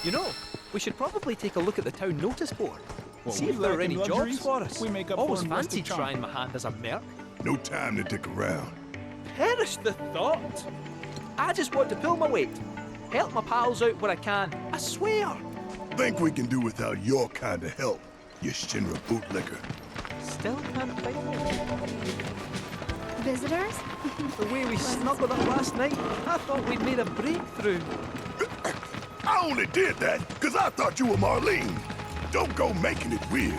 You know, we should probably take a look at the town notice board. Well, See we if there are lack any in jobs luxuries, for us. we make up for Always invested fancied time. trying my hand as a merc. No time to dick around. Perish the thought! I just want to pull my weight. Help my pals out where I can, I swear! Think we can do without your kind of help, you Shinra bootlicker. Still can't find it. Visitors? The way we snuggled up last night, I thought we'd made a breakthrough. I only did that because I thought you were Marlene. Don't go making it weird.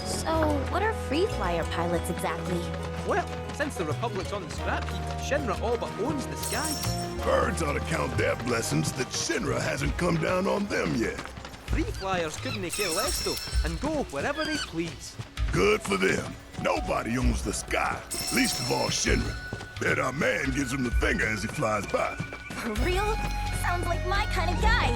So, what are free flyer pilots exactly? Well, since the Republic's on the scrap heap, Shinra all but owns the skies. Birds ought to count their blessings that Shinra hasn't come down on them yet. Free flyers couldn't care less though, and go wherever they please. Good for them. Nobody owns the sky, least of all Shinra. Bet our man gives him the finger as he flies by. For real? Sounds like my kind of guy.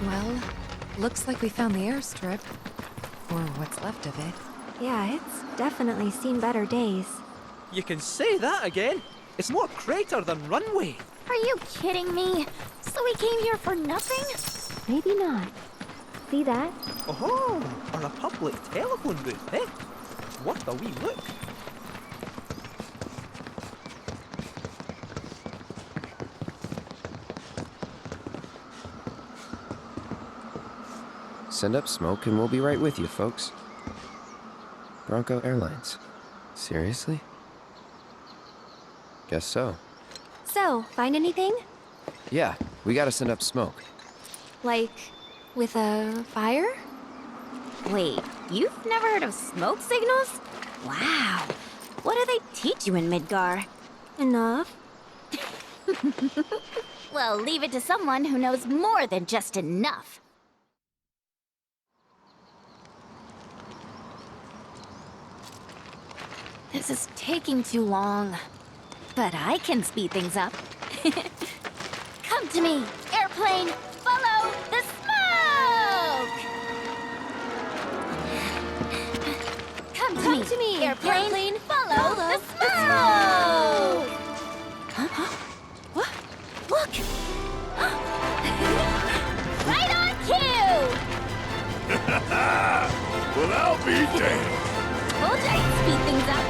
Well, looks like we found the airstrip. Or what's left of it. Yeah, it's definitely seen better days. You can say that again. It's more crater than runway. Are you kidding me? So we came here for nothing? Maybe not. See that? Oh, or a public telephone booth, eh? Worth a wee look. Send up smoke and we'll be right with you, folks. Bronco Airlines. Seriously? Guess so. So, find anything? Yeah, we gotta send up smoke. Like, with a fire? Wait, you've never heard of smoke signals? Wow. What do they teach you in Midgar? Enough. Well, leave it to someone who knows more than just enough. This is taking too long. But I can speed things up. Come to me, airplane! Follow the smoke! Come to me, airplane! Follow the smoke! Huh? What? Look! Right on cue! Well, I'll be damned. Told you I'd speed things up.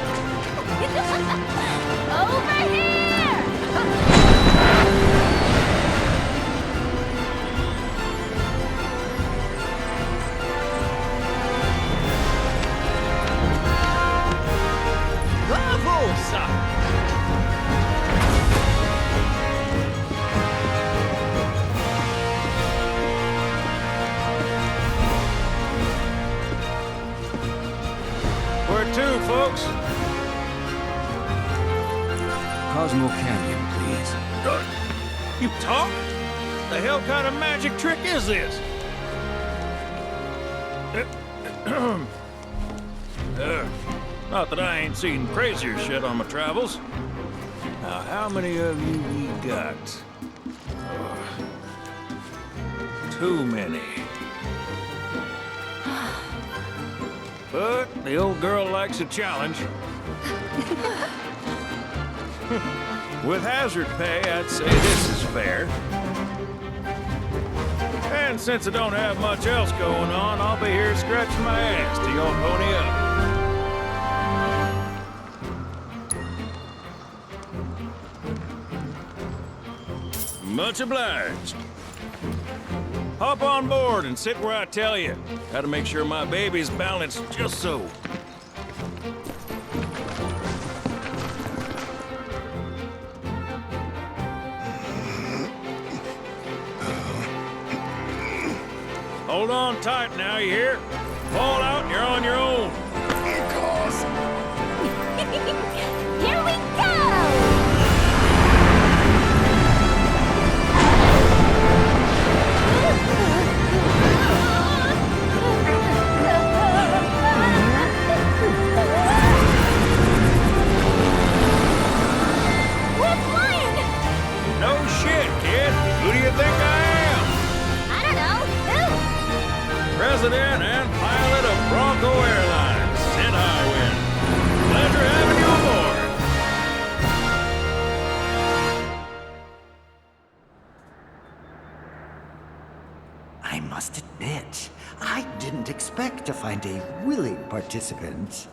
Over here! Bravo, sir! Where to, folks? Cosmo Canyon, please. You talk? The hell kind of magic trick is this? Not that I ain't seen crazier shit on my travels. Now, how many of you we got? Too many. But the old girl likes a challenge. With hazard pay, I'd say this is fair. And since I don't have much else going on, I'll be here scratching my ass till y'all pony up. Much obliged. Hop on board and sit where I tell you. Gotta make sure my baby's balanced just so. Hold on tight now, you hear? Fall out and you're on your own. Here we go! We're flying! No shit, kid. Who do you think I am? I don't know. Who? President and pilot of Bronco Airlines, Sid Highwind. Pleasure having you aboard. I must admit, I didn't expect to find a willing participant.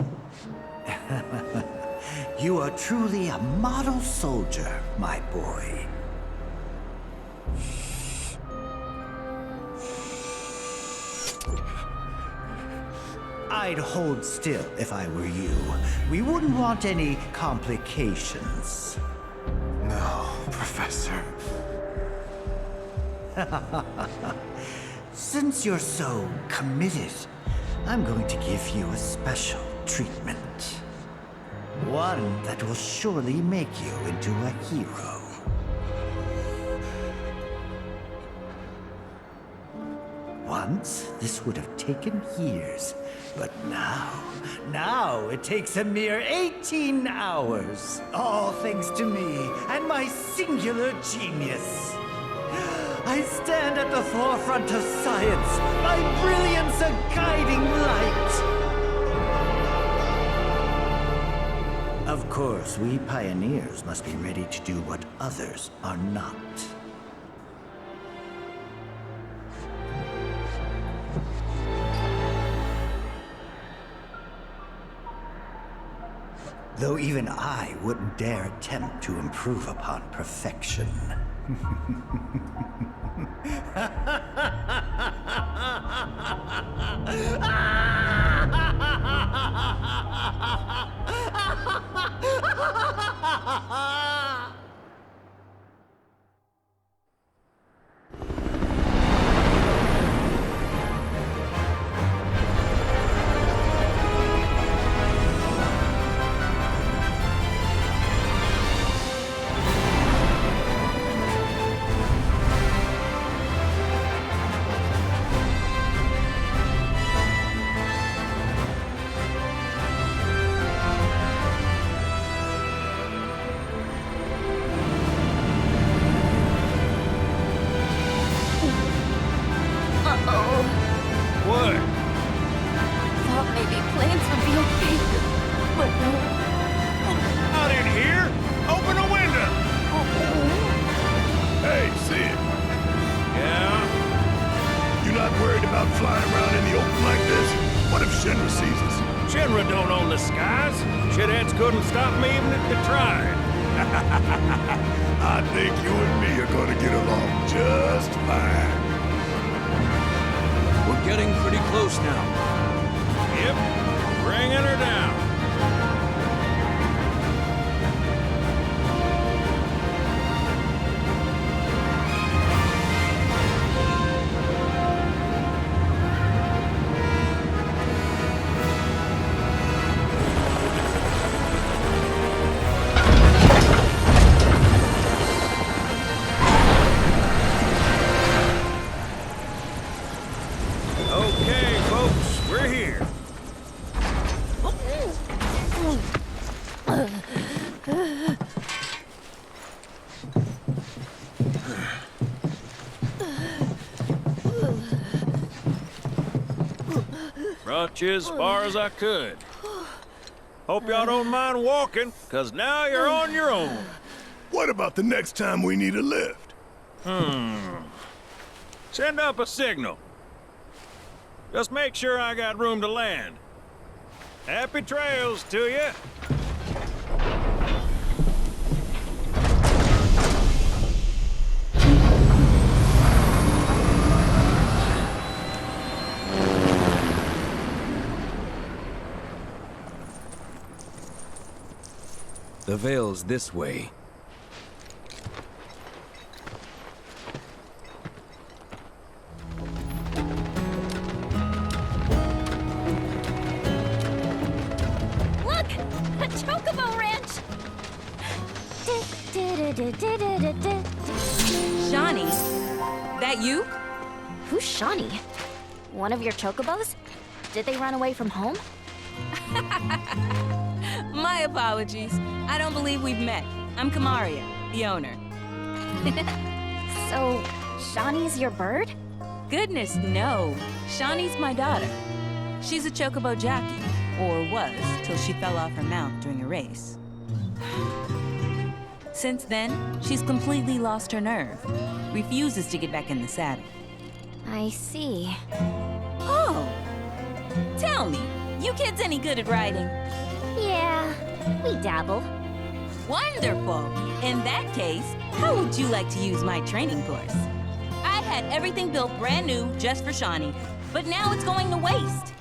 You are truly a model soldier, my boy. I'd hold still if I were you. We wouldn't want any complications. No, Professor. Since you're so committed, I'm going to give you a special treatment. One that will surely make you into a hero. Once, this would have taken years, but now it takes a mere 18 hours. All thanks to me and my singular genius. I stand at the forefront of science, my brilliance a guiding light. Of course, we pioneers must be ready to do what others are not. Though even I wouldn't dare attempt to improve upon perfection. What? Thought maybe planes would be okay, but no. Out in here? Open a window! Hey, Sid, Yeah? you not worried about flying around in the open like this? What if Shinra sees us? Shinra don't own the skies. Shitheads couldn't stop me even if they tried. I think you and me are gonna get along just fine. We're getting pretty close now. Yep, bringing her down. Okay, folks, we're here. Brought you as far as I could. Hope y'all don't mind walking, 'cause now you're on your own. What about the next time we need a lift? Send up a signal. Just make sure I got room to land. Happy trails to you. The Veil's this way. Look! A chocobo ranch! Shawnee, that you? Who's Shawnee? One of your chocobos? Did they run away from home? My apologies. I don't believe we've met. I'm Kamaria, the owner. So, Shawnee's your bird? Goodness, no. Shawnee's my daughter. She's a chocobo jockey, or was, till she fell off her mount during a race. Since then, she's completely lost her nerve. Refuses to get back in the saddle. I see. Oh! Tell me, you kids any good at riding? Yeah, we dabble. Wonderful! In that case, how would you like to use my training course? I had everything built brand new just for Shawnee, but now it's going to waste.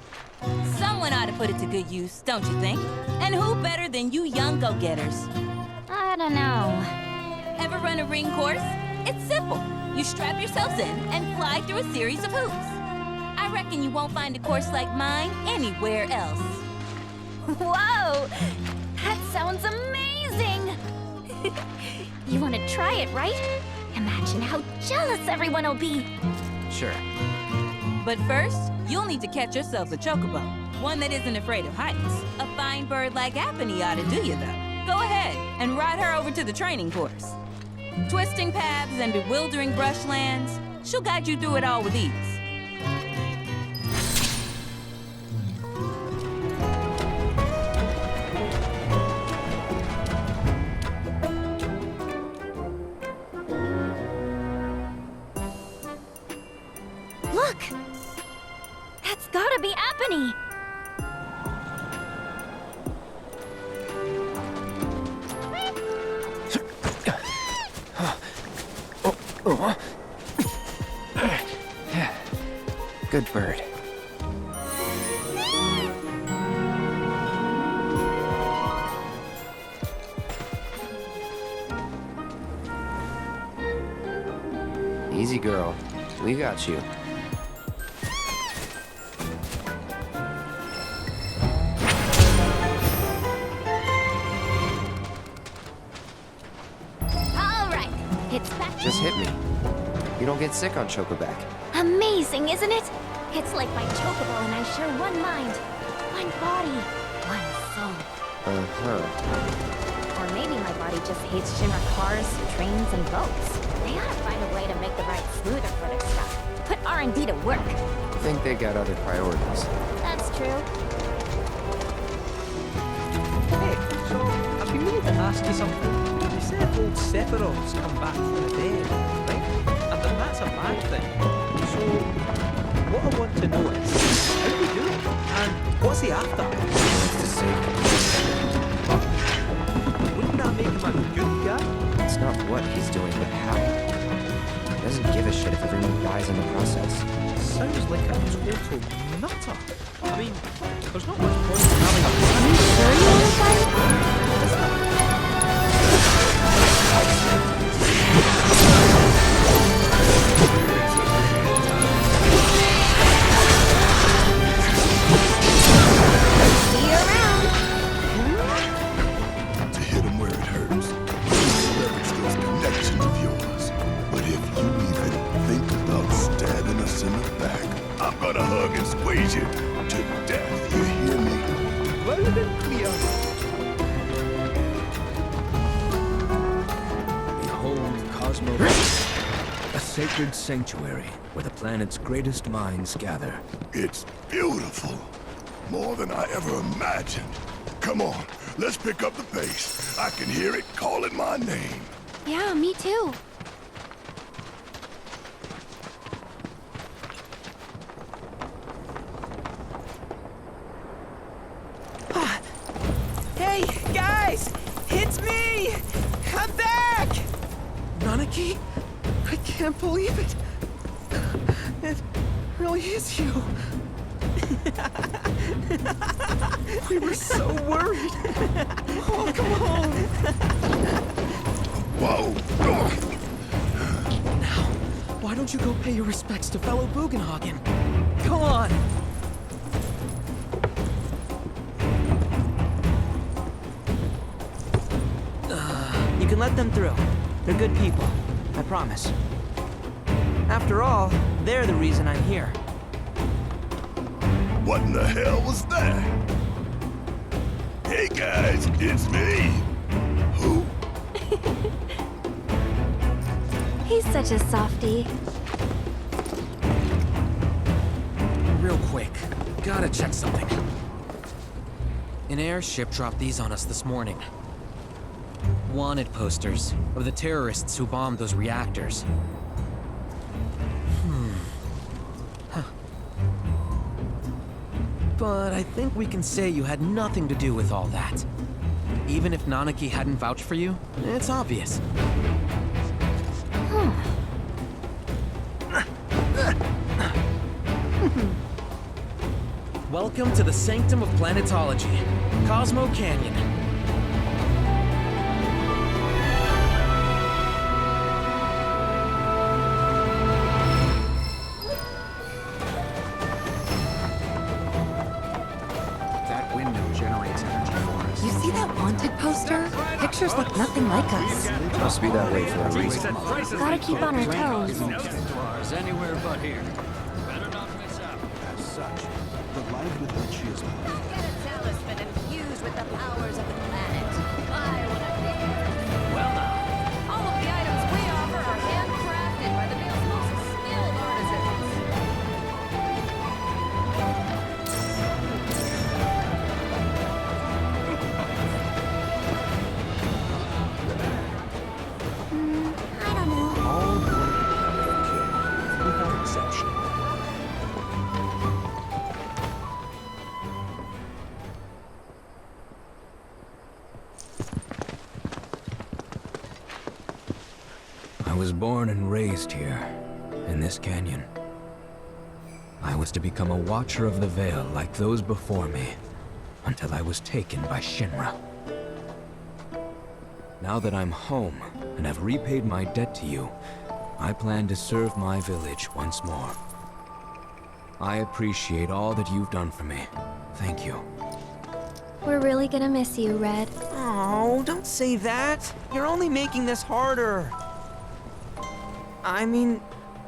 Someone ought to put it to good use, don't you think? And who better than you young go-getters? I don't know. Ever run a ring course? It's simple. You strap yourselves in and fly through a series of hoops. I reckon you won't find a course like mine anywhere else. Whoa! That sounds amazing! You want to try it, right? Imagine how jealous everyone will be. Sure. But first, you'll need to catch yourselves a chocobo. One that isn't afraid of heights. A fine bird like Apony ought to do you, though. Go ahead and ride her over to the training course. Twisting paths and bewildering brushlands, she'll guide you through it all with ease. Look! That's gotta be Apony! Good bird. Easy, girl. We got you. All right, it's back. Just hit me. You don't get sick on Chocoback. Amazing, isn't it? It's like my chocobo and I share one mind, one body, one soul. Uh-huh. Or maybe my body just hates Shimmer cars, trains, and boats. They ought to find a way to make the ride smoother for their stuff. Put R&D to work. Think they got other priorities. That's true. Hey, so I've been meaning to ask you something. You said old Sephiroth's come back from the dead, right? And that that's a bad thing. So, what I want to know is, how do we do it? And what's he after? What's to say? Wouldn't that make him a good guy? It's not what he's doing, but how. He doesn't give a shit if everyone dies in the process. Sounds like a total nutter. I mean, there's not much point in having a plan. See you around. To hit him where it hurts. Leverage those connections of yours. But if you even think about stabbing us in the back, I'm gonna hug and squeeze you to death, you hear me? Loud and clear. Behold Cosmos, a sacred sanctuary where the planet's greatest minds gather. It's beautiful. More than I ever imagined. Come on, let's pick up the pace. I can hear it calling my name. Yeah, me too. Hey, guys! It's me! I'm back! Nanaki? I can't believe it. It really is you. We were so worried. Oh, come on. Whoa. Now, why don't you go pay your respects to fellow Bugenhagen? Come on. You can let them through. They're good people. I promise. After all, they're the reason I'm here. What in the hell was that? Hey guys, it's me. Who? He's such a softie. quick. Gotta check something. An airship dropped these on us this morning. Wanted posters of the terrorists who bombed those reactors. But I think we can say you had nothing to do with all that. Even if Nanaki hadn't vouched for you, it's obvious. Welcome to the Sanctum of Planetology, Cosmo Canyon. That window generates energy for us. You see that wanted poster? Pictures look nothing like us. Must be that way for a reason. Gotta keep on our toes. Anywhere but here. Better not miss out. As such, the light with which she is moving. Get a talisman infused with the powers of the planet. I want to be. Well now. All of the items we offer are handcrafted by the world's most skilled artisans. I don't know. All born without exception. I was born and raised here, in this canyon. I was to become a watcher of the Veil like those before me, until I was taken by Shinra. Now that I'm home, and have repaid my debt to you, I plan to serve my village once more. I appreciate all that you've done for me. Thank you. We're really gonna miss you, Red. Oh, don't say that. You're only making this harder. I mean,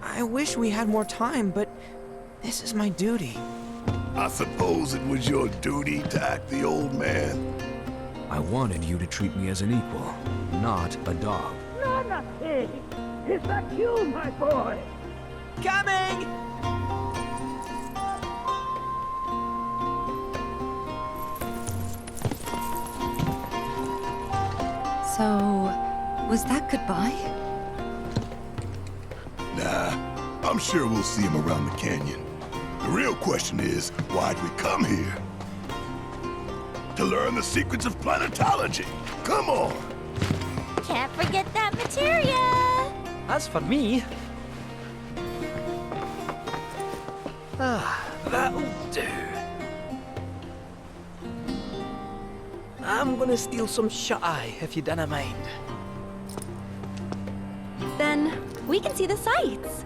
I wish we had more time, but this is my duty. I suppose it was your duty to act the old man. I wanted you to treat me as an equal, not a dog. Nanaki! Is that you, my boy? Coming! So, was that goodbye? Nah, I'm sure we'll see him around the canyon. The real question is, why'd we come here? To learn the secrets of planetology. Come on! Can't forget that materia. As for me... that'll do. I'm gonna steal some shut-eye, if you don't mind. Then we can see the sights.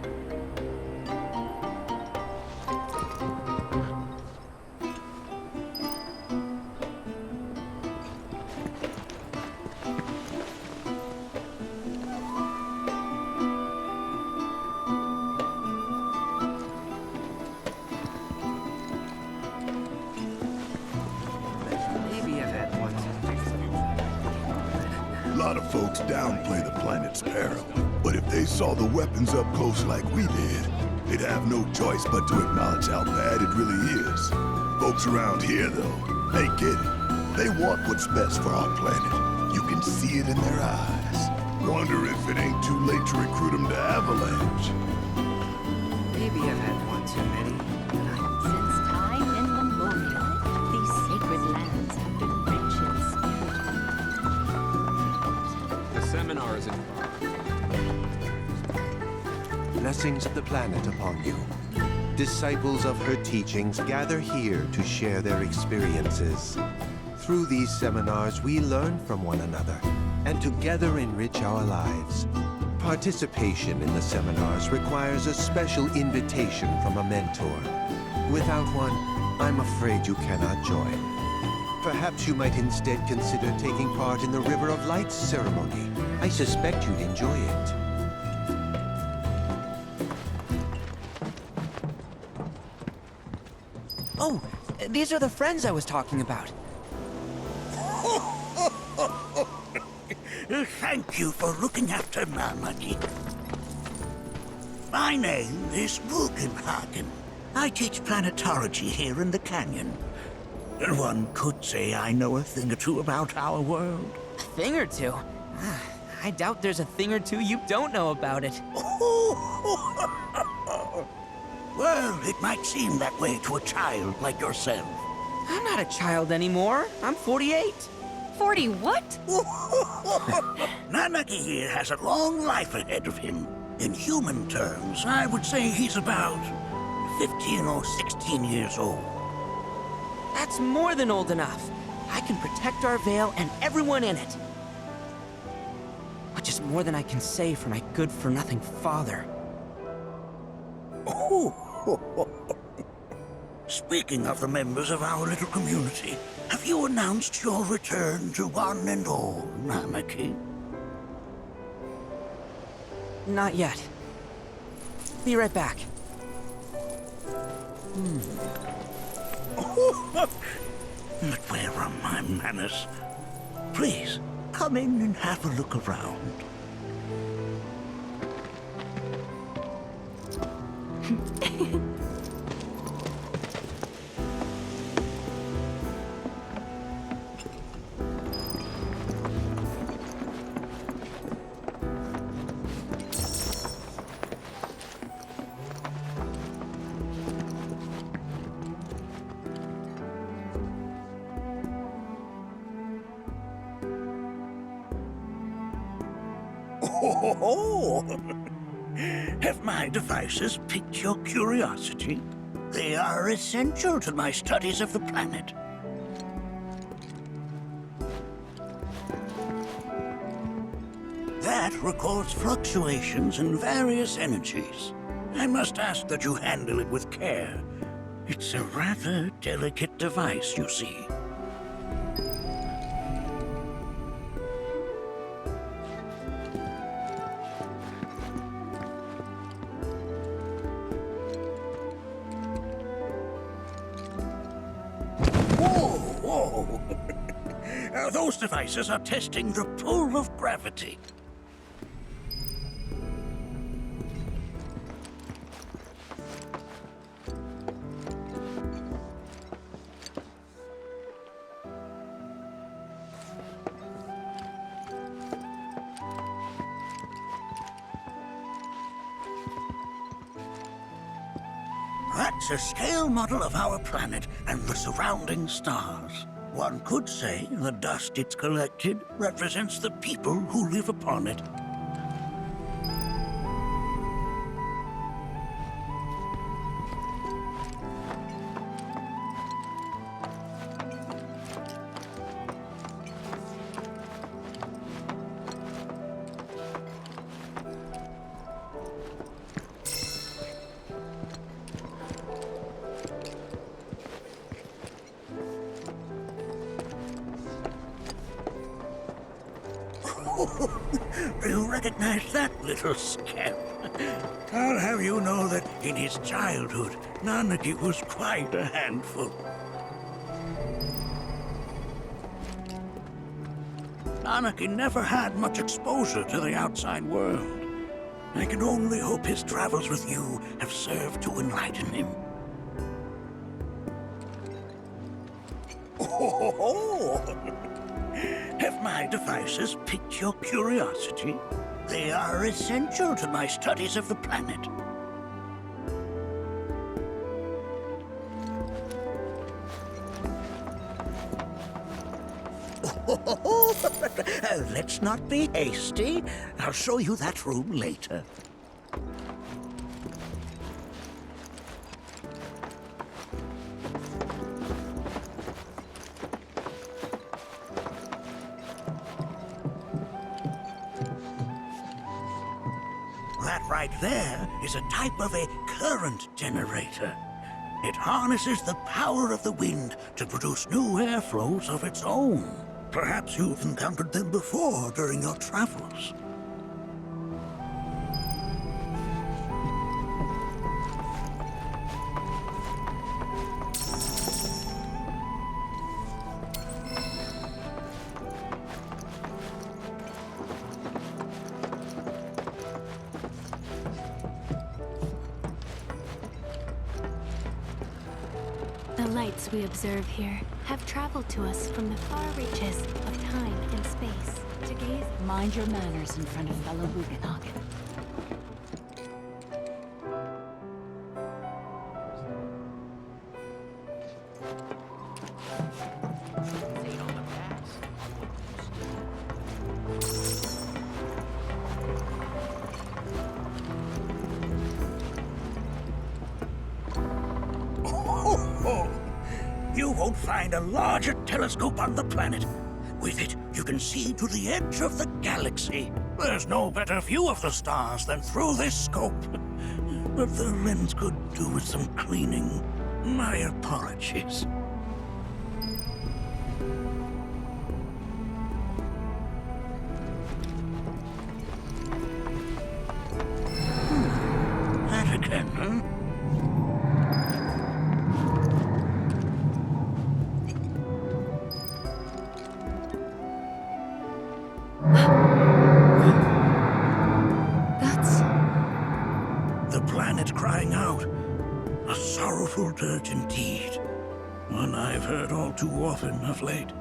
Maybe I've had one. A lot of folks downplay the planet's peril, but if they saw the weapons up close like we did, they'd have no choice but to acknowledge how bad it really is. Folks around here, though, they get it. They want what's best for our planet. You can see it in their eyes. Wonder if it ain't too late to recruit them to Avalanche. Maybe I've had one too many. Since time immemorial, these sacred lands have been rich in spirit. The seminar is in. Blessings of the planet upon you. Disciples of her teachings gather here to share their experiences. Through these seminars, we learn from one another and together enrich our lives. Participation in the seminars requires a special invitation from a mentor. Without one, I'm afraid you cannot join. Perhaps you might instead consider taking part in the River of Lights ceremony. I suspect you'd enjoy it. Oh, these are the friends I was talking about. Thank you for looking after Nanaki. My name is Bugenhagen. I teach planetology here in the canyon. One could say I know a thing or two about our world. A thing or two? I doubt there's a thing or two you don't know about it. Well, it might seem that way to a child like yourself. I'm not a child anymore. I'm 48. 40 what? Nanaki here has a long life ahead of him. In human terms, I would say he's about 15 or 16 years old. That's more than old enough. I can protect our Vale and everyone in it. Which is more than I can say for my good-for-nothing father. Speaking of the members of our little community, have you announced your return to one and all, Nanaki? Not yet. Be right back. But where are my manners? Please, come in and have a look around. Have my devices piqued your curiosity? They are essential to my studies of the planet. That records fluctuations in various energies. I must ask that you handle it with care. It's a rather delicate device, you see. Whoa! Those devices are testing the pull of gravity. That's a scale model of our planet and the surrounding stars. One could say the dust it's collected represents the people who live upon it. You recognize that little scamp? I'll have you know that in his childhood, Nanaki was quite a handful. Nanaki never had much exposure to the outside world. I can only hope his travels with you have served to enlighten him. Have my devices piqued your curiosity? They are essential to my studies of the planet. Let's not be hasty. I'll show you that room later. That right there is a type of a current generator. It harnesses the power of the wind to produce new airflows of its own. Perhaps you've encountered them before during your travels. lights we observe here have traveled to us from the far reaches of time and space to gaze. Mind your manners in front of fellow Bugenhagen. You won't find a larger telescope on the planet. With it, you can see to the edge of the galaxy. There's no better view of the stars than through this scope. But the lens could do with some cleaning. My apologies. That again, huh? Crying out. A sorrowful dirge indeed. One I've heard all too often of late.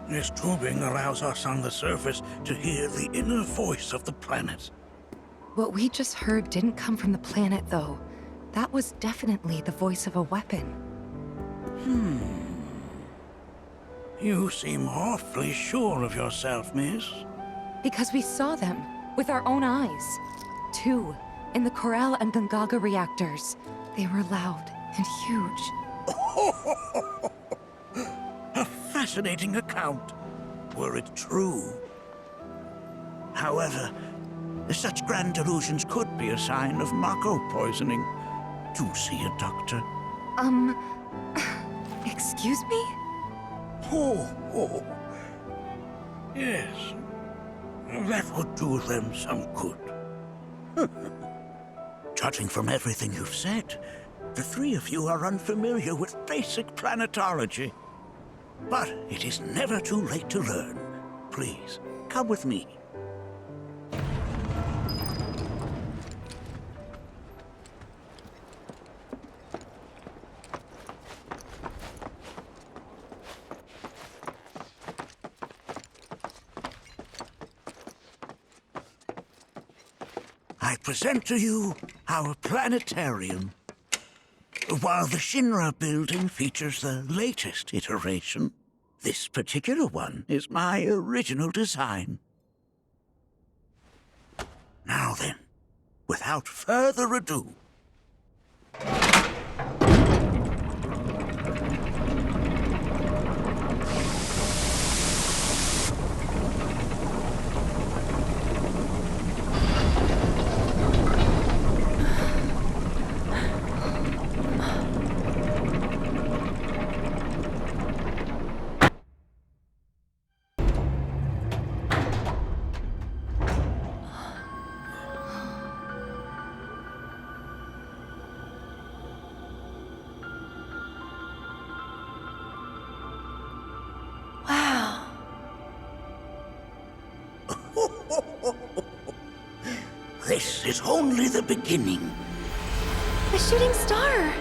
This tubing allows us on the surface to hear the inner voice of the planet. What we just heard didn't come from the planet, though. That was definitely the voice of a weapon. You seem awfully sure of yourself, miss. Because we saw them, with our own eyes. Two. In the Corel and Gungaga reactors. They were loud and huge. A fascinating account, were it true. However, such grand delusions could be a sign of Mako poisoning. Do see a doctor. Excuse me? Oh. Yes. That would do them some good. Judging from everything you've said, the three of you are unfamiliar with basic planetology. But it is never too late to learn. Please, come with me. I present to you our planetarium. While the Shinra building features the latest iteration, this particular one is my original design. Now then, without further ado, this is only the beginning. The shooting star!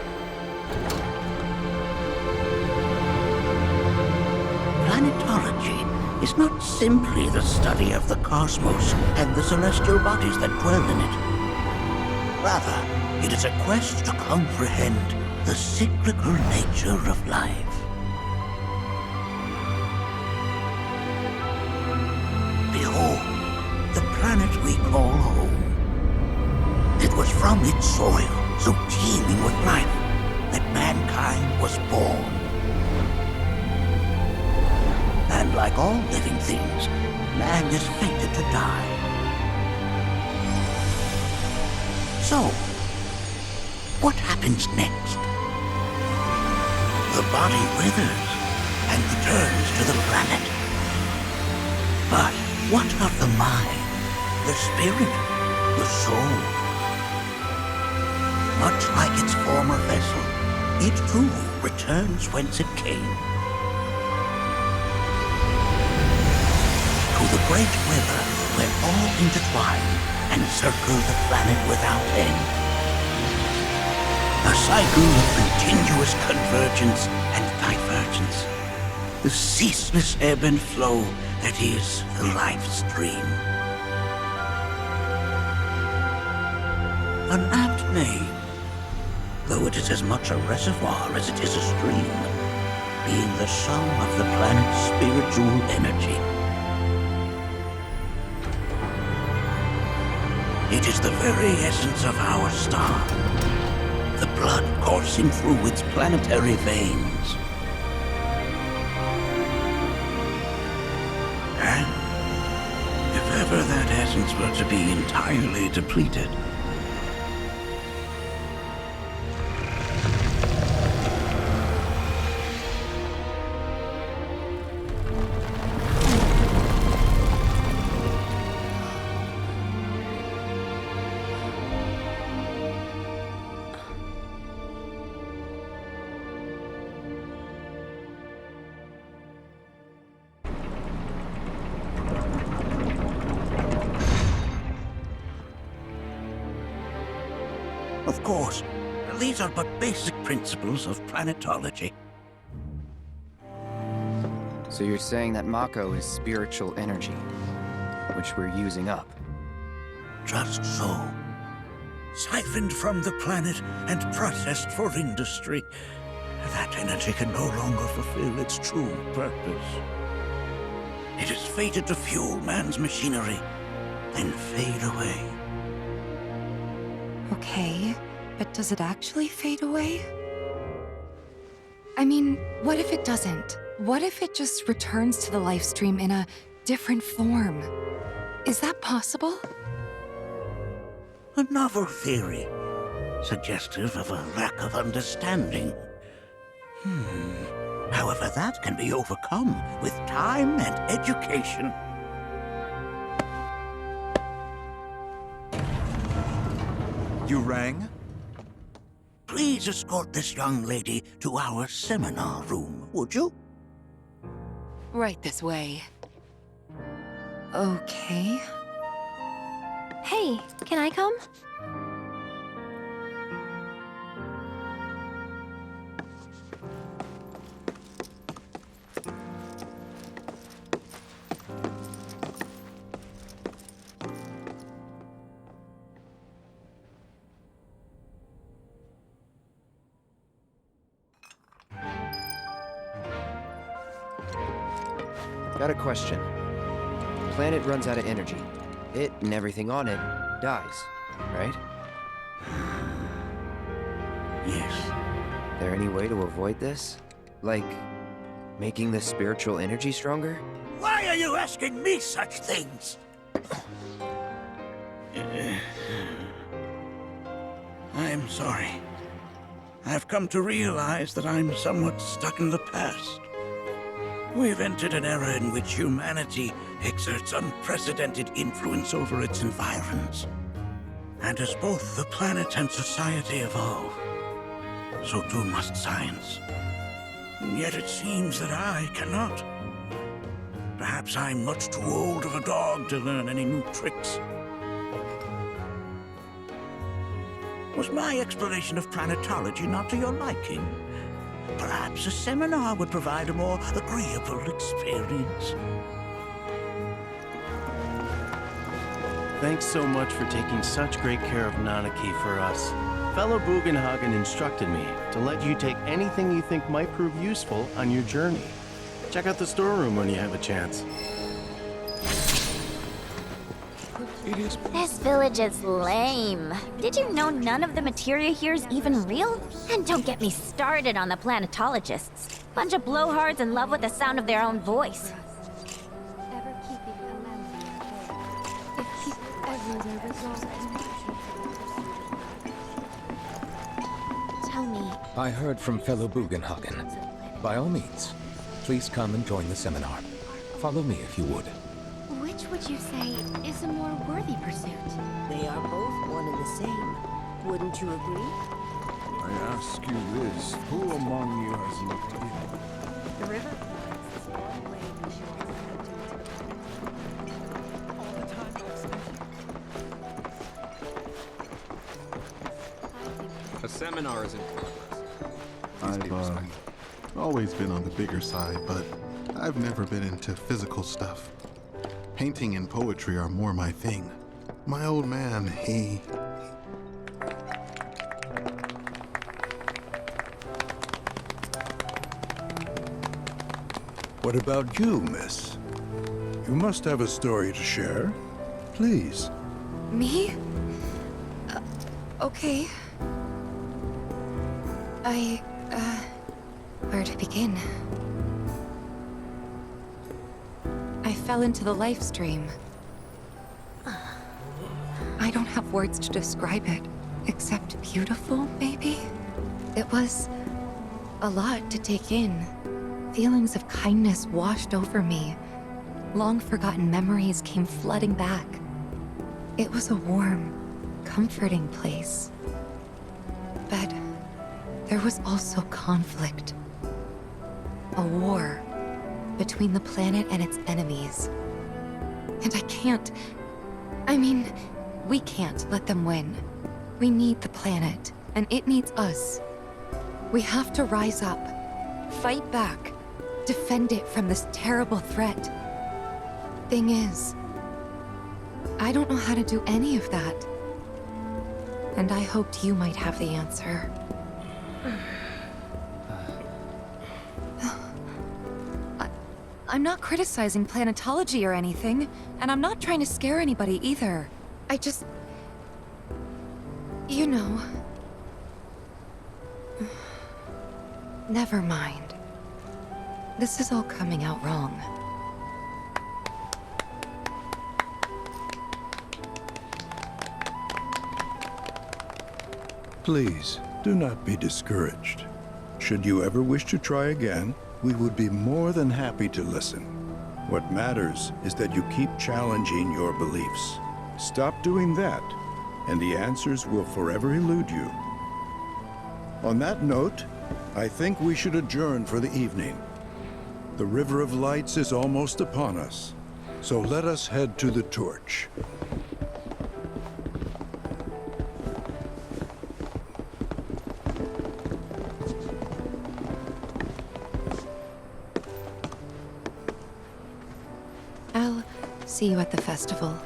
Planetology is not simply the study of the cosmos and the celestial bodies that dwell in it. Rather, it is a quest to comprehend the cyclical nature of life. Behold, the planet we call home. It was from its soil, so teeming with life, that mankind was born. And like all living things, man is fated to die. So, what happens next? The body withers and returns to the planet. But what of the mind, the spirit, the soul? Much like its former vessel, it too returns whence it came. To the great river where all intertwine and circle the planet without end. A cycle of continuous convergence convergence and divergence. The ceaseless ebb and flow that is the life stream. An apt name, though it is as much a reservoir as it is a stream, being the sum of the planet's spiritual energy. It is the very essence of our star, the blood coursing through its planetary veins. And if ever that essence were to be entirely depleted, of course, these are but basic principles of planetology. So you're saying that Mako is spiritual energy, which we're using up? Just so. Siphoned from the planet and processed for industry, that energy can no longer fulfill its true purpose. It is fated to fuel man's machinery, then fade away. Okay, but does it actually fade away? I mean, what if it doesn't? What if it just returns to the life stream in a different form? Is that possible? A novel theory, suggestive of a lack of understanding. However, that can be overcome with time and education. You rang? Please escort this young lady to our seminar room, would you? Right this way. Okay. Hey, can I come? Got a question. The planet runs out of energy. It and everything on it dies, right? Yes. There any way to avoid this? Like, making the spiritual energy stronger? Why are you asking me such things? I'm sorry. I've come to realize that I'm somewhat stuck in the past. We've entered an era in which humanity exerts unprecedented influence over its environs. And as both the planet and society evolve, so too must science. And yet it seems that I cannot. Perhaps I'm much too old of a dog to learn any new tricks. Was my exploration of planetology not to your liking? Perhaps a seminar would provide a more agreeable experience. Thanks so much for taking such great care of Nanaki for us. Fellow Bugenhagen instructed me to let you take anything you think might prove useful on your journey. Check out the storeroom when you have a chance. This village is lame. Did you know none of the materia here is even real? And don't get me started on the planetologists. Bunch of blowhards in love with the sound of their own voice. Tell me. I heard from fellow Bugenhagen. By all means, please come and join the seminar. Follow me if you would. Which would you say is a more worthy pursuit? They are both one and the same. Wouldn't you agree? I ask you this, who among you has looked in? The river? A seminar is in progress. Please be respectful. Always been on the bigger side, but I've never been into physical stuff. Painting and poetry are more my thing. My old man, he... What about you, miss? You must have a story to share. Please. Me? Okay. Where to begin? I fell into the life stream. I don't have words to describe it, except beautiful, maybe? It was a lot to take in. Feelings of kindness washed over me. Long-forgotten memories came flooding back. It was a warm, comforting place. But there was also conflict. A war between the planet and its enemies. And we can't let them win. We need the planet, and it needs us. We have to rise up, fight back, defend it from this terrible threat. Thing is, I don't know how to do any of that. And I hoped you might have the answer. I'm not criticizing planetology or anything, and I'm not trying to scare anybody either. I just... You know... Never mind. This is all coming out wrong. Please, do not be discouraged. Should you ever wish to try again, we would be more than happy to listen. What matters is that you keep challenging your beliefs. Stop doing that, and the answers will forever elude you. On that note, I think we should adjourn for the evening. The River of Lights is almost upon us, so let us head to the torch. I'll see you at the festival.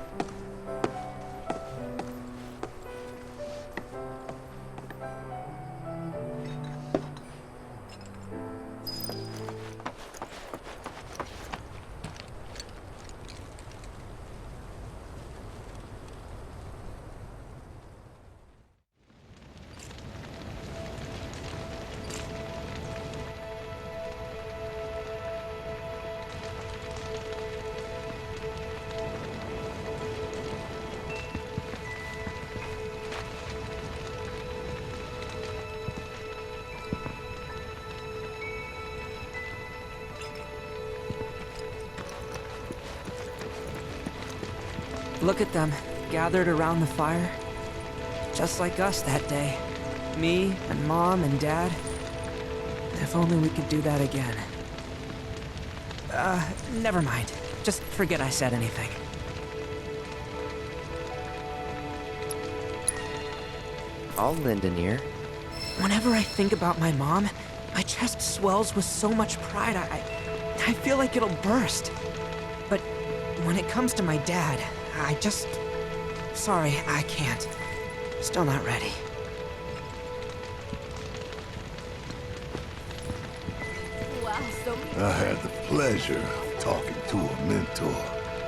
Look at them, gathered around the fire. Just like us that day. Me and Mom and Dad. If only we could do that again. Never mind. Just forget I said anything. I'll lend an ear. Whenever I think about my mom, my chest swells with so much pride, I feel like it'll burst. But when it comes to my dad, Sorry, I can't. Still not ready. Wow, so I had the pleasure of talking to a mentor.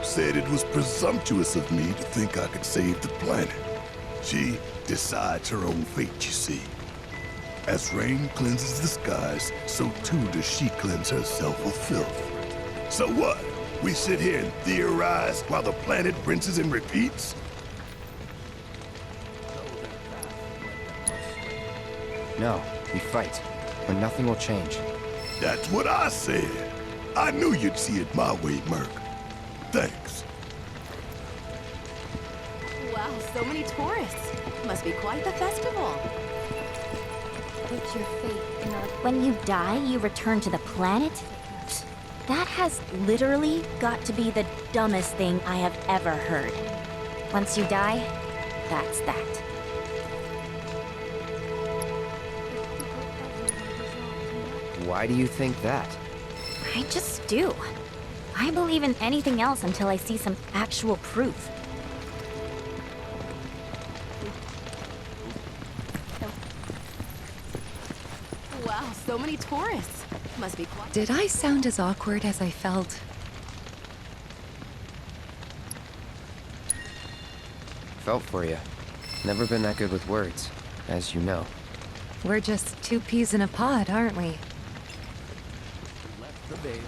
Said it was presumptuous of me to think I could save the planet. She decides her own fate, you see. As rain cleanses the skies, so too does she cleanse herself of filth. So what? We sit here and theorize while the planet rinses and repeats? No, we fight, or nothing will change. That's what I said. I knew you'd see it my way, Merc. Thanks. Wow, so many tourists. Must be quite the festival. Put your faith in our... When you die, you return to the planet? That has literally got to be the dumbest thing I have ever heard. Once you die, that's that. Why do you think that? I just do. I believe in anything else until I see some actual proof. Wow, so many tourists. Must be quite... Did I sound as awkward as I felt? Felt for you. Never been that good with words, as you know. We're just two peas in a pod, aren't we? Left the babe.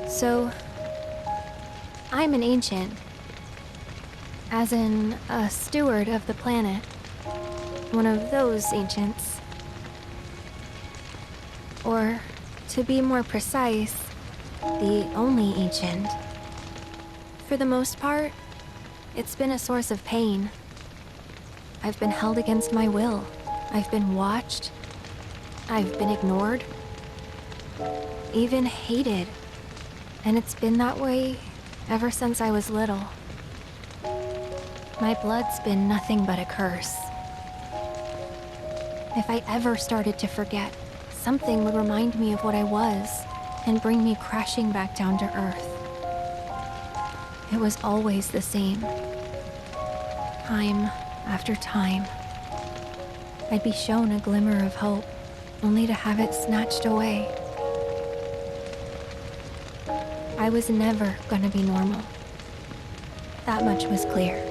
So, I'm an ancient. As in, a steward of the planet. One of those ancients. Or, to be more precise, the only ancient. For the most part, it's been a source of pain. I've been held against my will. I've been watched. I've been ignored. Even hated. And it's been that way ever since I was little. My blood's been nothing but a curse. If I ever started to forget, something would remind me of what I was and bring me crashing back down to earth. It was always the same. Time after time. I'd be shown a glimmer of hope, only to have it snatched away. I was never gonna be normal. That much was clear.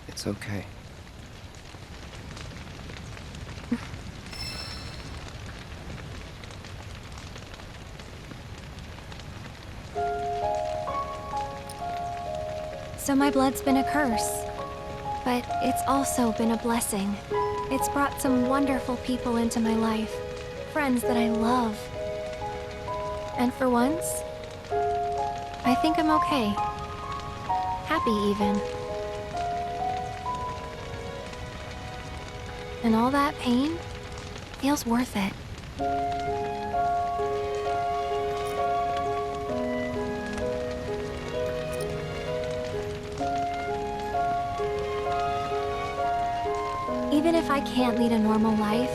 It's okay. So my blood's been a curse, but it's also been a blessing. It's brought some wonderful people into my life, friends that I love. And for once, I think I'm okay. Happy even. And all that pain feels worth it. Even if I can't lead a normal life,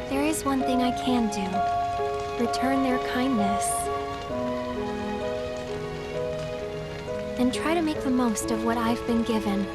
there is one thing I can do. Return their kindness. And try to make the most of what I've been given.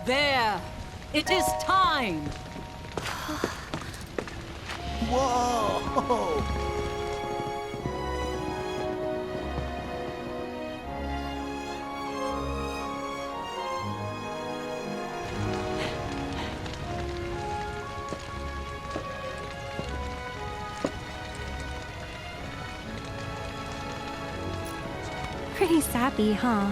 There! It is time! Whoa! pretty sappy, huh?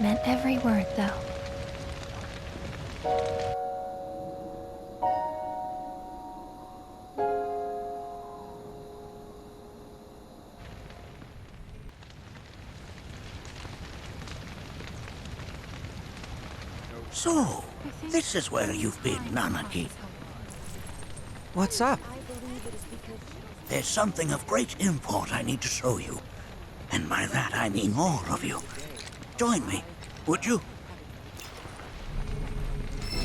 Meant every word, though. So, this is where you've been, Nanaki. What's up? There's something of great import I need to show you. And by that I mean all of you. Join me, would you?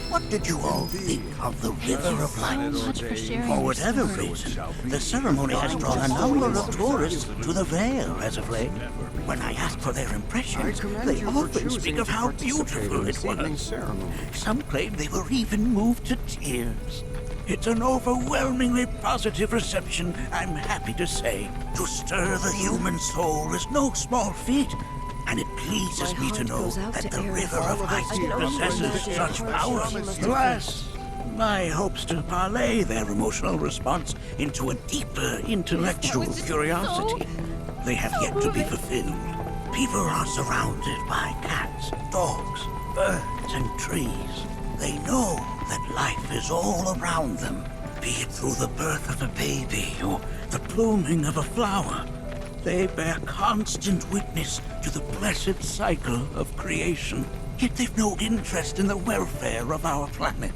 What did you all think of the River of Lights? For whatever reason, the ceremony has drawn a number of tourists to the Vale as of late. When I ask for their impressions, they often speak of how beautiful it was. Some claim they were even moved to tears. It's an overwhelmingly positive reception, I'm happy to say. To stir the human soul is no small feat, and it pleases me to know that the River of Lights possesses such power. Alas, my hopes to parlay their emotional response into a deeper intellectual curiosity, they have yet to be fulfilled. People are surrounded by cats, dogs, birds, and trees. They know that life is all around them, be it through the birth of a baby or the blooming of a flower. They bear constant witness to the blessed cycle of creation, yet they've no interest in the welfare of our planet.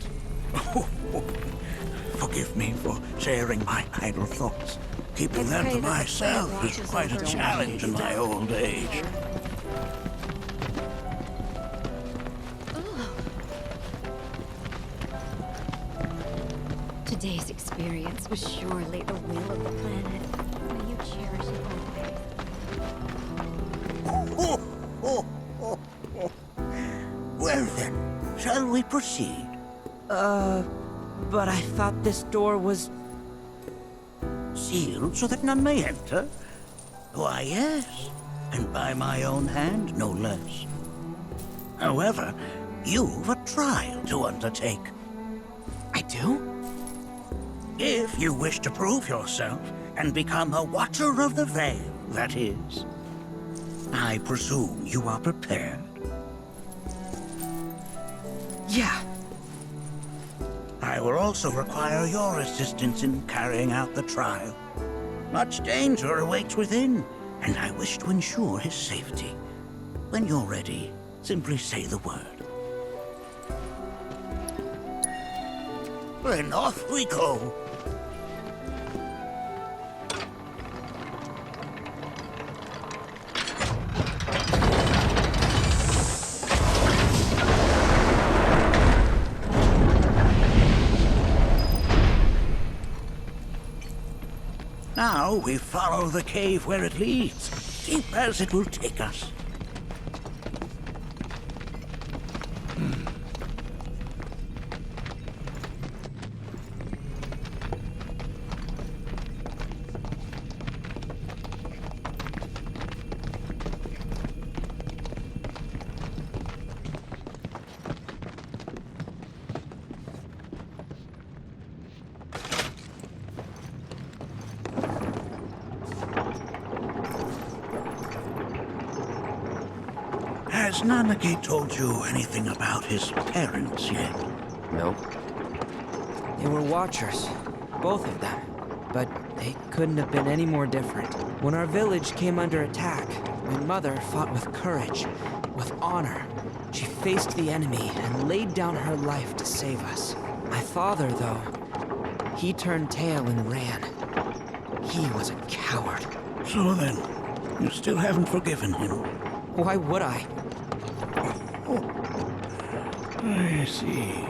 Forgive me for sharing my idle thoughts. Keeping them to myself is quite a challenge in my old age. Today's experience was surely the will of the planet. May you cherish it always. Well then, shall we proceed? But I thought this door was... sealed so that none may enter? Why, yes, and by my own hand, no less. However, you've a trial to undertake. I do? If you wish to prove yourself and become a Watcher of the Veil, that is. I presume you are prepared. Yeah. I will also require your assistance in carrying out the trial. Much danger awaits within, and I wish to ensure his safety. When you're ready, simply say the word. Then off we go. Now we follow the cave where it leads, deep as it will take us. Has Nanaki told you anything about his parents yet? Nope. They were Watchers, both of them. But they couldn't have been any more different. When our village came under attack, my mother fought with courage, with honor. She faced the enemy and laid down her life to save us. My father, though, he turned tail and ran. He was a coward. So then, you still haven't forgiven him? Why would I? I see.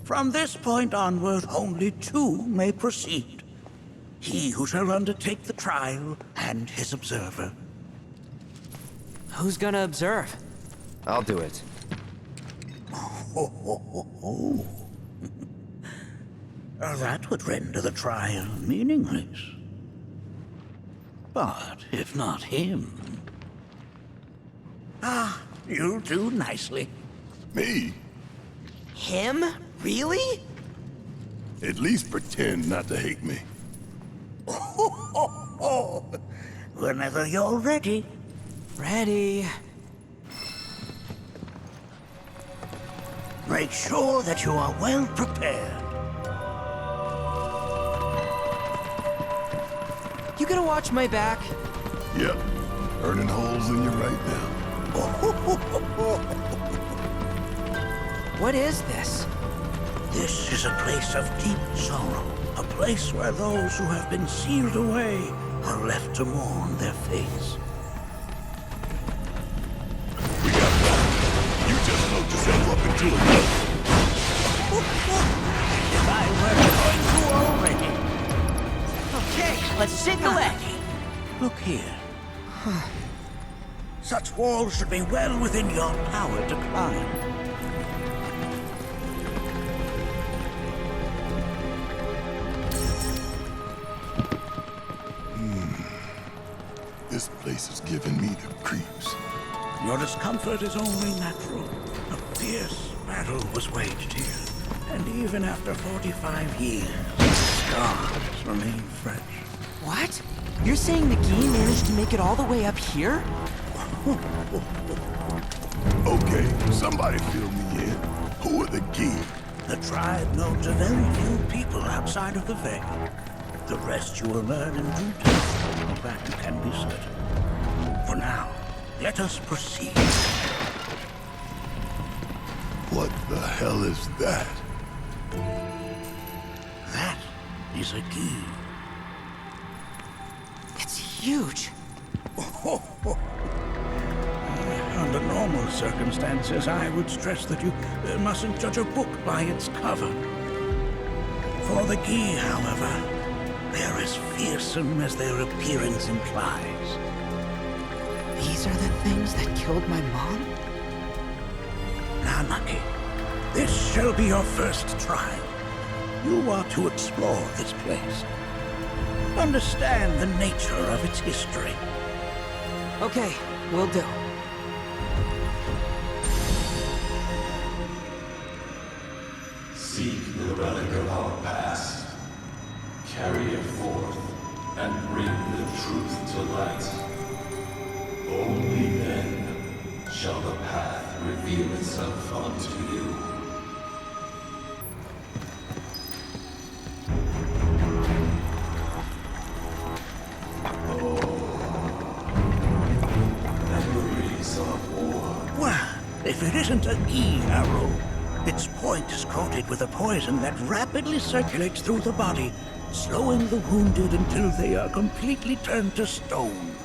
From this point onward, only two may proceed. He who shall undertake the trial, and his observer. Who's gonna observe? I'll do it. That would render the trial meaningless. But if not him... Ah, you'll do nicely. Me? Him? Really? At least pretend not to hate me. Whenever you're ready. Ready. Make sure that you are well prepared. You gonna watch my back? Yep. Burning holes in you right now. What is this? This is a place of deep sorrow. A place where those who have been sealed away are left to mourn their fates. We got that. You just load yourself up into a nut. If I were going to already. Okay, let's sit the leg. Look here. Such walls should be well within your power to climb. This place is giving me the creeps. Your discomfort is only natural. A fierce battle was waged here. And even after 45 years, scars remain fresh. What? You're saying the Gi managed to make it all the way up here? Okay, somebody fill me in. Who are the Gi? The tribe known to very few people outside of the Veil. The rest you will learn in due time. Of that you can be certain. For now, let us proceed. What the hell is that? That is a Gi. It's huge. Under normal circumstances, I would stress that you mustn't judge a book by its cover. For the Gi, however, they're as fearsome as their appearance implies. These are the things that killed my mom? Nanaki, this shall be your first trial. You are to explore this place. Understand the nature of its history. Okay, will do. Seek the relic of our past. Carry it forth and bring the truth to light. Only then shall the path reveal itself unto you. Memories of war. Well, if it isn't a Gi arrow, its point is coated with a poison that rapidly circulates through the body, slowing the wounded until they are completely turned to stone.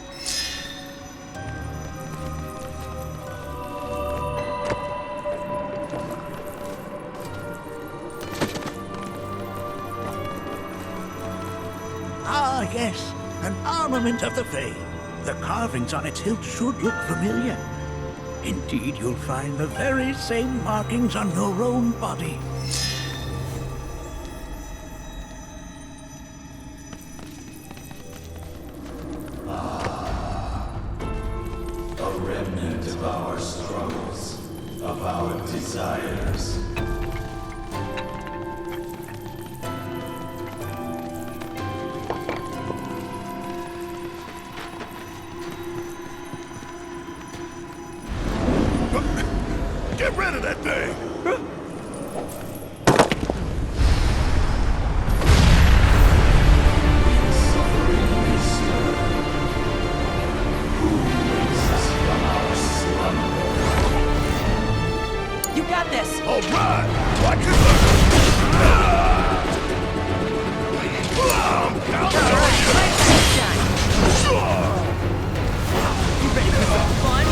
Ah, yes, an armament of the Fae. The carvings on its hilt should look familiar. Indeed, you'll find the very same markings on your own body. A remnant of our struggles, of our desires. Get rid of that thing! You got this! All right! Watch it! I'm counting on you! You ready for some fun?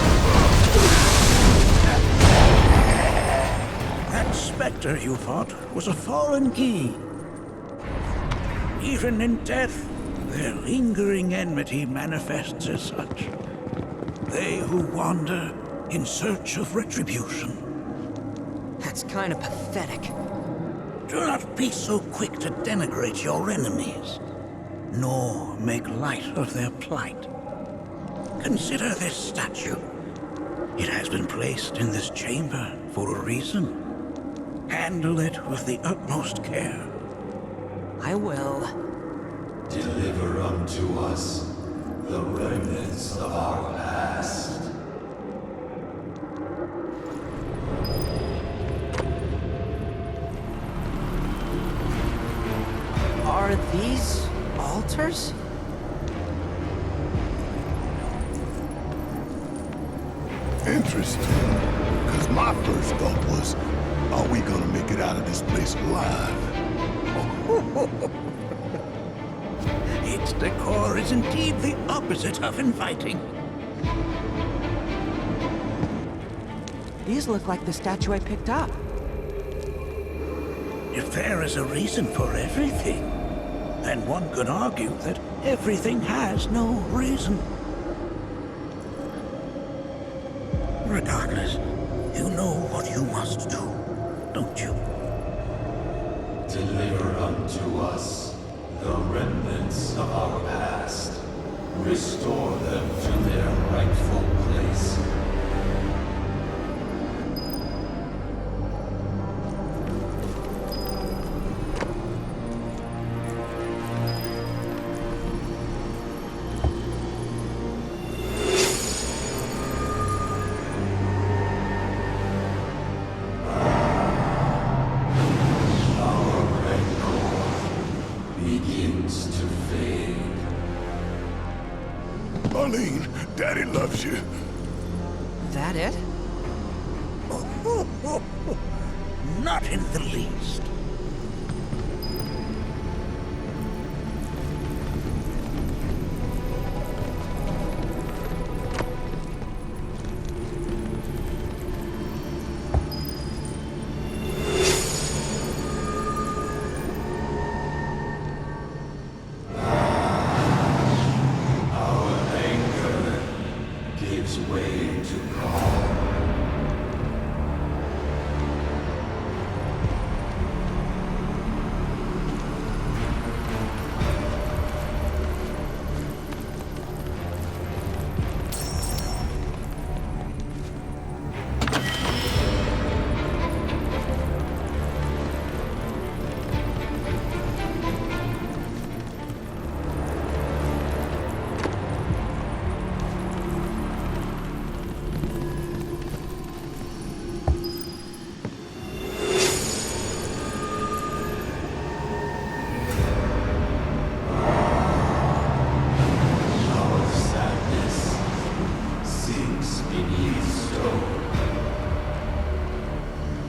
That specter you fought was a fallen Gi. Even in death, their lingering enmity manifests as such. They who wander in search of retribution. That's kind of pathetic. Do not be so quick to denigrate your enemies, nor make light of their plight. Consider this statue. It has been placed in this chamber for a reason. Handle it with the utmost care. I will. Deliver unto us the remnants of our past. Are these altars? Interesting. Because my first thought was, are we gonna make it out of this place alive? Its decor is indeed the opposite of inviting. These look like the statue I picked up. If there is a reason for everything, then one could argue that everything has no reason. Regardless, you know what you must do, don't you? Deliver unto us the remnants of our past. Restore them to their rightful place. Marlene, Daddy loves you. That it? Not in the least.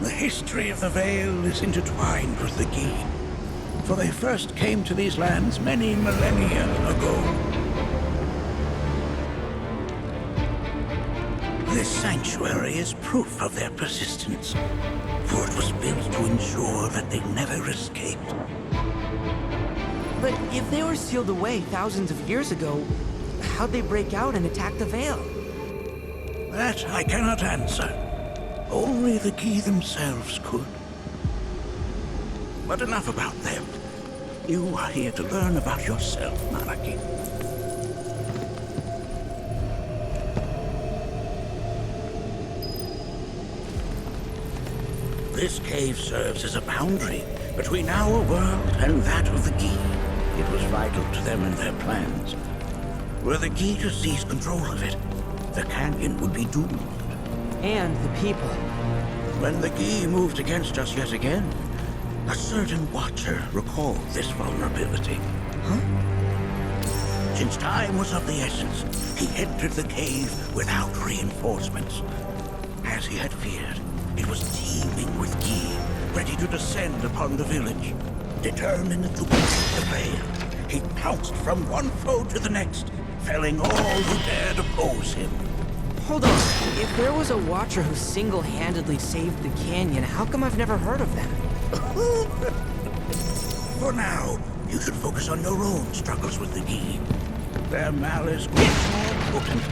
The history of the Vale is intertwined with the Gi, for they first came to these lands many millennia ago. This sanctuary is proof of their persistence, for it was built to ensure that they never escaped. But if they were sealed away thousands of years ago, how'd they break out and attack the Vale? That I cannot answer. Only the Gi themselves could. But enough about them. You are here to learn about yourself, Nanaki. This cave serves as a boundary between our world and that of the Gi. It was vital to them and their plans. Were the Gi to seize control of it, the canyon would be doomed. And the people. When the Gi moved against us yet again, a certain watcher recalled this vulnerability. Huh? Since time was of the essence, he entered the cave without reinforcements. As he had feared, it was teeming with Gi, ready to descend upon the village. Determined to win the Vale, he pounced from one foe to the next, felling all who dared oppose him. Hold on. If there was a watcher who single-handedly saved the canyon, how come I've never heard of them? For now, you should focus on your own struggles with the Gi. Their malice grows more potent.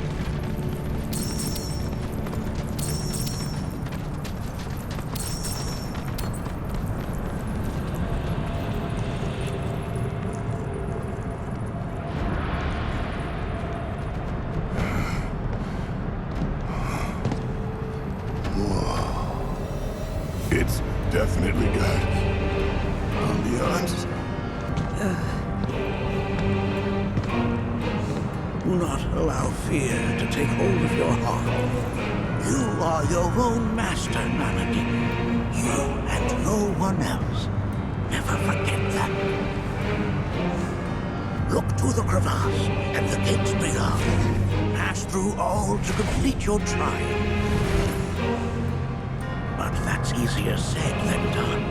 It's definitely got ambiance. Do not allow fear to take hold of your heart. You are your own master, Nanaki. You and no one else. Never forget that. Look to the crevasse and the gates beyond. Pass through all to complete your trial. But that's easier said than done.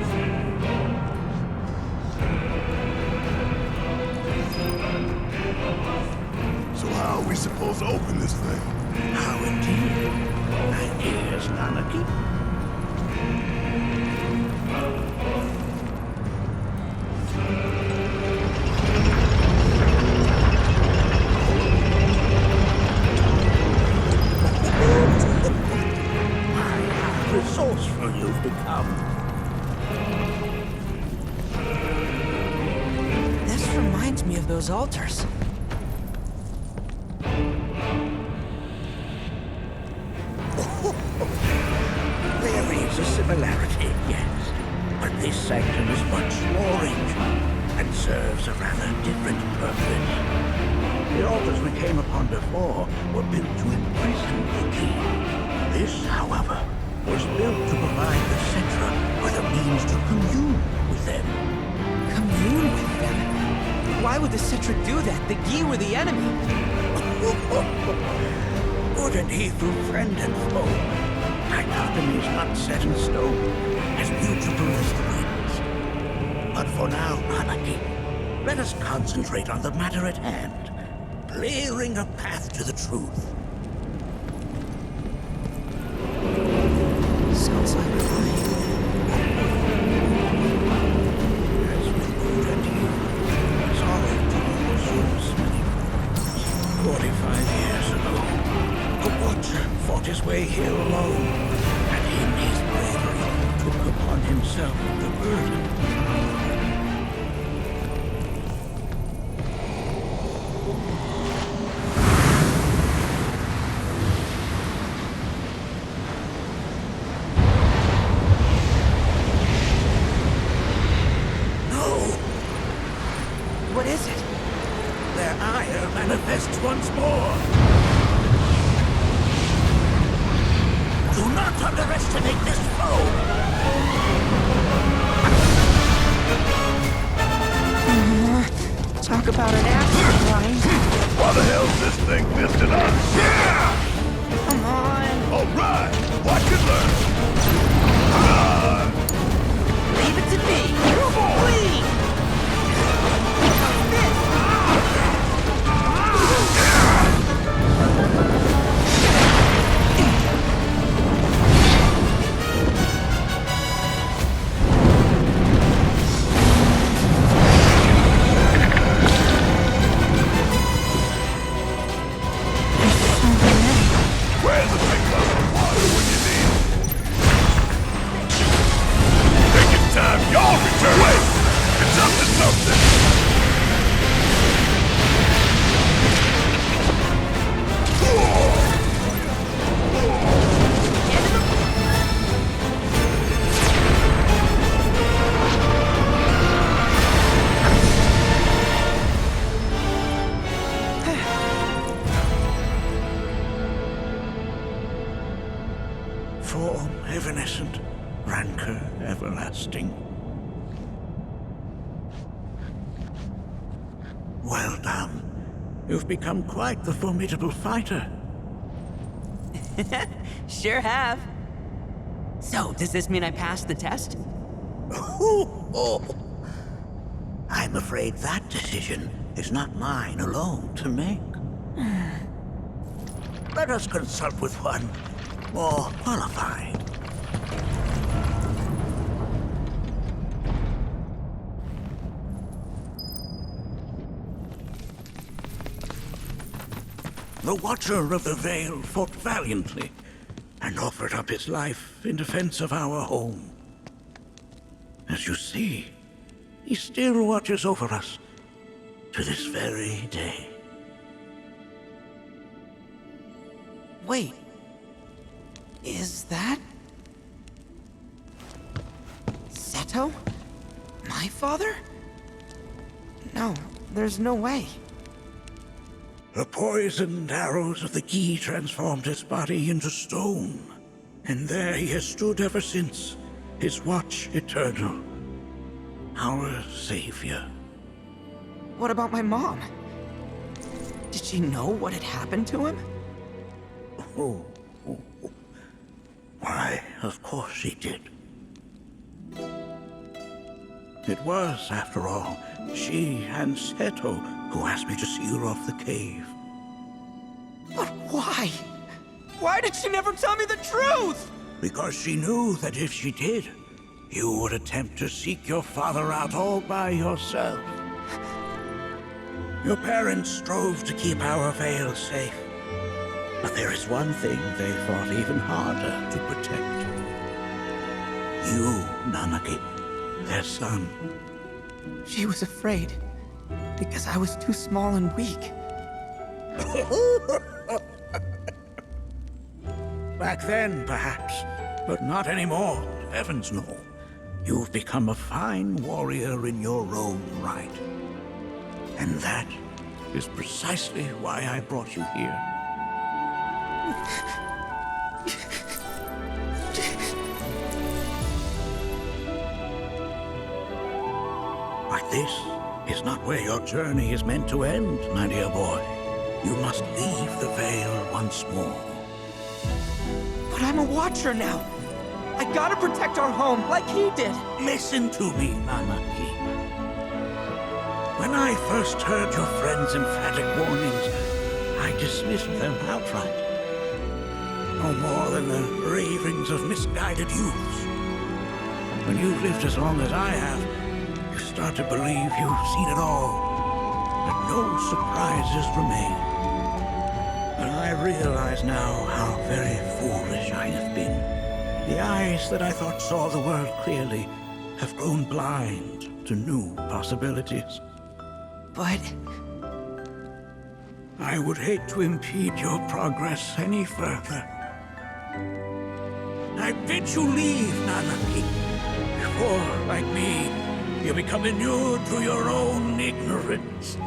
So how are we supposed to open this thing? How indeed? Ideas, Nanaki? How resourceful you've become. This reminds me of those altars. There is a similarity, yes. But this sanctum is much more ancient and serves a rather different purpose. The altars we came upon before were built to imprison the king. This, however, was built to provide the Cetra with a means to commune with them. Commune with them? Why would the Cetra do that? The Gi were the enemy. Good and evil, friend and foe. Dichotomy is not set in stone, as mutable as the winds. But for now, Nanaki, let us concentrate on the matter at hand, clearing a path to the truth. Sounds like flying. As with good and evil, sorrow consumes many forms. 45 years ago, a watcher fought his way here alone, and in his bravery took upon himself the burden. No! What is it? Their ire manifests once more. Do not underestimate this foe! Talk about an action line. Why the hell's this thing pissed at us? Yeah! Come on. All right, watch and learn. Leave it to me. Please. Where's the big glass of water when you need it? Think it's time y'all return. Wait! It's up to something! Form evanescent, rancor everlasting. Well done. You've become quite the formidable fighter. Sure have. So, does this mean I passed the test? I'm afraid that decision is not mine alone to make. Let us consult with one more qualified. The Watcher of the Veil fought valiantly and offered up his life in defense of our home. As you see, he still watches over us to this very day. Wait. Is that Seto? My father? No, there's no way. The poisoned arrows of the Gi transformed his body into stone, and there he has stood ever since, his watch eternal. Our savior. What about my mom? Did she know what had happened to him? Oh. Why, of course she did. It was, after all, she and Seto who asked me to seal off the cave. But why? Why did she never tell me the truth? Because she knew that if she did, you would attempt to seek your father out all by yourself. Your parents strove to keep our Vale safe. But there is one thing they fought even harder to protect. You, Nanaki, their son. She was afraid, because I was too small and weak. Back then, perhaps, but not anymore, heavens no. You've become a fine warrior in your own right. And that is precisely why I brought you here. But this is not where your journey is meant to end, my dear boy. You must leave the Vale once more. But I'm a Watcher now. I gotta protect our home like he did. Listen to me, Nanaki. When I first heard your friend's emphatic warnings, I dismissed them outright. No more than the ravings of misguided youths. When you've lived as long as I have, you start to believe you've seen it all, that no surprises remain. But I realize now how very foolish I have been. The eyes that I thought saw the world clearly have grown blind to new possibilities. But I would hate to impede your progress any further. I bid you leave, Nanaki, before, like me, you become inured to your own ignorance.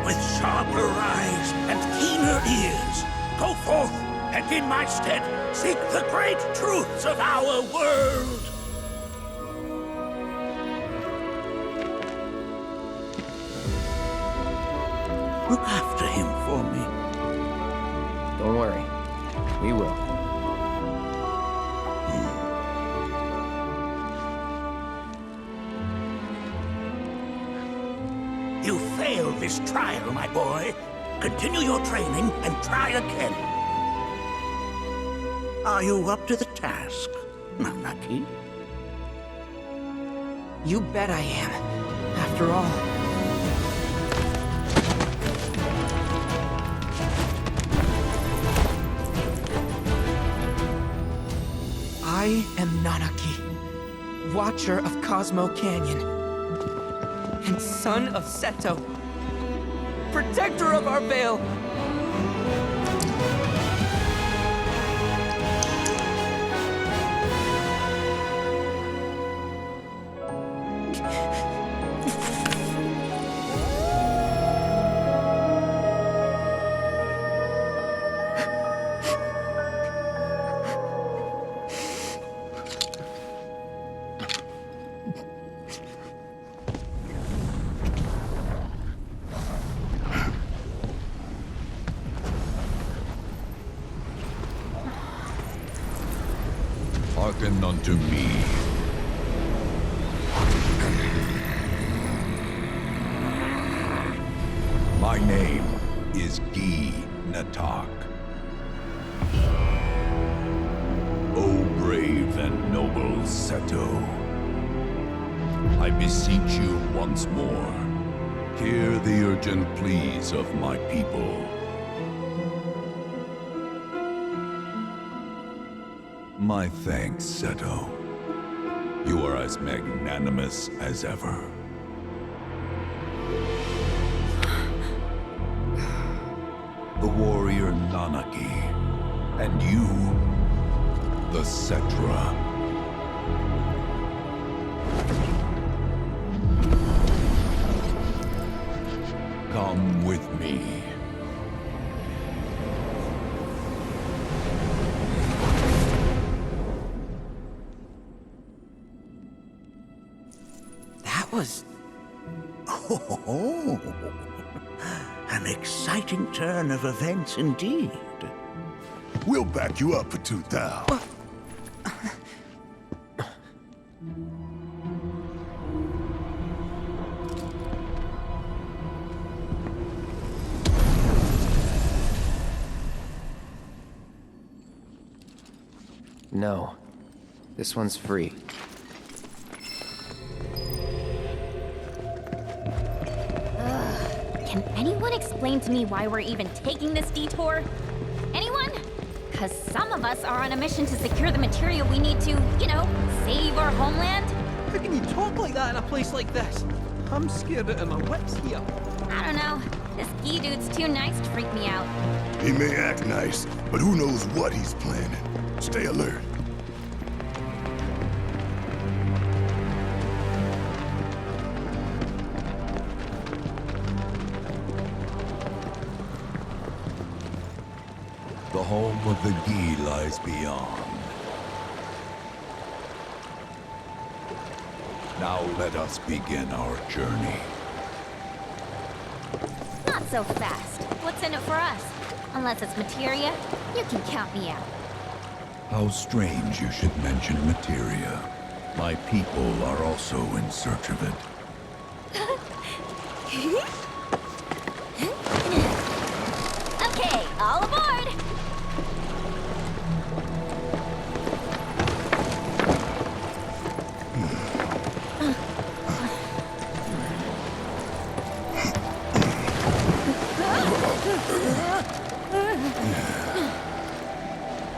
With sharper eyes and keener ears, go forth and in my stead seek the great truths of our world. Look after him for me. Don't worry. We will. You failed this trial, my boy. Continue your training and try again. Are you up to the task, Nanaki? you bet I am. After all. I am Nanaki, Watcher of Cosmo Canyon, and son of Seto, protector of our Vale. Hearken unto me. My name is Gi Natak. O brave and noble Seto, I beseech you once more, hear the urgent pleas of my people. My thanks, Seto. You are as magnanimous as ever. The warrior Nanaki, and you, the Cetra. Come with me. That was... Oh, an exciting turn of events indeed. We'll back you up for 2,000. No. This one's free. Can anyone explain to me why we're even taking this detour? Anyone? Because some of us are on a mission to secure the material we need to, you know, save our homeland. How can you talk like that in a place like this? I'm scared out of my wits here. I don't know. This ski dude's too nice to freak me out. He may act nice, but who knows what he's planning. Stay alert. The home of the Gi lies beyond. Now let us begin our journey. Not so fast. What's in it for us? Unless it's materia, you can count me out. How strange you should mention materia. My people are also in search of it. Okay, all aboard!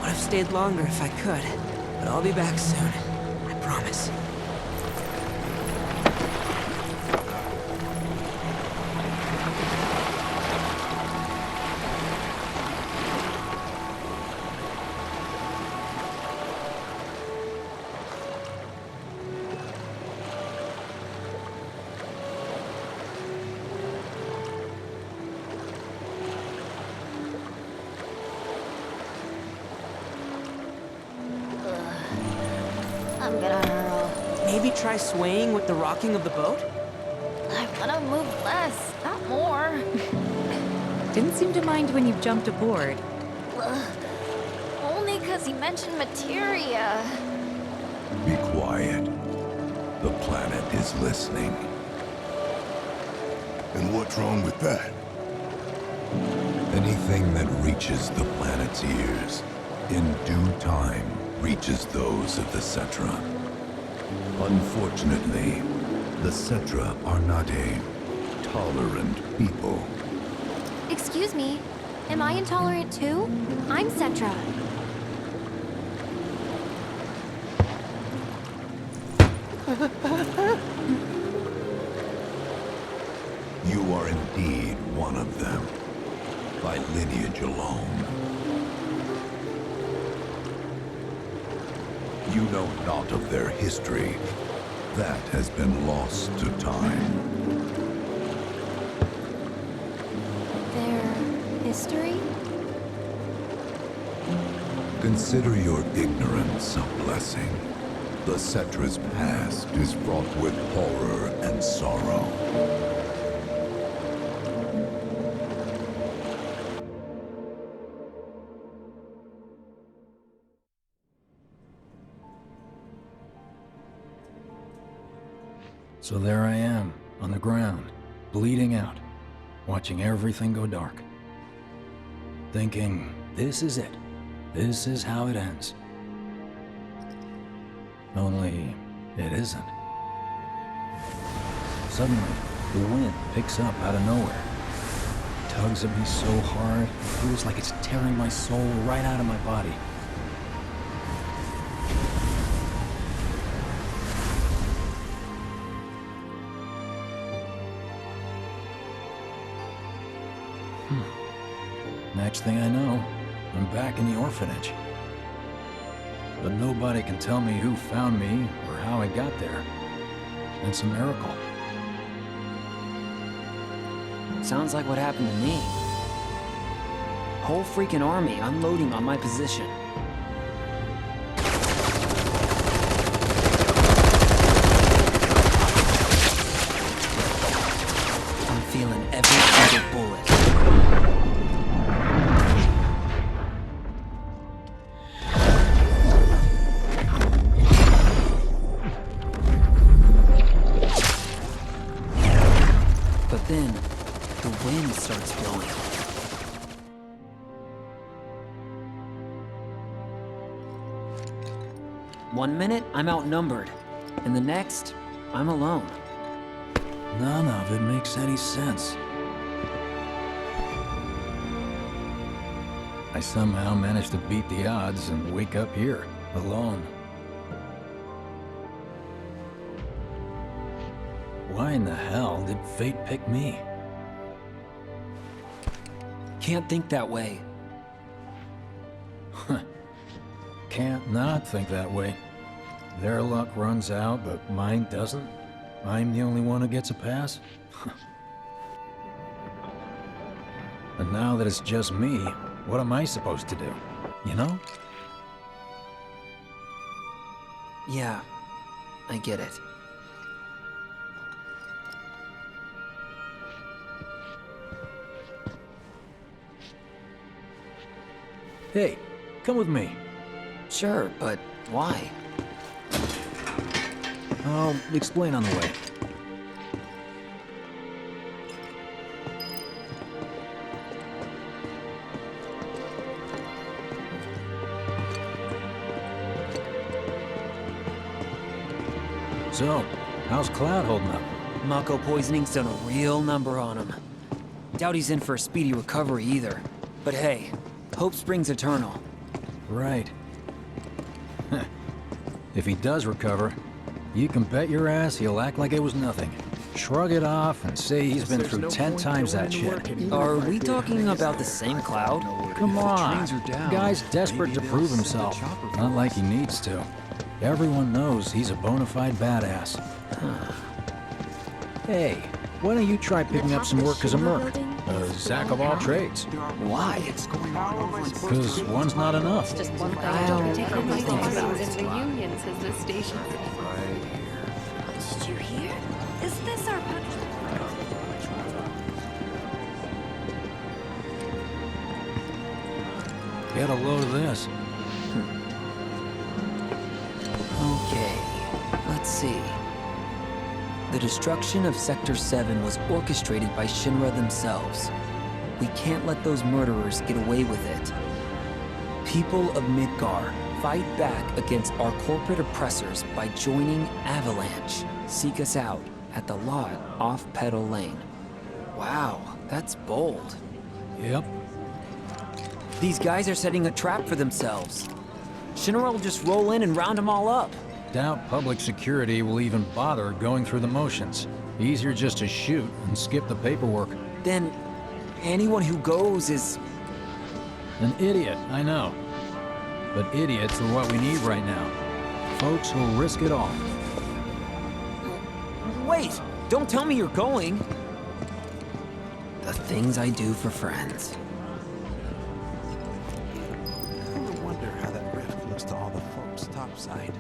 Would have stayed longer if I could, but I'll be back soon. I promise. I'm gonna hurl. Maybe try swaying with the rocking of the boat? I wanna move less, not more. Didn't seem to mind when you jumped aboard. Only because he mentioned materia. Be quiet. The planet is listening. And what's wrong with that? Anything that reaches the planet's ears, in due time, reaches those of the Cetra. Unfortunately, the Cetra are not a tolerant people. Excuse me, am I intolerant too? I'm Cetra. You are indeed one of them, by lineage alone. You know not of their history. That has been lost to time. Their history? Consider your ignorance a blessing. The Cetra's past is fraught with horror and sorrow. So there I am, on the ground, bleeding out, watching everything go dark. Thinking, this is it. This is how it ends. Only, it isn't. Suddenly, the wind picks up out of nowhere. It tugs at me so hard, it feels like it's tearing my soul right out of my body. Next thing I know, I'm back in the orphanage. But nobody can tell me who found me or how I got there. It's a miracle. Sounds like what happened to me. Whole freaking army unloading on my position. I'm feeling every single bullet. But then, the wind starts blowing. One minute, I'm outnumbered, and the next, I'm alone. None of it makes any sense. I somehow managed to beat the odds and wake up here, alone. Why in the hell did fate pick me? Can't think that way. Can't not think that way. Their luck runs out, but mine doesn't. I'm the only one who gets a pass. And now that it's just me, what am I supposed to do? You know? Yeah, I get it. Hey, come with me. Sure, but why? I'll explain on the way. So, how's Cloud holding up? Mako poisoning's done a real number on him. Doubt he's in for a speedy recovery either. But hey, hope springs eternal. Right. If he does recover, you can bet your ass he'll act like it was nothing. Shrug it off and say he's been through 10 times that shit. Are we talking about the same Cloud? Come on. The guy's desperate to prove himself. Not like he needs to. Everyone knows he's a bona fide badass. Hey, why don't you try picking up some work as a merc? A Zack of all trades. Why? Because one's not enough. Just one thing to take on my things in the union, says this station. Did you hear? Is this our punishment? Get a load of this. Okay, let's see. The destruction of Sector 7 was orchestrated by Shinra themselves. We can't let those murderers get away with it. People of Midgar, fight back against our corporate oppressors by joining Avalanche. Seek us out at the lot off Petal Lane. Wow, that's bold. Yep. These guys are setting a trap for themselves. Shinra will just roll in and round them all up. Doubt public security will even bother going through the motions. Easier just to shoot and skip the paperwork. Then, anyone who goes is... An idiot, I know. But idiots are what we need right now. Folks who'll risk it all. Wait! Don't tell me you're going! The things I do for friends. I kind of wonder how that rift looks to all the folks topside.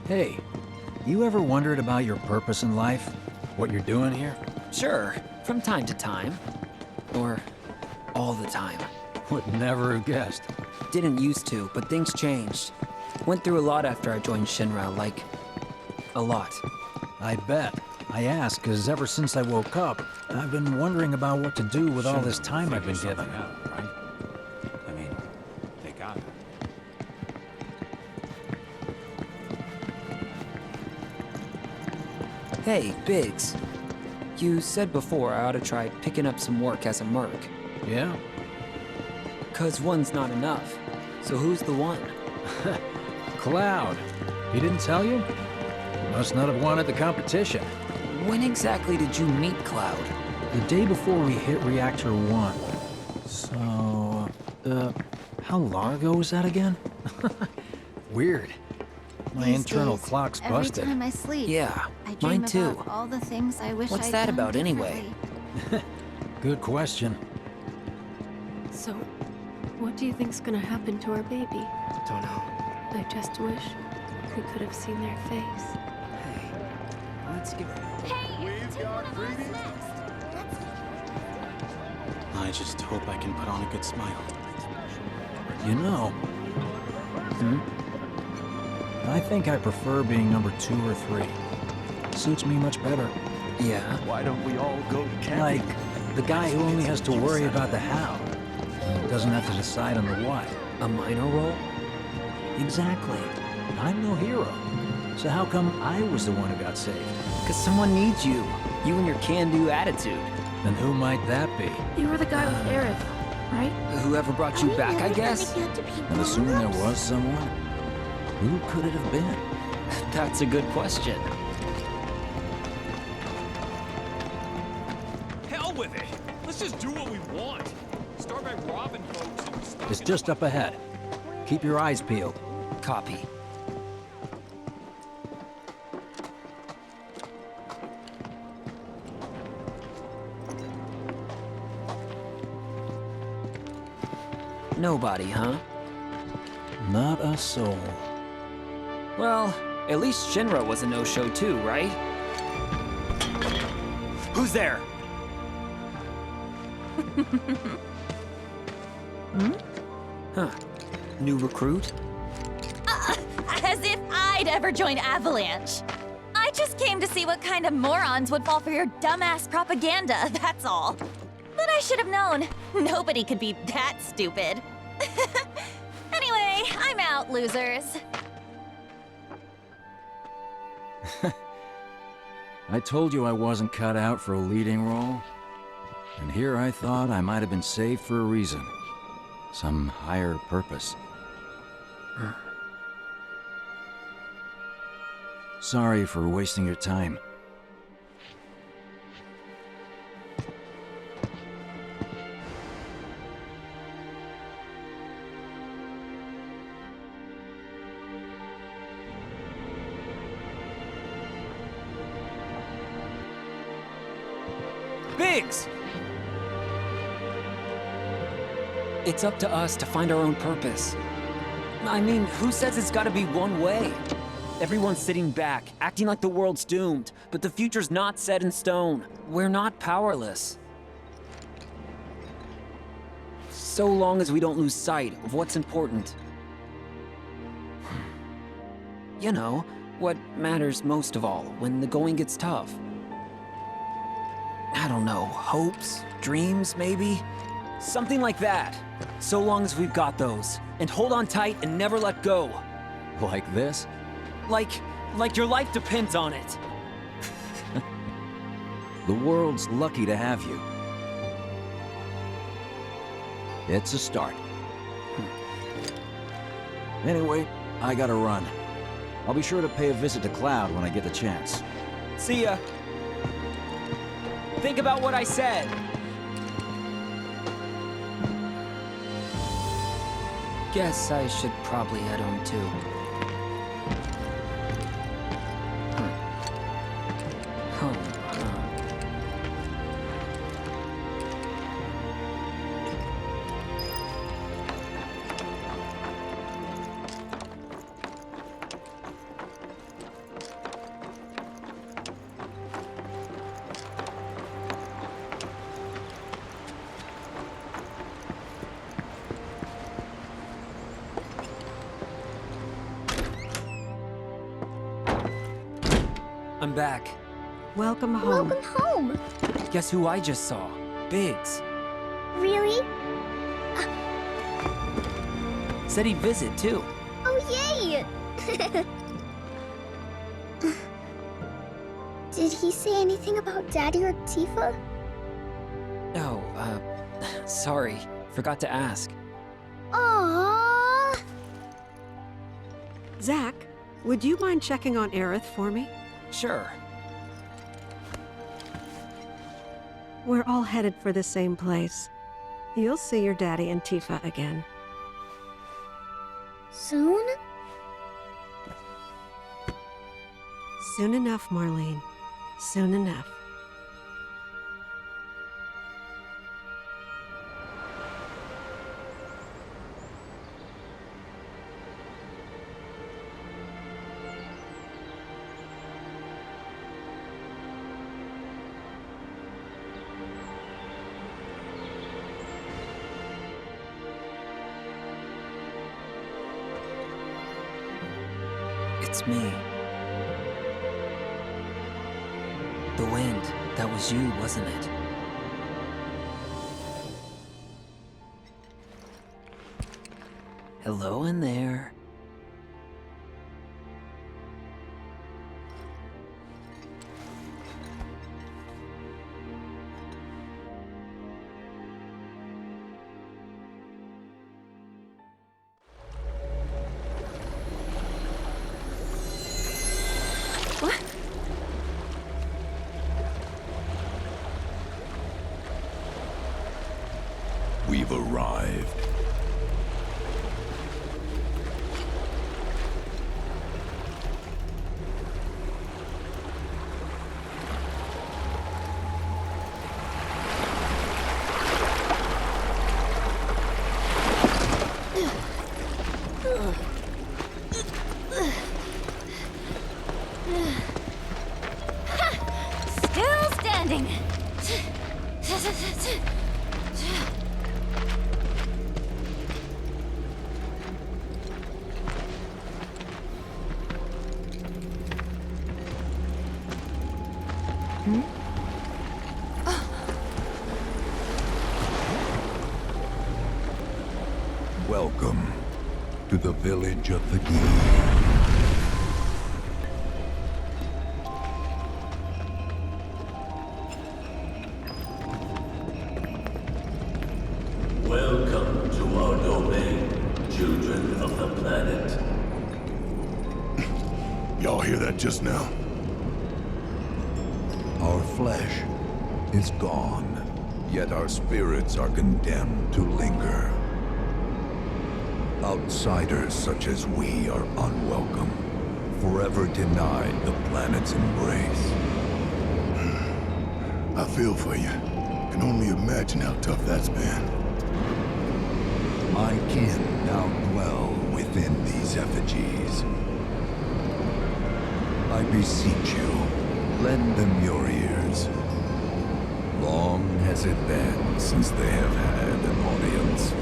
Hey, you ever wondered about your purpose in life? What you're doing here? Sure, from time to time. Or all the time. Would never have guessed. Didn't used to, but things changed. Went through a lot after I joined Shinra, like... a lot. I bet. I ask, because ever since I woke up, I've been wondering about what to do with all this time I've been given. Right? I mean, they got it. Hey, Biggs. You said before I ought to try picking up some work as a merc. Yeah? 'Cause one's not enough. So who's the one? Cloud. He didn't tell you? Must not have wanted the competition. When exactly did you meet Cloud? The day before we hit Reactor 1. So, how long ago was that again? Weird. My These internal days, clock's busted. Every time I sleep, Yeah, I dream mine too. about all the things I wish What's I'd that done about anyway? differently. Good question. So, what do you think's gonna happen to our baby? Don't know. I just wish we could have seen their face. Let's give I just hope I can put on a good smile. You know, I think I prefer being number 2 or 3. Suits me much better. Yeah? Why don't we all go camping? Like the guy who only has to worry about the how. Doesn't have to decide on the what. A minor role? Exactly. I'm no hero. So how come I was the one who got saved? Because someone needs you. You and your can-do attitude. And who might that be? You were the guy with Aerith, right? Whoever brought you back, I guess? And assuming there was someone, who could it have been? That's a good question. Hell with it! Let's just do what we want. Start by robbing folks and stuff. It's just up ahead. Keep your eyes peeled. Copy. Nobody, huh? Not a soul. Well, at least Shinra was a no-show too, right? Who's there? Huh. New recruit? As if I'd ever join Avalanche. I just came to see what kind of morons would fall for your dumbass propaganda, that's all. But I should have known. Nobody could be that stupid. Anyway, I'm out, losers. I told you I wasn't cut out for a leading role. And here I thought I might have been saved for a reason. Some higher purpose. Sorry for wasting your time. Biggs! It's up to us to find our own purpose. I mean, who says it's gotta be one way? Everyone's sitting back, acting like the world's doomed, but the future's not set in stone. We're not powerless. So long as we don't lose sight of what's important. You know, what matters most of all when the going gets tough. I don't know, hopes, dreams, maybe? Something like that. So long as we've got those. And hold on tight and never let go. Like this? Like your life depends on it. The world's lucky to have you. It's a start. Anyway, I gotta run. I'll be sure to pay a visit to Cloud when I get the chance. See ya. Think about what I said. Guess I should probably head home too. Home, I'm back. Welcome home. Welcome home. Guess who I just saw? Biggs. Really? Said he'd visit, too. Oh, yay! Did he say anything about Daddy or Tifa? Oh, sorry. Forgot to ask. Aww. Zach, would you mind checking on Aerith for me? Sure. We're all headed for the same place. You'll see your daddy and Tifa again. Soon? Soon enough, Marlene. Soon enough. It's me. The wind, that was you, wasn't it? Hello in there. We've arrived. Still standing. Welcome to the village of the Gear. Welcome to our domain, children of the planet. Y'all hear that just now? Our flesh is gone, yet our spirits are condemned to linger. Outsiders such as we are unwelcome, forever denied the planet's embrace. I feel for you. Can only imagine how tough that's been. My kin now dwell within these effigies. I beseech you, lend them your ears. Long has it been since they have had an audience.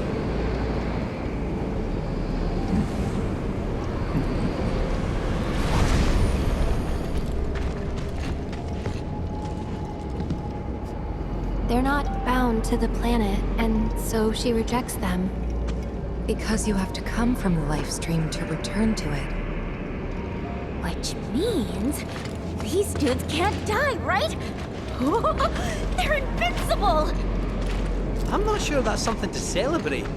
They're not bound to the planet, and so she rejects them. Because you have to come from the life stream to return to it. Which means these dudes can't die, right? They're invincible! I'm not sure that's something to celebrate.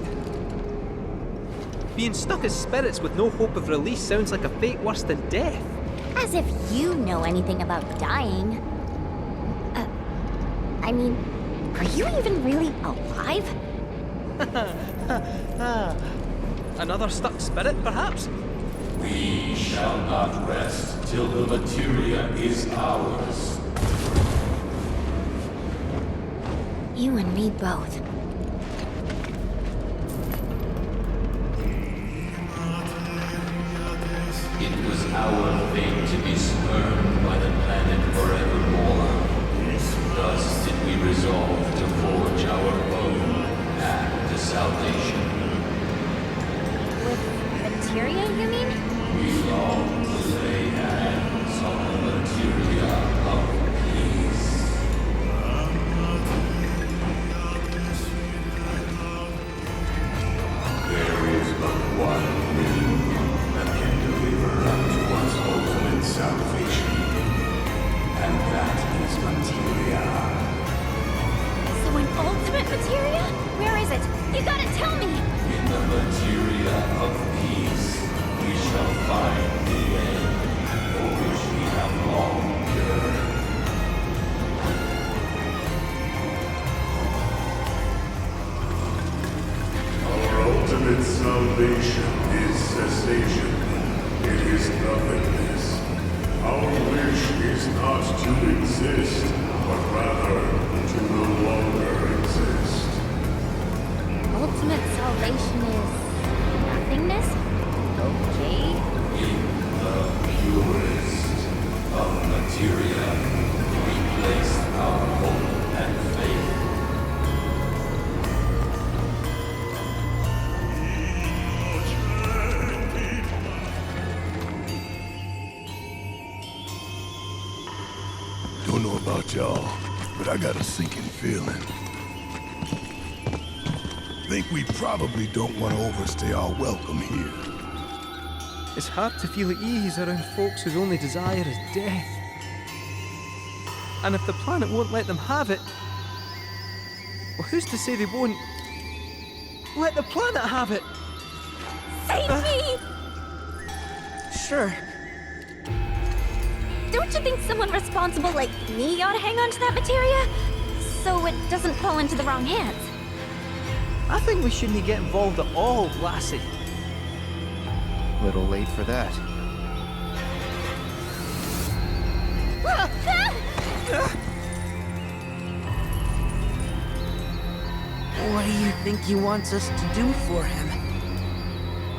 Being stuck as spirits with no hope of release sounds like a fate worse than death. As if you know anything about dying. I mean, are you even really alive? Another stuck spirit, perhaps? We shall not rest till the materia is ours. You and me both. It was our fate to be spurned by the planet forevermore. Thus did we resolve to forge our own path to salvation. With materia, you mean? We long to lay hands on the materia of peace. There is but one thing that can deliver us to one's ultimate salvation, and that is materia. So an ultimate materia? Where is it? You gotta tell me! In the materia of peace, we shall find the end for which we have long yearned. Our ultimate salvation is cessation. It is nothingness. Our wish is not to exist, but rather to no longer exist. Ultimate salvation is nothingness? Okay. In the purest of materia, we place our hope and faith. Don't know about y'all, but I got a sinking feeling. Think we probably don't want to overstay our welcome here. It's hard to feel at ease around folks whose only desire is death. And if the planet won't let them have it, well, who's to say they won't let the planet have it? Save me! Sure. Don't you think someone responsible like me ought to hang on to that materia? So it doesn't fall into the wrong hands. I think we shouldn't get involved at all, lassie. Little late for that. What do you think he wants us to do for him?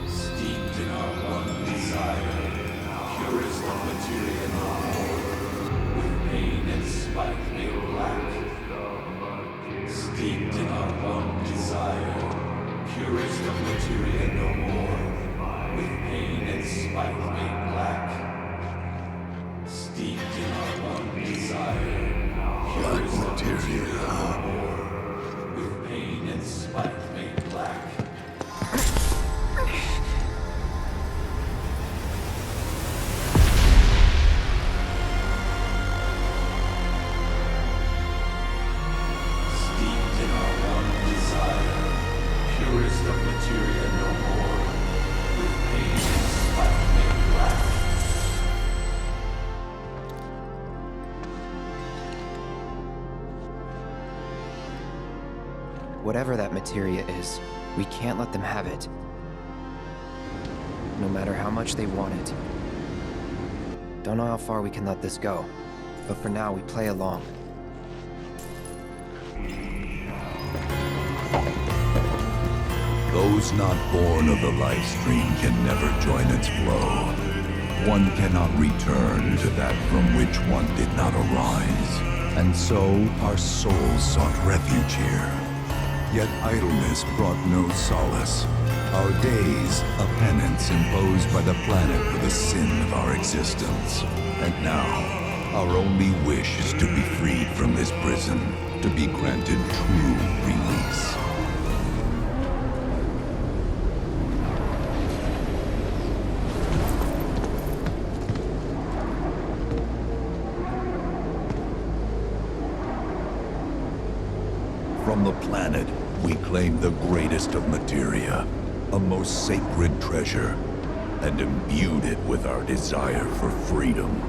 Steeped in our one desire, purest of materia no more, with pain and spite made black. Steeped in our one desire, purest of materia no more, with pain and spite made black. Steeped in our one desire, purest of materia no more, with pain and spite made black. Steeped in our one desire, purest of materia no more, with pain and spite made black. Whatever that materia is, we can't let them have it. No matter how much they want it. Don't know how far we can let this go, but for now we play along. Those not born of the life stream can never join its flow. One cannot return to that from which one did not arise. And so our souls sought refuge here. Yet idleness brought no solace. Our days, a penance imposed by the planet for the sin of our existence. And now, our only wish is to be freed from this prison, to be granted true release. From the planet, we claim the greatest of materia, a most sacred treasure, and imbued it with our desire for freedom.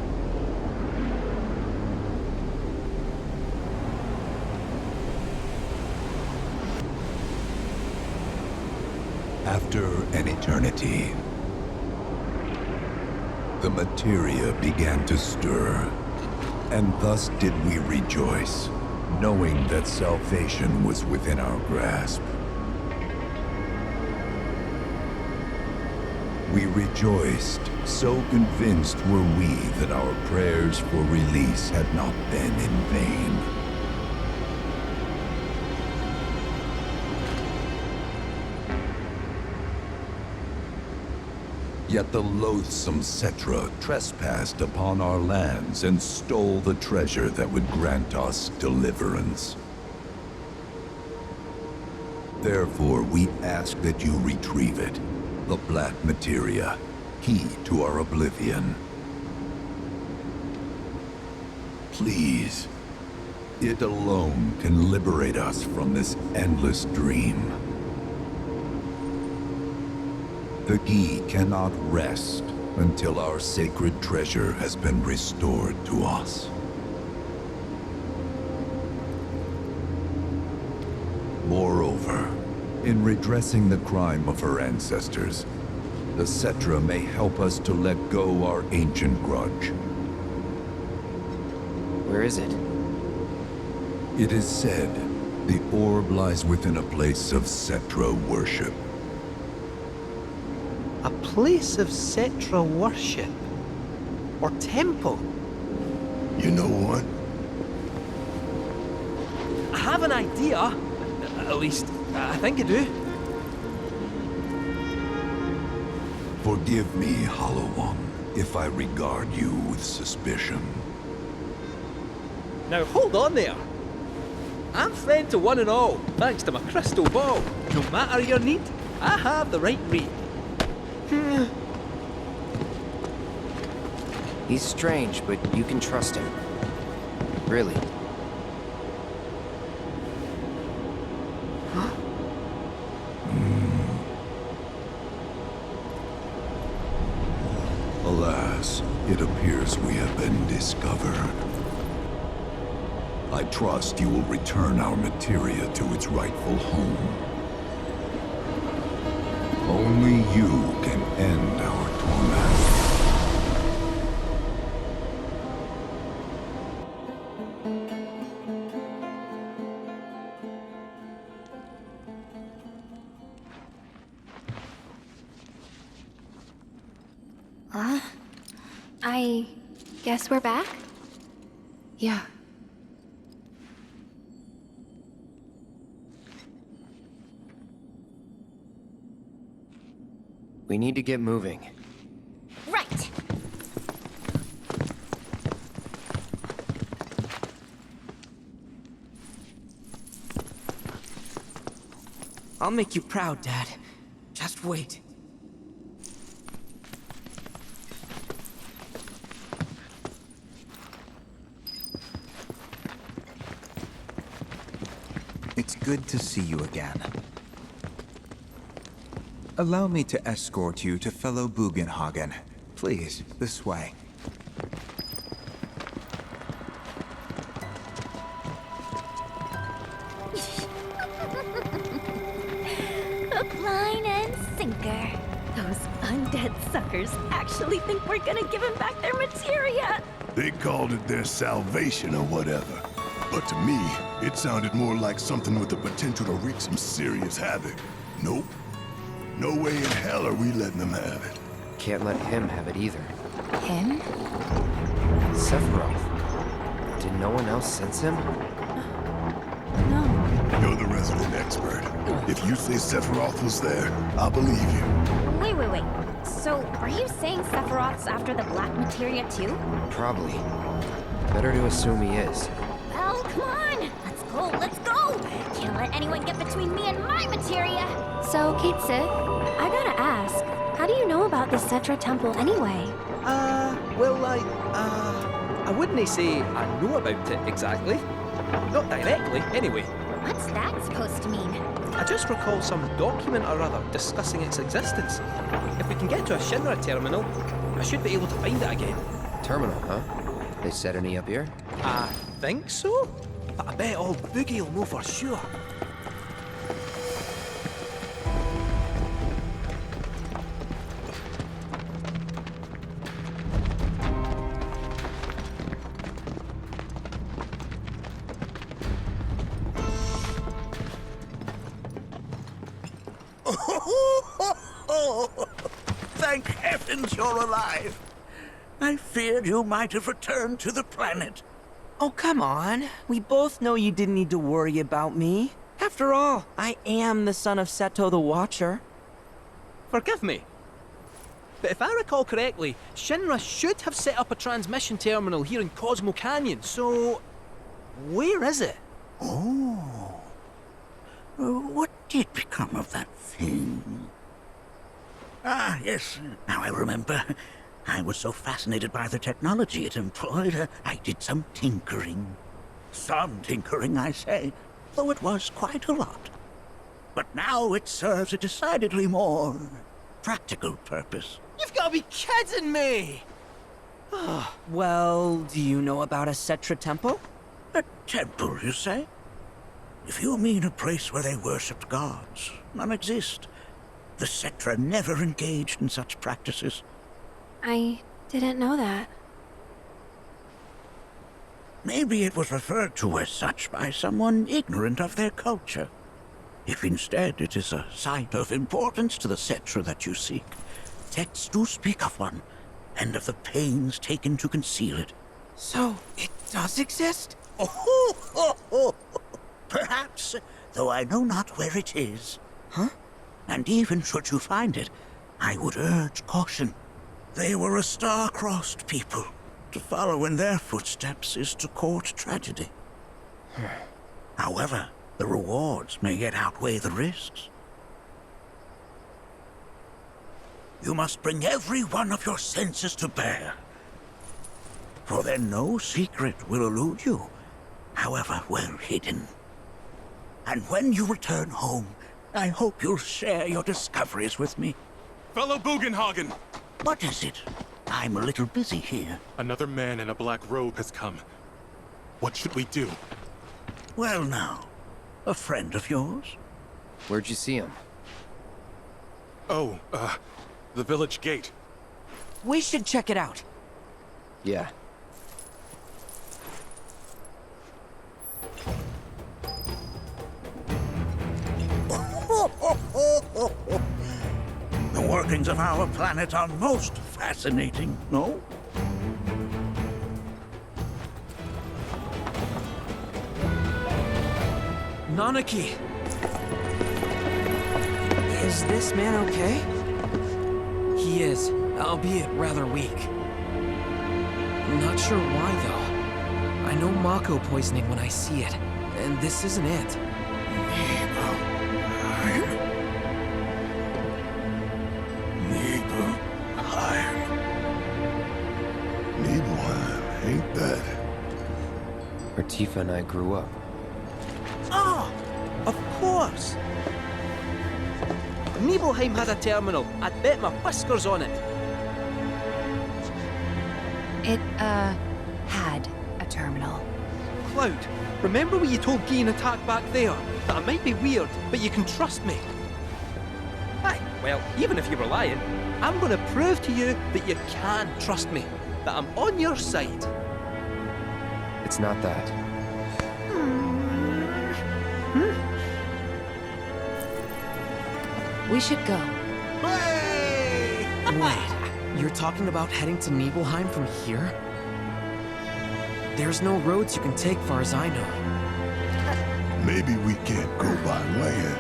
After an eternity, the materia began to stir, and thus did we rejoice, knowing that salvation was within our grasp. We rejoiced, so convinced were we that our prayers for release had not been in vain. Yet the loathsome Cetra trespassed upon our lands and stole the treasure that would grant us deliverance. Therefore, we ask that you retrieve it, the black materia, key to our oblivion. Please, it alone can liberate us from this endless dream. The key cannot rest until our sacred treasure has been restored to us. Moreover, in redressing the crime of her ancestors, the Cetra may help us to let go our ancient grudge Where is it? It is said the orb lies within a place of Cetra worship. A place of Cetra worship? Or temple? You know what? I have an idea. At least, I think I do. Forgive me, Hollow One, if I regard you with suspicion. Now hold on there. I'm friend to one and all, thanks to my crystal ball. No matter your need, I have the right read. He's strange, but you can trust him. Really. Alas, it appears we have been discovered. I trust you will return our materia to its rightful home. Only you can end our torment. I guess we're back? Yeah. We need to get moving. Right. I'll make you proud, Dad. Just wait. It's good to see you again. Allow me to escort you to fellow Bugenhagen. Please, this way. Hook, line, and sinker. Those undead suckers actually think we're gonna give them back their materia. They called it their salvation or whatever. But to me, it sounded more like something with the potential to wreak some serious havoc. Nope. No way in hell are we letting them have it. Can't let him have it either. Him? Sephiroth. Did no one else sense him? No. You're the resident expert. If you say Sephiroth was there, I'll believe you. Wait. So, are you saying Sephiroth's after the black materia too? Probably. Better to assume he is. Well, come on! Let's go! Can't let anyone get between me and my materia! So, Kitsu, I gotta ask, how do you know about the Cetra Temple anyway? Well, I wouldn't say I know about it exactly. Not directly, anyway. What's that supposed to mean? I just recall some document or other discussing its existence. If we can get to a Shinra terminal, I should be able to find it again. Terminal, huh? They set any up here? I think so, but I bet old Boogie will know for sure. Thank heavens you're alive. I feared you might have returned to the planet. Oh, come on. We both know you didn't need to worry about me. After all, I am the son of Seto the Watcher. Forgive me, but if I recall correctly, Shinra should have set up a transmission terminal here in Cosmo Canyon, so... where is it? Oh. What did become of that thing? Ah, yes, now I remember. I was so fascinated by the technology it employed, I did some tinkering. Some tinkering, I say, though it was quite a lot. But now it serves a decidedly more practical purpose. You've got to be kidding me! Well, do you know about a Cetra temple? A temple, you say? If you mean a place where they worshipped gods, none exist. The Cetra never engaged in such practices. I didn't know that. Maybe it was referred to as such by someone ignorant of their culture. If instead it is a site of importance to the Cetra that you seek, texts do speak of one, and of the pains taken to conceal it. So, it does exist? Oh, perhaps, though I know not where it is. Huh? And even should you find it, I would urge caution. They were a star-crossed people. To follow in their footsteps is to court tragedy. However, the rewards may yet outweigh the risks. You must bring every one of your senses to bear. For then no secret will elude you, however well hidden. And when you return home, I hope you'll share your discoveries with me. Fellow Bugenhagen! What is it? I'm a little busy here. Another man in a black robe has come. What should we do? Well now, a friend of yours? Where'd you see him? Oh, the village gate. We should check it out. Yeah. The workings of our planet are most fascinating, no? Nanaki! Is this man okay? He is, albeit rather weak. Not sure why, though. I know Mako poisoning when I see it, and this isn't it. Nibelheim, ain't that? Where Tifa and I grew up. Ah! Of course! Nibelheim has a terminal. I'd bet my whiskers on it. It, had a terminal. Cloud, remember when you told Gian attack back there? That I might be weird, but you can trust me. Aye, well, even if you were lying, I'm gonna prove to you that you can trust me. That I'm on your side. It's not that. We should go. Wait, you're talking about heading to Nibelheim from here? There's no roads you can take far as I know. Maybe we can't go by land.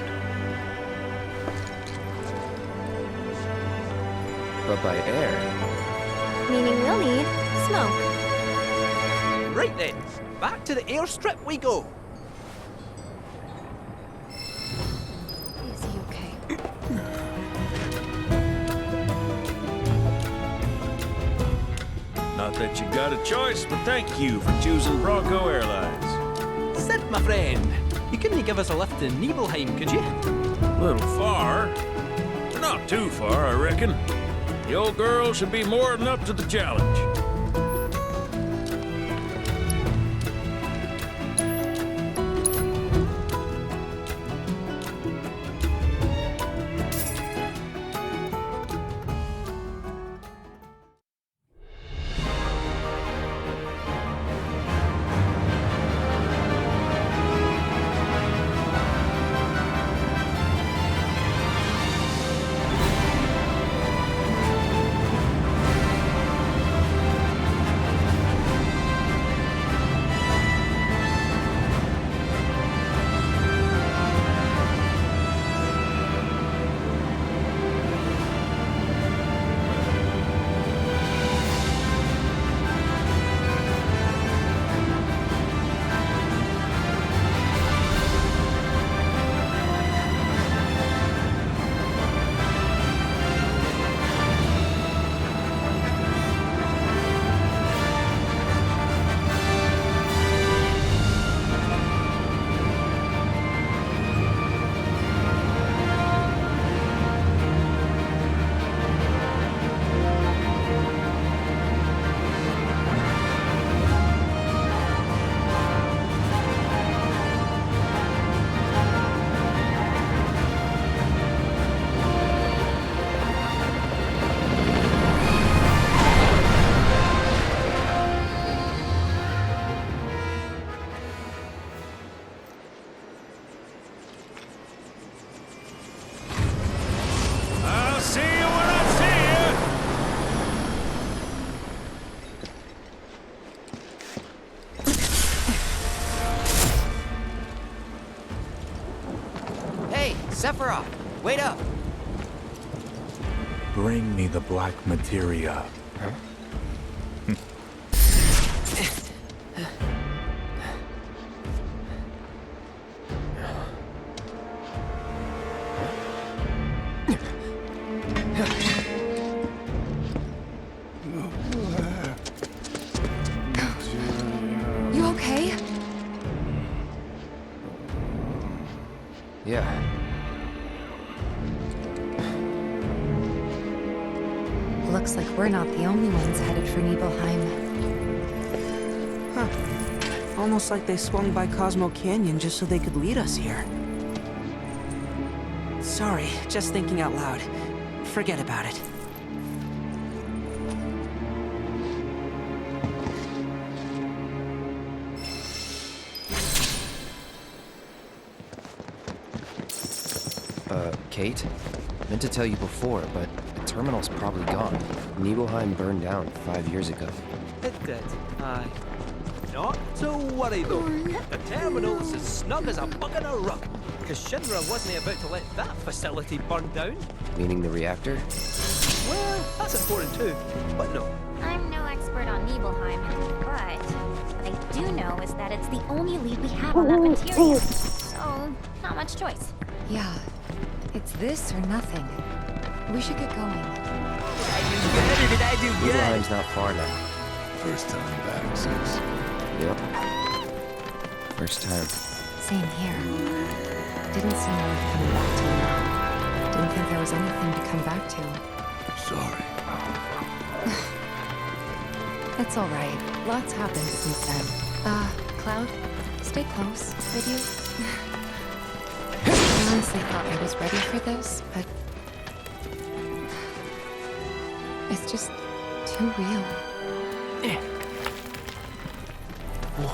But by air. Meaning we'll need smoke. Right then, back to the airstrip we go. Is he okay? Not that you got a choice, but thank you for choosing Bronco Airlines. Sid, my friend, you couldn't give us a lift to Nibelheim, could you? Little far. Not too far, I reckon. The old girl should be more than up to the challenge. see you when I see you. Hey, Sephiroth, wait up! Bring me the black materia. Huh? You okay? Yeah. Looks like we're not the only ones headed for Nibelheim. Huh. Almost like they swung by Cosmo Canyon just so they could lead us here. Sorry, just thinking out loud. Forget about it. Kate? Meant to tell you before, but the terminal's probably gone. Nibelheim burned down 5 years ago. It did, aye. Not to worry though. The terminal's as snug as a bug in a rug. Because Shinra wasn't about to let that facility burn down. Meaning the reactor? Well, that's important too, but no. I'm no expert on Nibelheim, but what I do know is that it's the only lead we have on that material. So, not much choice. Yeah. It's this or nothing. We should get going. Did I do good? Nibelheim's not far now. First time back since. Yep. First time. Same here. Didn't seem worth coming back to now. Didn't think there was anything to come back to. Sorry. It's all right. Lots happened since then. Cloud, stay close, would you? I honestly thought I was ready for this, but it's just too real. No.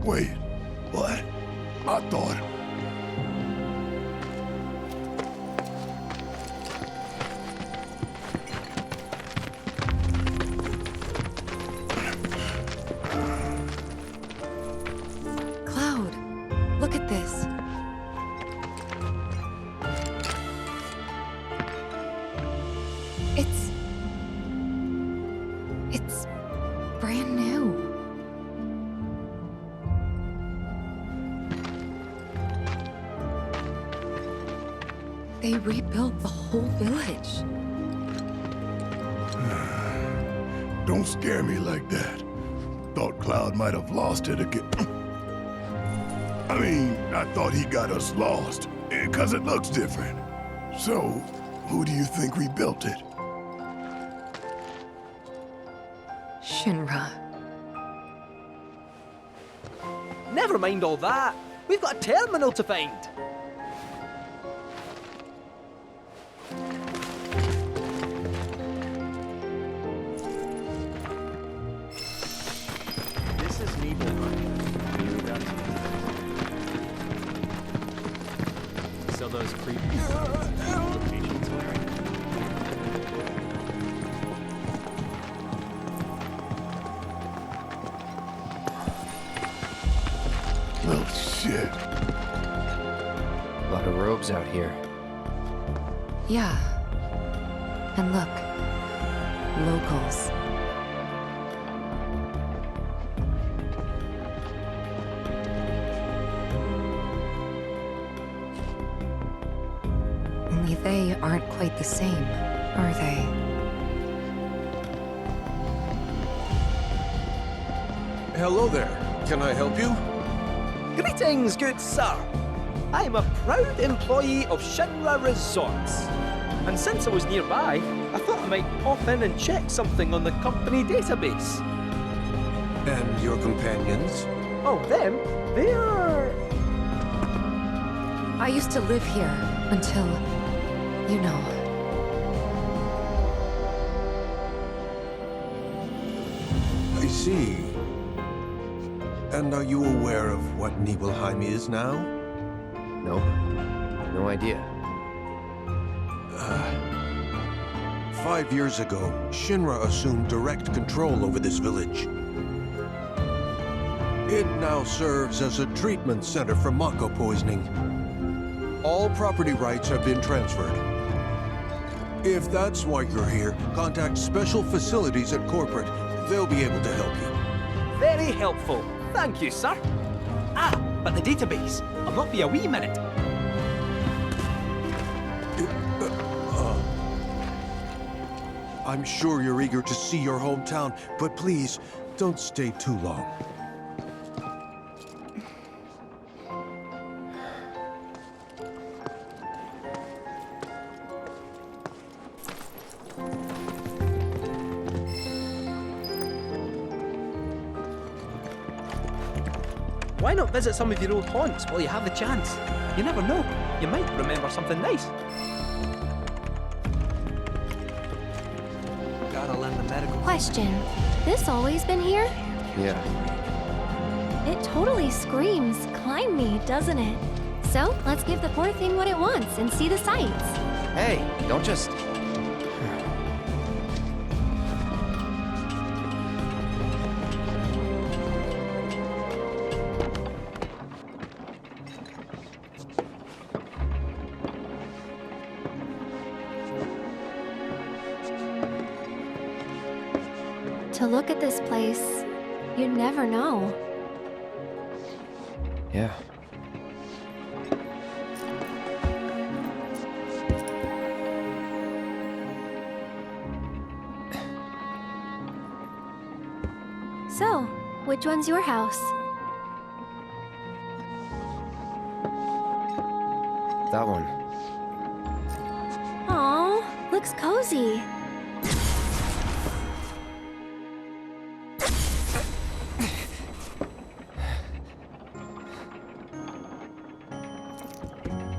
Wait, what? I thought... Cloud, look at this. It's brand new. They rebuilt the whole village. Don't scare me like that. Thought Cloud might have lost it again. I mean, I thought he got us lost, because it looks different. So, who do you think rebuilt it? Shinra. Never mind all that. We've got a terminal to find. This is Nibelheim. So those creepy locations were. Well, shit. A lot of robes out here. Yeah. And look. Locals. Only they aren't quite the same, are they? Hello there. Can I help you? Greetings, good sir. I am a proud employee of Shinra Resorts. And since I was nearby, I thought I might pop in and check something on the company database. And your companions? Oh, them? They are... I used to live here until, you know. I see. And are you aware of what Nibelheim is now? Nope. No idea. 5 years ago, Shinra assumed direct control over this village. It now serves as a treatment center for Mako poisoning. All property rights have been transferred. If that's why you're here, contact Special Facilities at Corporate. They'll be able to help you. Very helpful. Thank you, sir. Ah, but the database. I'll not be a wee minute. I'm sure you're eager to see your hometown, but please, don't stay too long. Why not visit some of your old haunts while you have the chance? You never know. You might remember something nice. Gotta lend the medical... Question. This always been here? Yeah. It totally screams, climb me, doesn't it? So, let's give the poor thing what it wants and see the sights. Hey, don't just... To look at this place, you'd never know. Yeah. So, which one's your house? That one. Aw, looks cozy.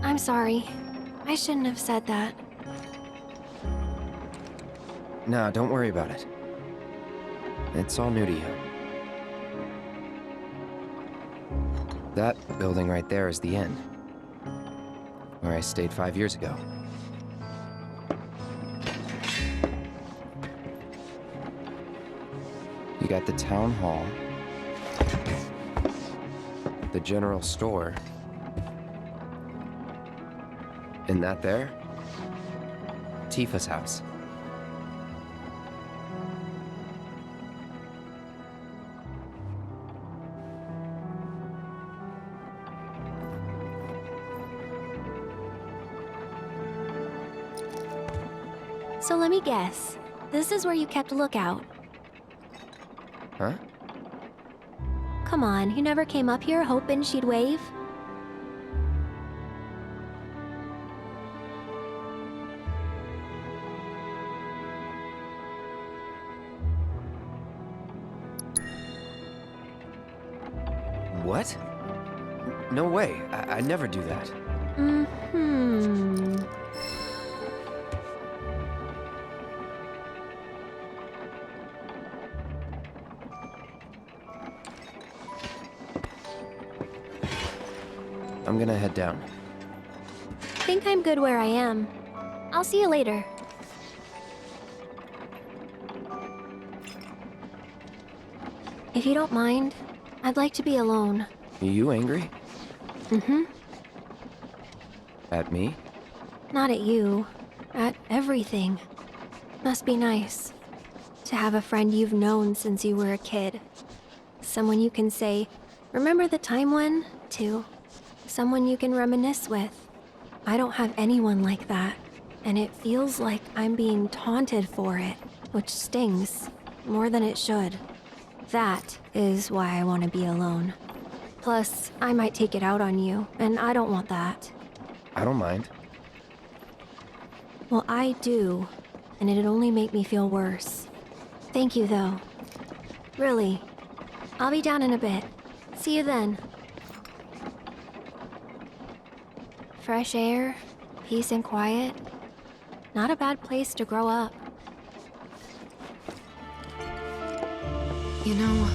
I'm sorry. I shouldn't have said that. No, don't worry about it. It's all new to you. That building right there is the inn. Where I stayed 5 years ago. You got the town hall, the general store, and that there, Tifa's house. So let me guess. This is where you kept lookout. Huh? Come on, you never came up here hoping she'd wave? What? No way. I never do that. Mm-hmm. I'm gonna head down. Think I'm good where I am. I'll see you later. If you don't mind, I'd like to be alone. You angry? Mm-hmm. At me? Not at you. At everything. Must be nice. To have a friend you've known since you were a kid. Someone you can say, remember the time when? To. Someone you can reminisce with. I don't have anyone like that. And it feels like I'm being taunted for it. Which stings. More than it should. That is why I want to be alone. Plus, I might take it out on you, and I don't want that. I don't mind. Well, I do, and it'd only make me feel worse. Thank you, though. Really. I'll be down in a bit. See you then. Fresh air, peace and quiet. Not a bad place to grow up. You know...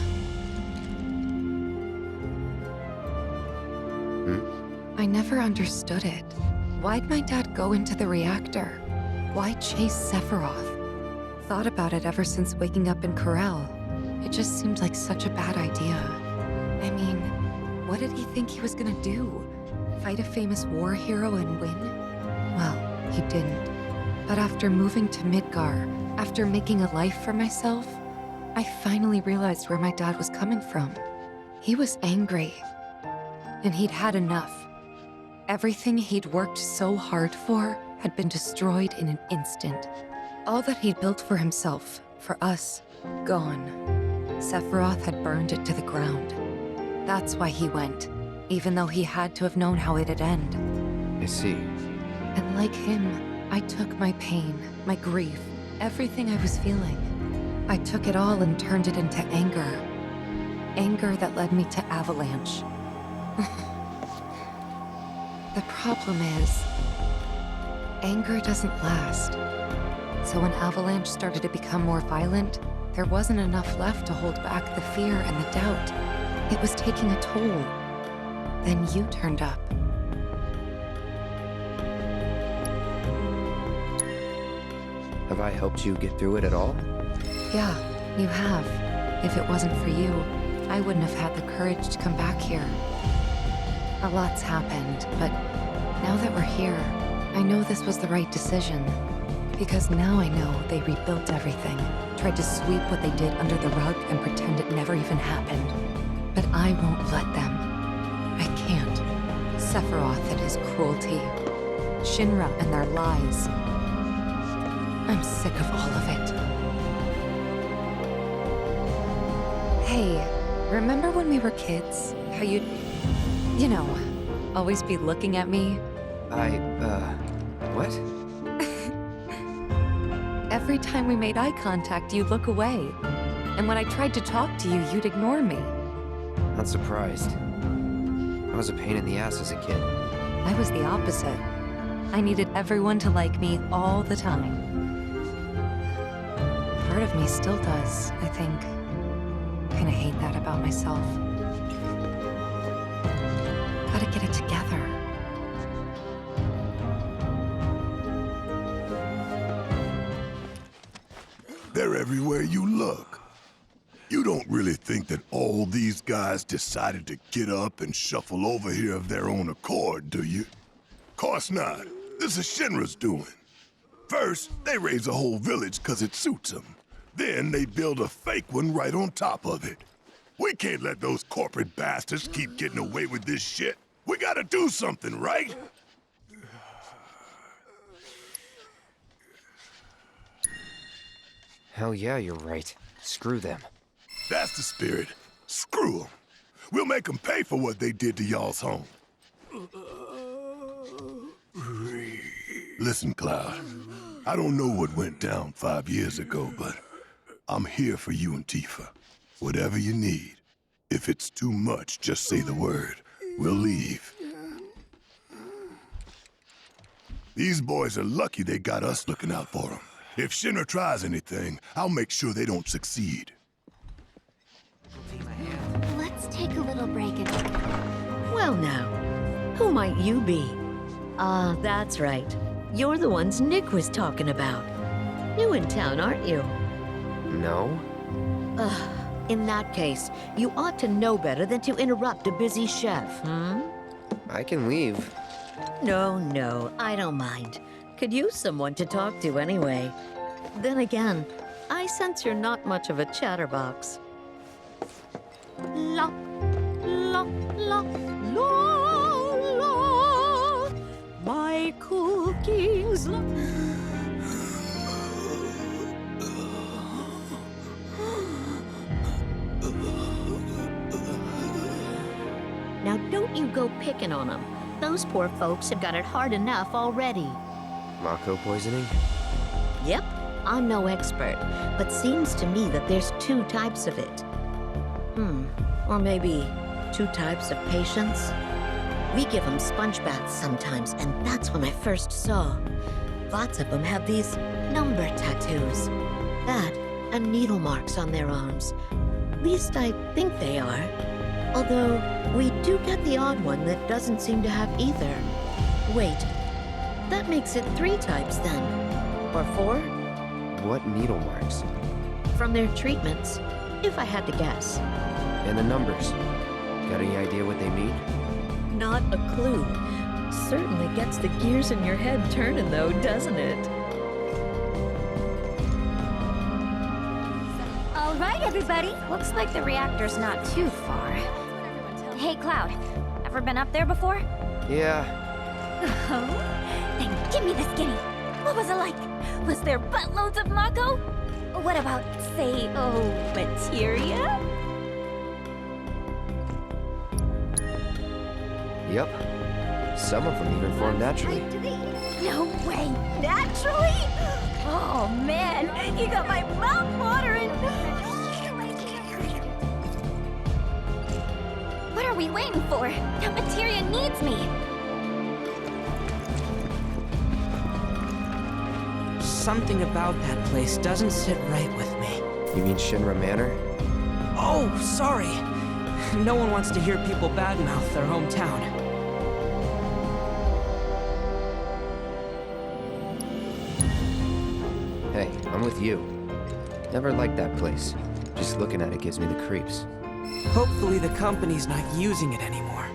I never understood it. Why'd my dad go into the reactor? Why chase Sephiroth? Thought about it ever since waking up in Corel. It just seemed like such a bad idea. I mean, what did he think he was gonna do? Fight a famous war hero and win? Well, he didn't. But after moving to Midgar, after making a life for myself, I finally realized where my dad was coming from. He was angry. And he'd had enough. Everything he'd worked so hard for had been destroyed in an instant. All that he'd built for himself, for us, gone. Sephiroth had burned it to the ground. That's why he went, even though he had to have known how it'd end. I see. And like him, I took my pain, my grief, everything I was feeling. I took it all and turned it into anger. Anger that led me to Avalanche. The problem is, anger doesn't last. So when Avalanche started to become more violent, there wasn't enough left to hold back the fear and the doubt. It was taking a toll. Then you turned up. Have I helped you get through it at all? Yeah, you have. If it wasn't for you, I wouldn't have had the courage to come back here. A lot's happened, but now that we're here, I know this was the right decision. Because now I know they rebuilt everything, tried to sweep what they did under the rug and pretend it never even happened. But I won't let them. I can't. Sephiroth and his cruelty. Shinra and their lies. I'm sick of all of it. Hey, remember when we were kids? How you'd, you know, always be looking at me? What? Every time we made eye contact, you'd look away. And when I tried to talk to you, you'd ignore me. Not surprised. I was a pain in the ass as a kid. I was the opposite. I needed everyone to like me all the time. Part of me still does, I think. Kinda hate that about myself. Gotta get it together. They're everywhere you look. You don't really think that all these guys decided to get up and shuffle over here of their own accord, do you? Course not. This is Shinra's doing. First, they raise a whole village 'cause it suits them. Then they build a fake one right on top of it. We can't let those corporate bastards keep getting away with this shit. We gotta do something, right? Hell yeah, you're right. Screw them. That's the spirit. Screw them. We'll make them pay for what they did to y'all's home. Listen, Cloud. I don't know what went down 5 years ago, but I'm here for you and Tifa. Whatever you need. If it's too much, just say the word. We'll leave. These boys are lucky they got us looking out for them. If Shinra tries anything, I'll make sure they don't succeed. Let's take a little break and... Well now, who might you be? Ah, that's right. You're the ones Nick was talking about. New in town, aren't you? No. In that case, you ought to know better than to interrupt a busy chef, hmm? I can leave. No, I don't mind. Could use someone to talk to anyway. Then again, I sense you're not much of a chatterbox. La, la, la, la, la. My cooking's la. Now don't you go picking on them. Those poor folks have got it hard enough already. Mako poisoning? Yep, I'm no expert, but seems to me that there's 2 types of it. Or maybe 2 types of patients? We give them sponge baths sometimes, and that's when I first saw. Lots of them have these number tattoos. That, and needle marks on their arms. Least I think they are. Although, we do get the odd one that doesn't seem to have either. Wait, that makes it 3 types then. Or 4? What needle marks? From their treatments, if I had to guess. And the numbers? Got any idea what they mean? Not a clue. Certainly gets the gears in your head turning though, doesn't it? All right, everybody. Looks like the reactor's not too far. Hey, Cloud. Ever been up there before? Yeah. Oh? Then give me the skinny. What was it like? Was there buttloads of Mako? What about, say, materia? Yep. Some of them even form naturally. No way! Naturally? Oh, man! You got my mouth watering! What are we waiting for? That materia needs me! Something about that place doesn't sit right with me. You mean Shinra Manor? Oh, sorry. No one wants to hear people badmouth their hometown. Hey, I'm with you. Never liked that place. Just looking at it gives me the creeps. Hopefully the company's not using it anymore.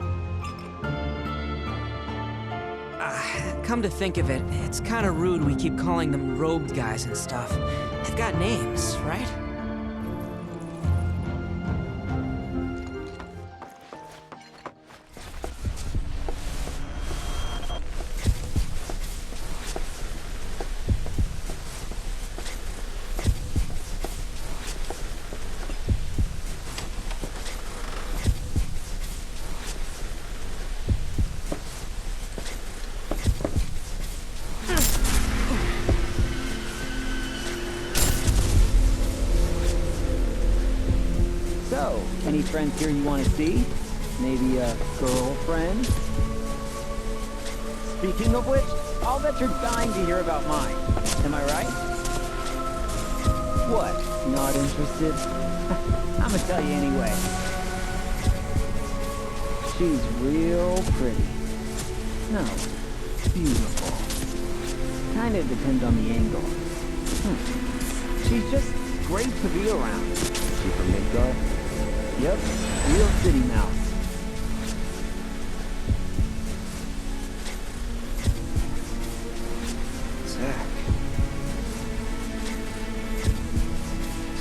Come to think of it, it's kind of rude we keep calling them robed guys and stuff. They've got names, right? Any friends here you want to see? Maybe a girlfriend? Speaking of which, I'll bet you're dying to hear about mine. Am I right? What? Not interested? I'ma tell you anyway. She's real pretty. No, beautiful. Kinda depends on the angle. She's just great to be around. She from Midgar? Yep, real city mouse.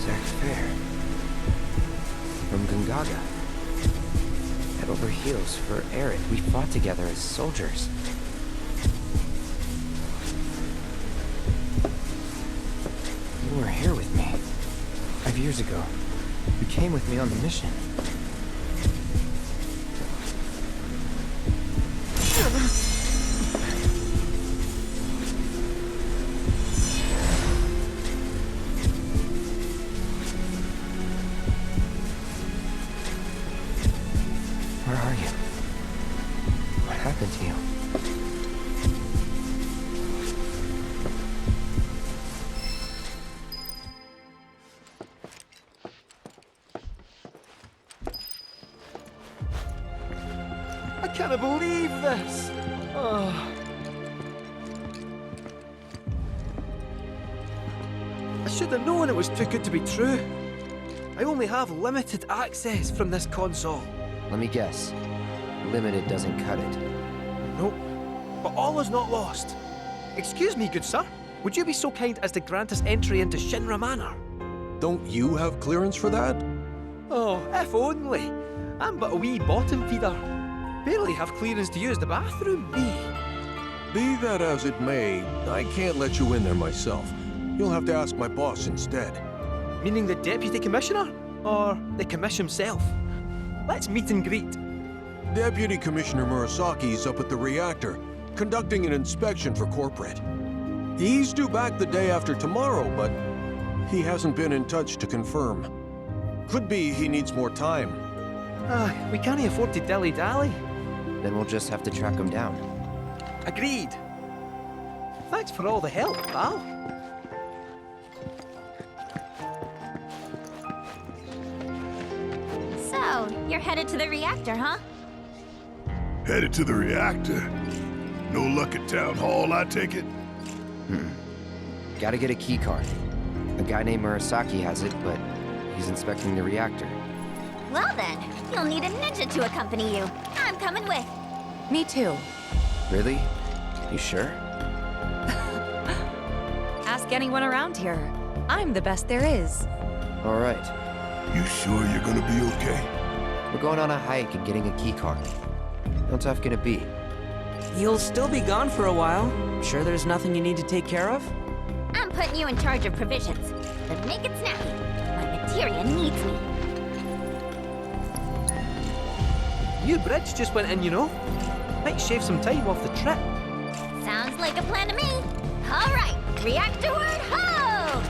Zack Fair. From Gungaga. Head over heels for Aerith. We fought together as soldiers. You were here with me 5 years ago. You came with me on the mission. Where are you? What happened to you? I can't believe this! Oh. I should have known it was too good to be true. I only have limited access from this console. Let me guess. Limited doesn't cut it. Nope. But all is not lost. Excuse me, good sir. Would you be so kind as to grant us entry into Shinra Manor? Don't you have clearance for that? Oh, if only. I'm but a wee bottom feeder. Barely have clearance to use the bathroom, me. Be that as it may, I can't let you in there myself. You'll have to ask my boss instead. Meaning the Deputy Commissioner? Or the Commission himself? Let's meet and greet. Deputy Commissioner Murasaki's up at the reactor, conducting an inspection for corporate. He's due back the day after tomorrow, but he hasn't been in touch to confirm. Could be he needs more time. We can't afford to dilly-dally. Then we'll just have to track him down. Agreed. Thanks for all the help, pal. So, you're headed to the reactor, huh? Headed to the reactor. No luck at Town Hall, I take it? Gotta get a key card. A guy named Murasaki has it, but he's inspecting the reactor. Well then, you'll need a ninja to accompany you. I'm coming with. Me too. Really? You sure? Ask anyone around here. I'm the best there is. All right. You sure you're gonna be okay? We're going on a hike and getting a key card. How tough can it be? You'll still be gone for a while. Sure there's nothing you need to take care of? I'm putting you in charge of provisions, but make it snappy. My materia needs me. New bridge just went in, you know. Might shave some time off the trip. Sounds like a plan to me. All right, reactorward ho!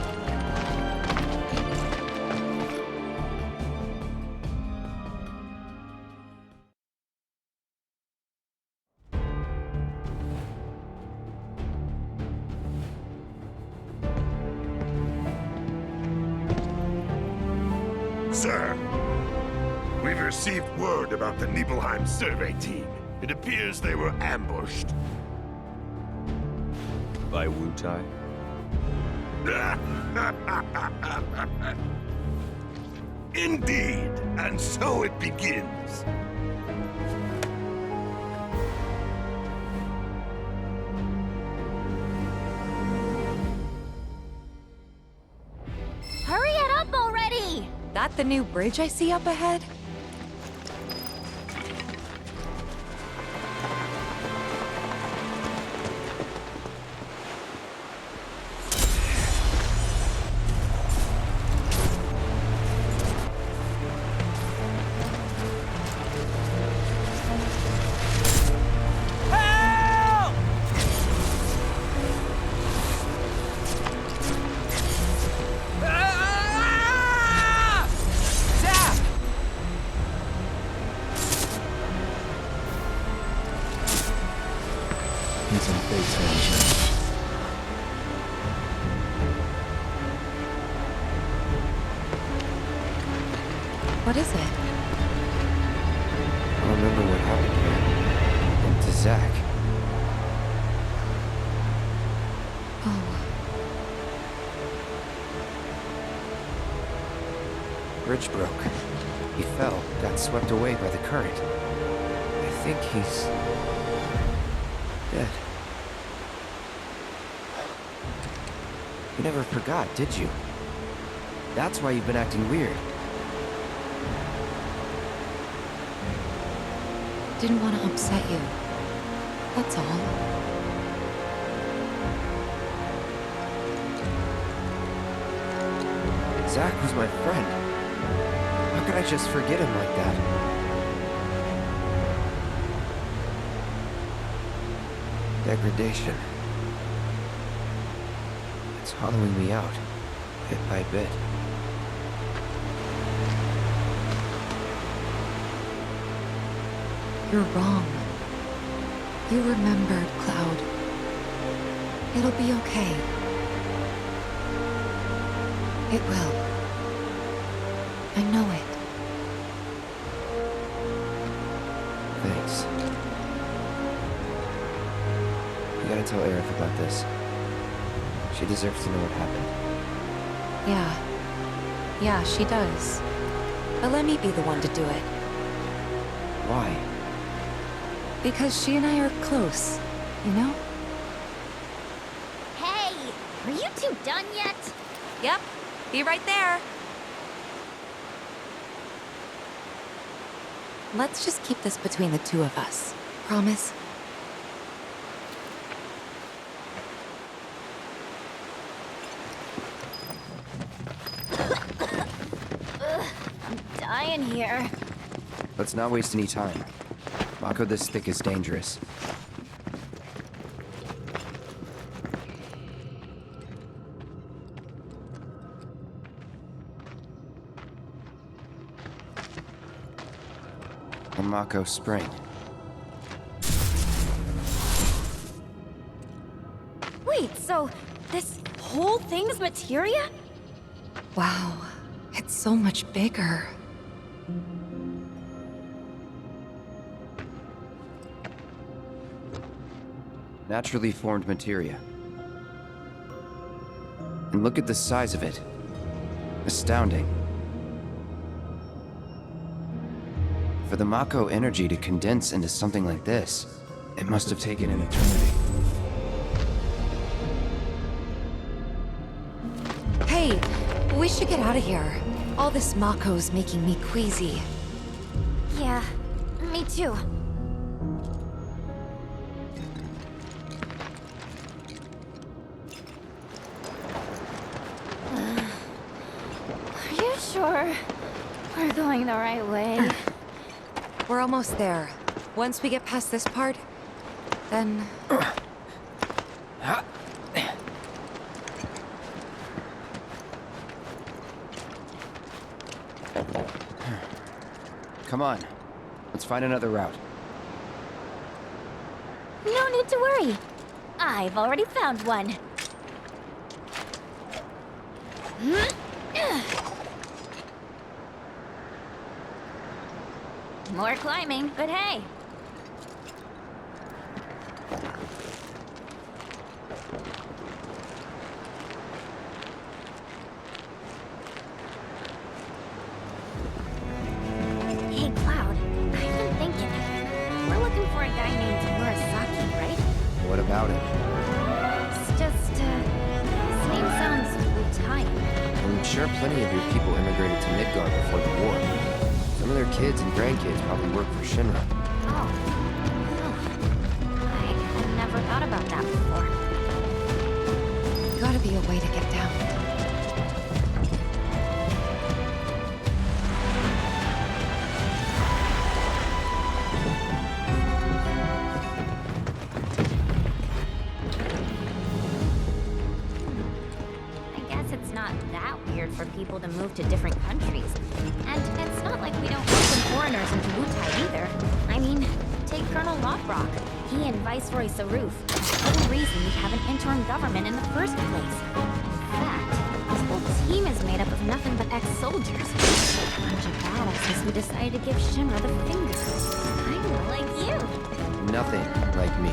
Sir, we've received word about the Nibelheim survey team. It appears they were ambushed. By Wutai? Indeed, and so it begins. Hurry it up already! That the new bridge I see up ahead? He's in Fate's hands now. What is it? I remember what happened here. And to Zack. Bridge broke. He fell, got swept away by the current. I think he's dead. You never forgot, did you? That's why you've been acting weird. Didn't want to upset you. That's all. Zack was my friend. How could I just forget him like that? Degradation. It's hollowing me out, bit by bit. You're wrong. You remembered, Cloud. It'll be okay. It will. I know it. Thanks. You gotta tell Aerith about this. She deserves to know what happened. Yeah, she does. But let me be the one to do it. Why? Because she and I are close, you know? Hey, are you two done yet? Yep, be right there. Let's just keep this between the two of us. Promise? Ugh, I'm dying here. Let's not waste any time. Mako this thick is dangerous. Mako Spring. Wait, so this whole thing's materia? Wow, it's so much bigger. Naturally formed materia. And look at the size of it. Astounding. For the Mako energy to condense into something like this, it must have taken an eternity. Hey, we should get out of here. All this Mako's making me queasy. Yeah, me too. Are you sure we're going the right way? We're almost there. Once we get past this part, then... Come on. Let's find another route. No need to worry. I've already found one. More climbing, but hey. Hey, Cloud, I've been thinking. We're looking for a guy named Murasaki, right? What about it? It's just, his name sounds Italian. I'm sure plenty of your people immigrated to Midgard before the war. Some of their kids and grandkids probably work for Shinra. Oh. I had never thought about that before. Gotta be a way to get down. I guess it's not that weird for people to move to different countries. And it's not like we don't welcome foreigners into Wutai either. I mean, take Colonel Lockrock. He and Viceroy Saruf. The whole reason we have an interim government in the first place. In fact, this whole team is made up of nothing but ex-soldiers. A bunch of badasses who decided to give Shinra the finger. Kinda like you. Nothing like me.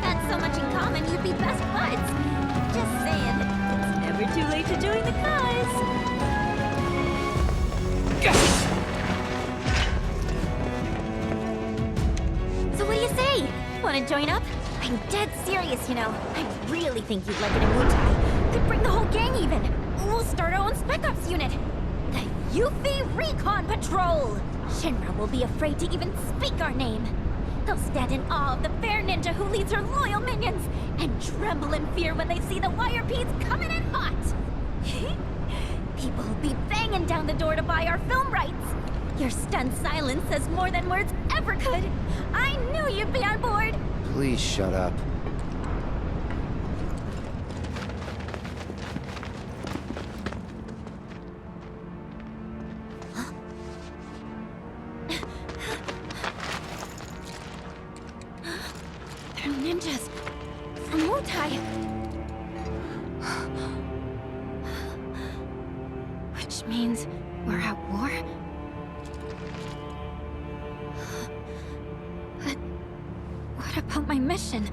That's so much in common, you'd be best buds. Just saying, it's never too late to join the cause. So what do you say? Wanna join up? I'm dead serious, you know. I really think you'd like it in Wutai. Could bring the whole gang even. We'll start our own Spec Ops unit. The Yuffie Recon Patrol! Shinra will be afraid to even speak our name. They'll stand in awe of the fair ninja who leads her loyal minions, and tremble in fear when they see the wire peas coming in hot. People will be banging down the door to buy our film rights. Your stunned silence says more than words ever could. I knew you'd be on board. Please shut up. They're ninjas from Wutai. Which means we're at war? But what about my mission?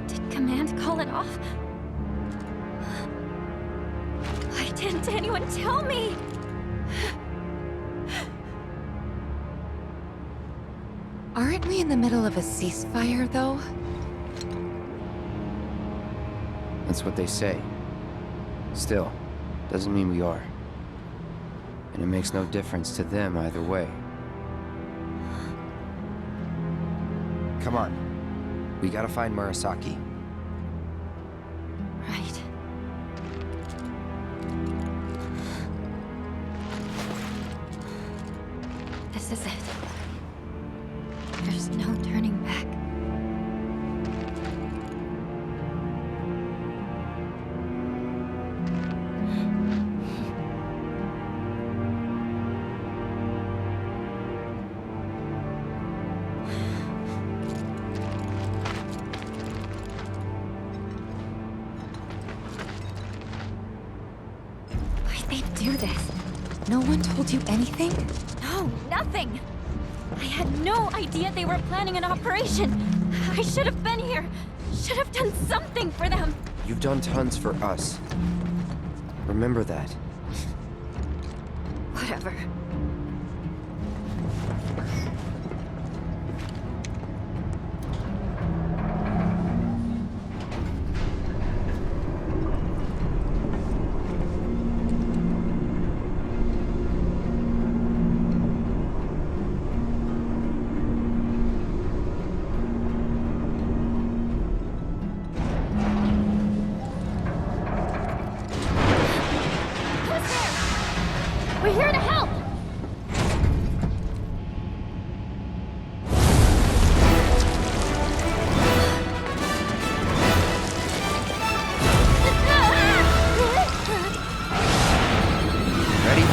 Did Command call it off? Why didn't anyone tell me? Aren't we in the middle of a ceasefire, though? That's what they say. Still, doesn't mean we are. And it makes no difference to them either way. Come on. We gotta find Murasaki. Right. This is it. There's no turning back. they do this? No one told you anything? No, nothing! I had no idea they were planning an operation. I should have been here. Should have done something for them. You've done tons for us. Remember that. Whatever. We're here to help! Ready?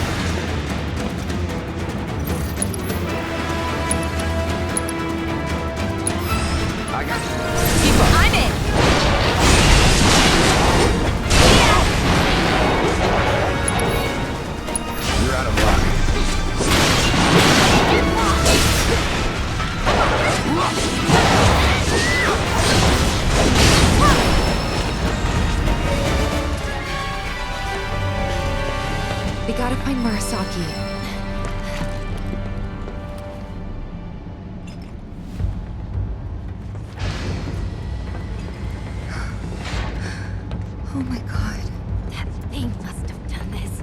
I got you. Tifa, I'm in! You're out of luck. We gotta find Murasaki. Oh my god. That thing must have done this.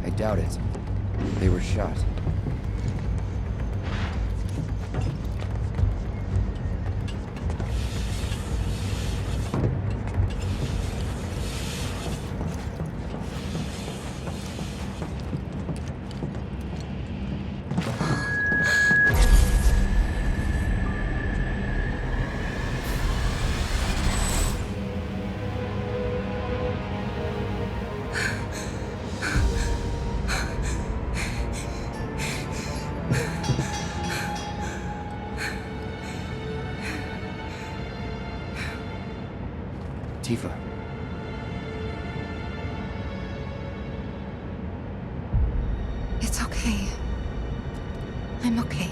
I doubt it. They were shot. Tifa. It's okay. I'm okay.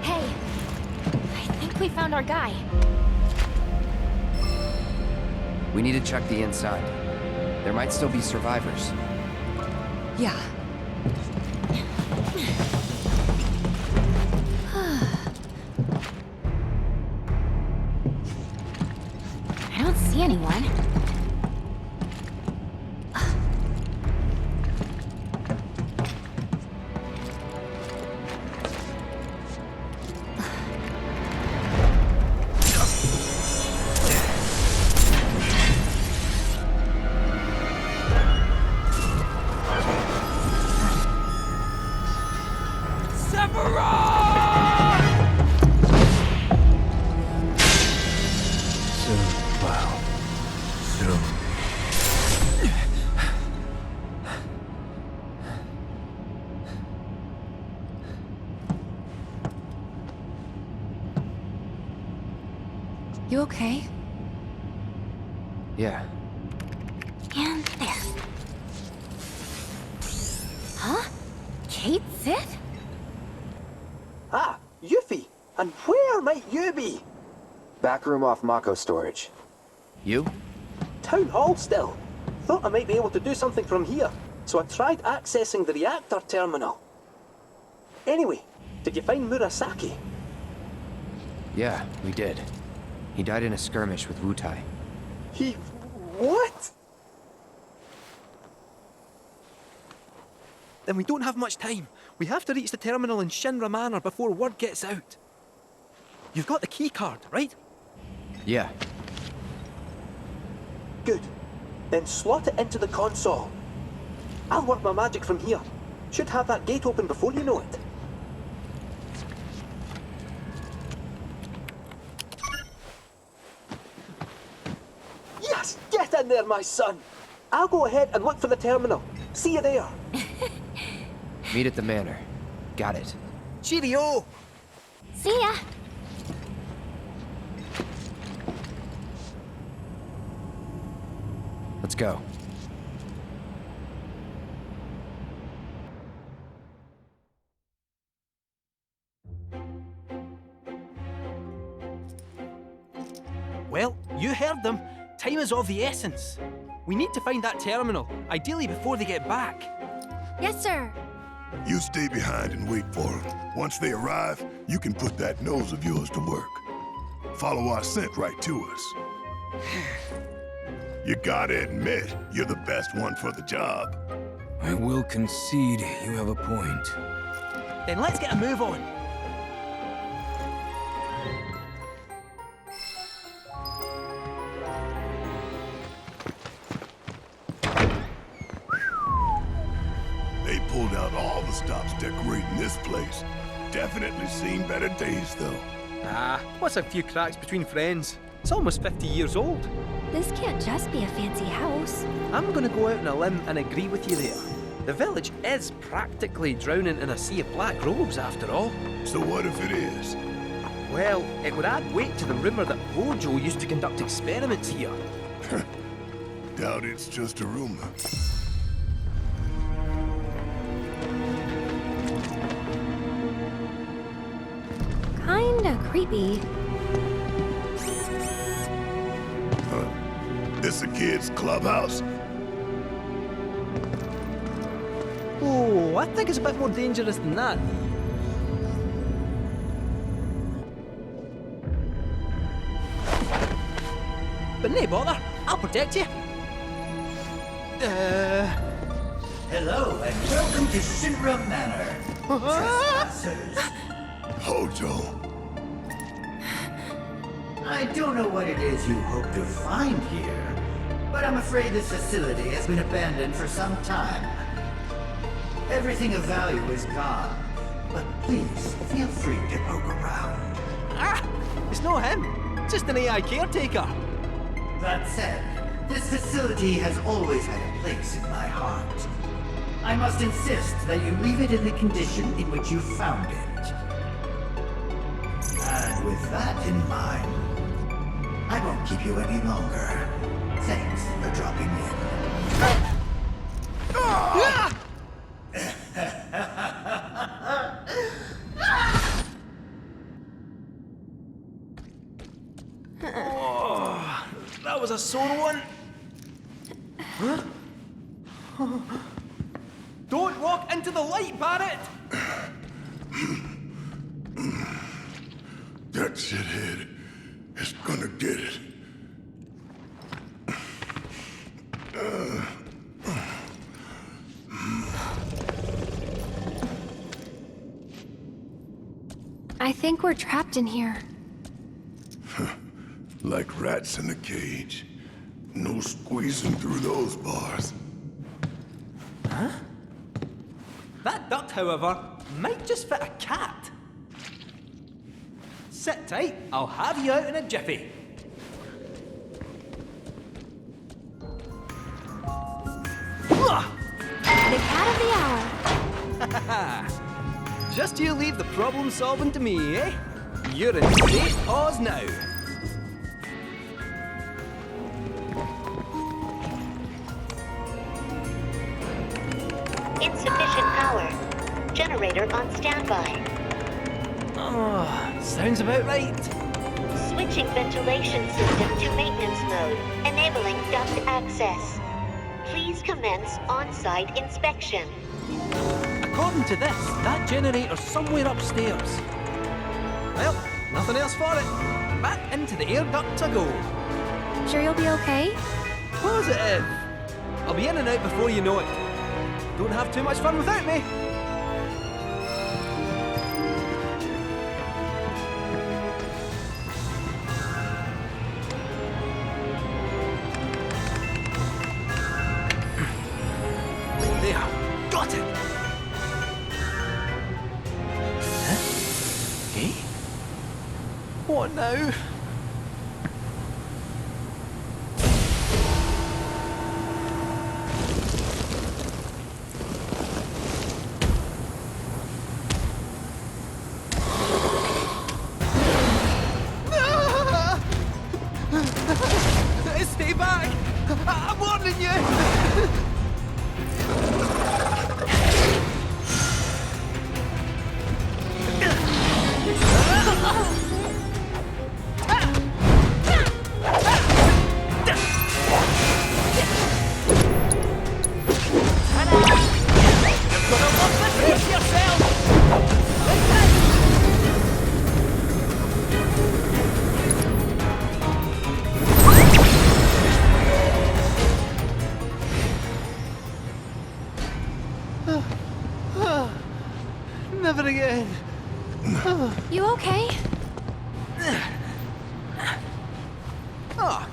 Hey, I think we found our guy. We need to check the inside. There might still be survivors. Yeah. I don't see anyone. You okay? Yeah. And there. Huh? Kate Sith? Ah, Yuffie! And where might you be? Back room off Mako storage. You? Town hall still. Thought I might be able to do something from here, so I tried accessing the reactor terminal. Anyway, did you find Murasaki? Yeah, we did. He died in a skirmish with Wutai. He... what? Then we don't have much time. We have to reach the terminal in Shinra Manor before word gets out. You've got the key card, right? Yeah. Good. Then slot it into the console. I'll work my magic from here. Should have that gate open before you know it. Yes! Get in there, my son! I'll go ahead and look for the terminal. See you there. Meet at the manor. Got it. Cheerio! See ya! Let's go. Well, you heard them. Time is of the essence. We need to find that terminal, ideally before they get back. Yes, sir. You stay behind and wait for them. Once they arrive, you can put that nose of yours to work. Follow our scent right to us. You gotta admit, you're the best one for the job. I will concede you have a point. Then let's get a move on. They pulled out all the stops decorating this place. Definitely seen better days, though. Ah, what's a few cracks between friends? It's almost 50 years old. This can't just be a fancy house. I'm gonna go out on a limb and agree with you there. The village is practically drowning in a sea of black robes, after all. So what if it is? Well, it would add weight to the rumor that Bojo used to conduct experiments here. Doubt it's just a rumor. Kinda creepy. This a kid's clubhouse? Oh, I think it's a bit more dangerous than that. But nay bother, I'll protect you. Hello and welcome to Shinra Manor. Trespassers. Hojo. I don't know what it is you hope to find here, but I'm afraid this facility has been abandoned for some time. Everything of value is gone, but please feel free to poke around. Ah! It's not him, just an AI caretaker. That said, this facility has always had a place in my heart. I must insist that you leave it in the condition in which you found it. And with that in mind, I won't keep you any longer. Thanks for dropping in. Oh, that was a sore one. Huh? Don't walk into the light, Barrett! That shithead is gonna get it. I think we're trapped in here. Like rats in a cage. No squeezing through those bars. Huh? That duct, however, might just fit a cat. Sit tight, I'll have you out in a jiffy. The cat of the hour. Just you leave the problem solving to me, eh? You're in safe paws now. Insufficient power. Generator on standby. Oh, sounds about right. Switching ventilation system to maintenance mode, enabling duct access. Please commence on-site inspection. According to this, that generator's somewhere upstairs. Well, nothing else for it. Back into the air duct to go. Sure you'll be okay? Positive. I'll be in and out before you know it. Don't have too much fun without me. There. Got it. Huh? Eh? What now? Never again. You okay? Ah,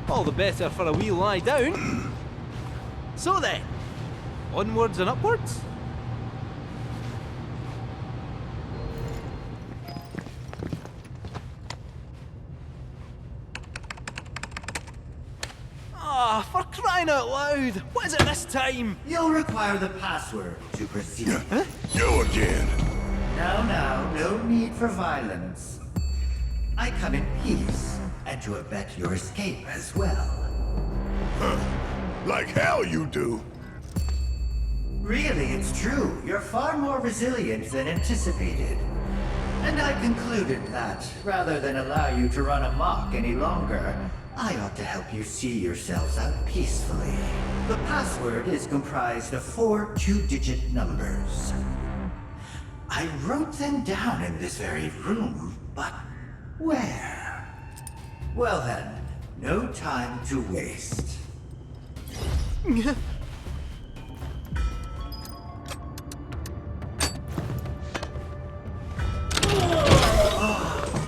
all the better for a wee lie down. So then, onwards and upwards? Ah, for crying out loud! What is it this time? You'll require the password to proceed. Huh? You again. Now, no need for violence. I come in peace, and to abet your escape as well. Huh. Like hell you do. Really, it's true. You're far more resilient than anticipated. And I concluded that, rather than allow you to run amok any longer, I ought to help you see yourselves out peacefully. The password is comprised of 4 two-digit numbers. I wrote them down in this very room, but where? Well then, no time to waste.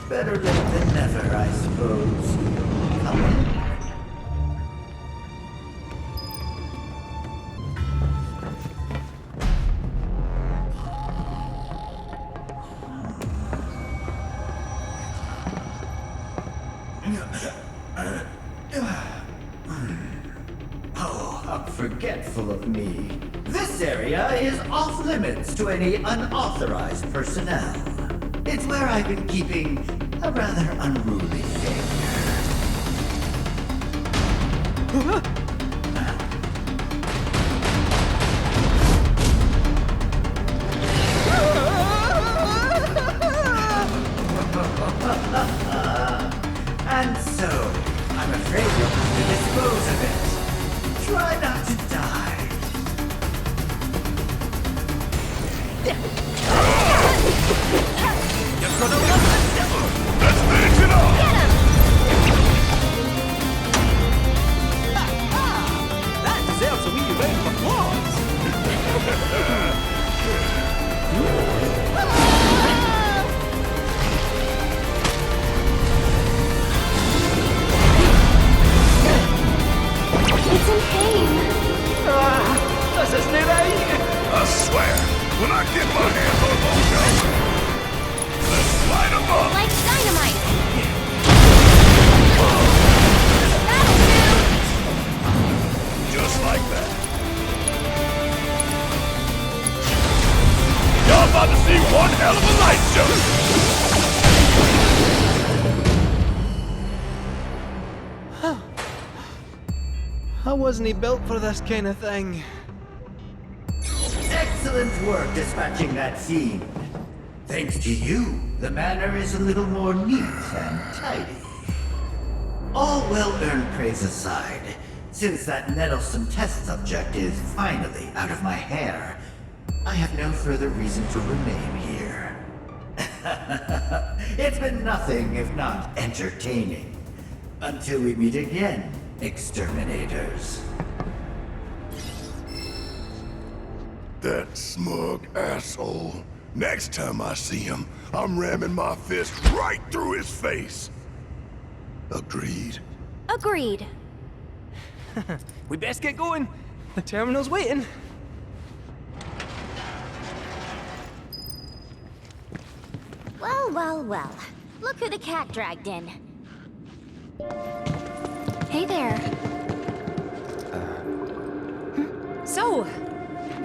Better late than never, I suppose. Come in. Oh, how forgetful of me. This area is off limits to any unauthorized personnel. It's where I've been keeping a rather unruly thing. And so, I'm afraid you'll have to dispose of it. Try not to die. Let's finish it off! That deserves a wee round of applause. It's in pain. This is not right. I swear, when I get my hands on those guys, let's light them up! Like dynamite. Just like that. Y'all about to see one hell of a light show! I wasn't built for this kind of thing. Excellent work dispatching that scene. Thanks to you, the manor is a little more neat and tidy. All well-earned praise aside, since that nettlesome test subject is finally out of my hair, I have no further reason to remain here. It's been nothing if not entertaining. Until we meet again, exterminators. That smug asshole. Next time I see him, I'm ramming my fist right through his face. Agreed? Agreed. We best get going. The terminal's waiting. Well. Look who the cat dragged in. Hey there. So,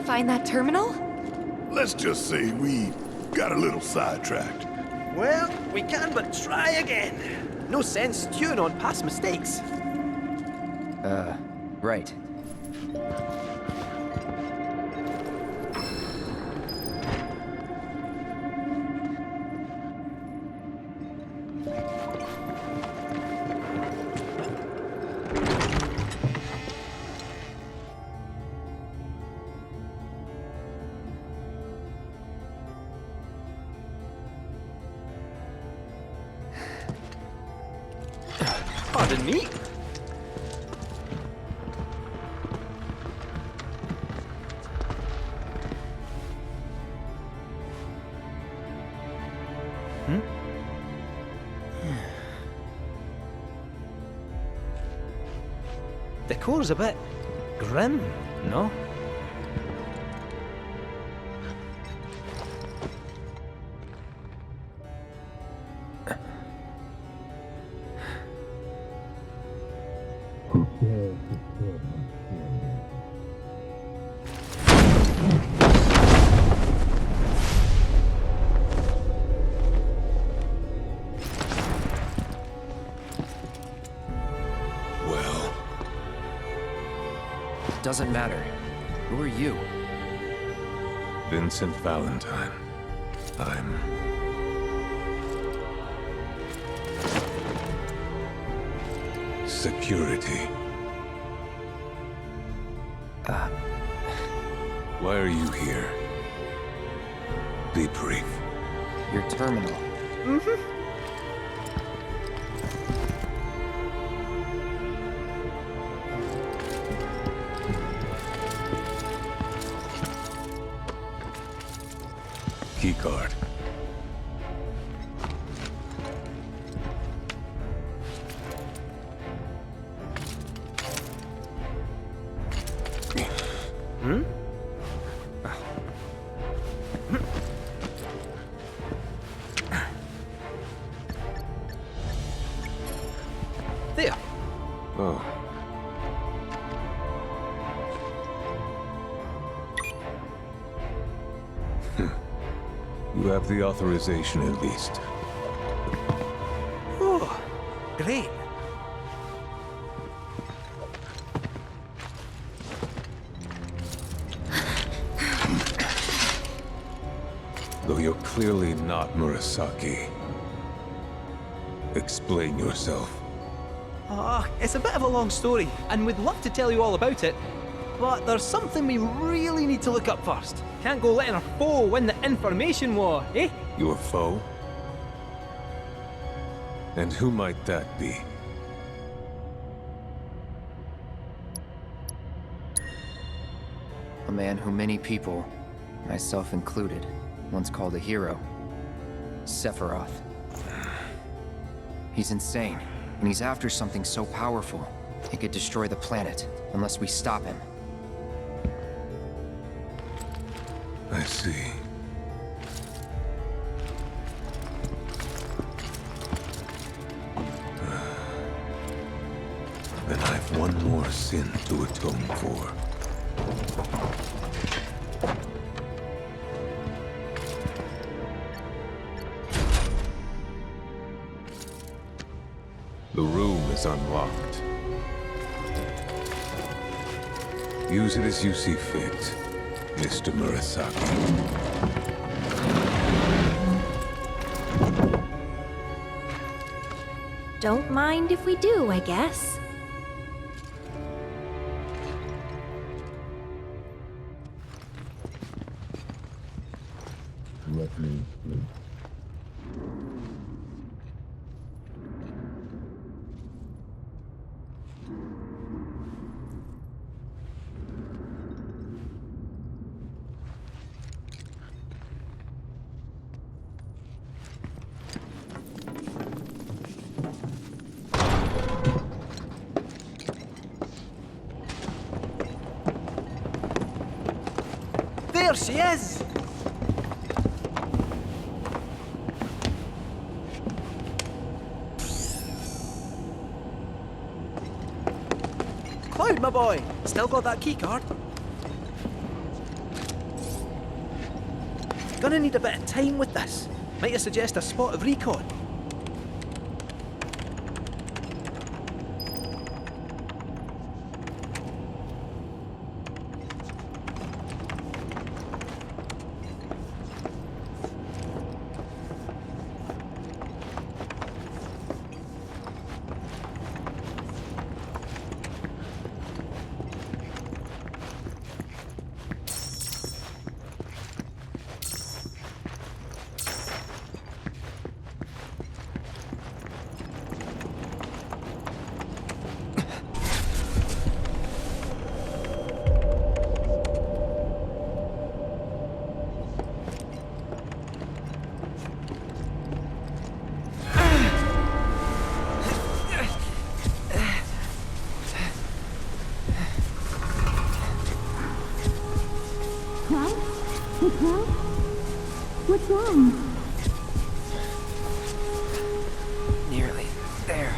find that terminal? Let's just say we got a little sidetracked. Well, we can but try again. No sense stewing on past mistakes. Right. Pardon me. decor's a bit grim, no? Doesn't matter. Who are you? Vincent Valentine. I'm... security. Why are you here? Be brief. Your terminal. Mm-hmm. Keycard. Hmm? There. Oh. You have the authorization at least. Oh, great. Though you're clearly not Murasaki. Explain yourself. It's a bit of a long story, and we'd love to tell you all about it, but there's something we really need to look up first. Can't go letting our foe win the information war, eh? Your foe? And who might that be? A man who many people, myself included, once called a hero. Sephiroth. He's insane, and he's after something so powerful, it could destroy the planet, unless we stop him. I see. Then I've one more sin to atone for. The room is unlocked. Use it as you see fit, Mr. Murasaki. Don't mind if we do, I guess. Let me sleep. There she is! Cloud, my boy! Still got that keycard? Gonna need a bit of time with this. Might I suggest a spot of recon? Cloud? Hey, Cloud? What's wrong? Nearly there.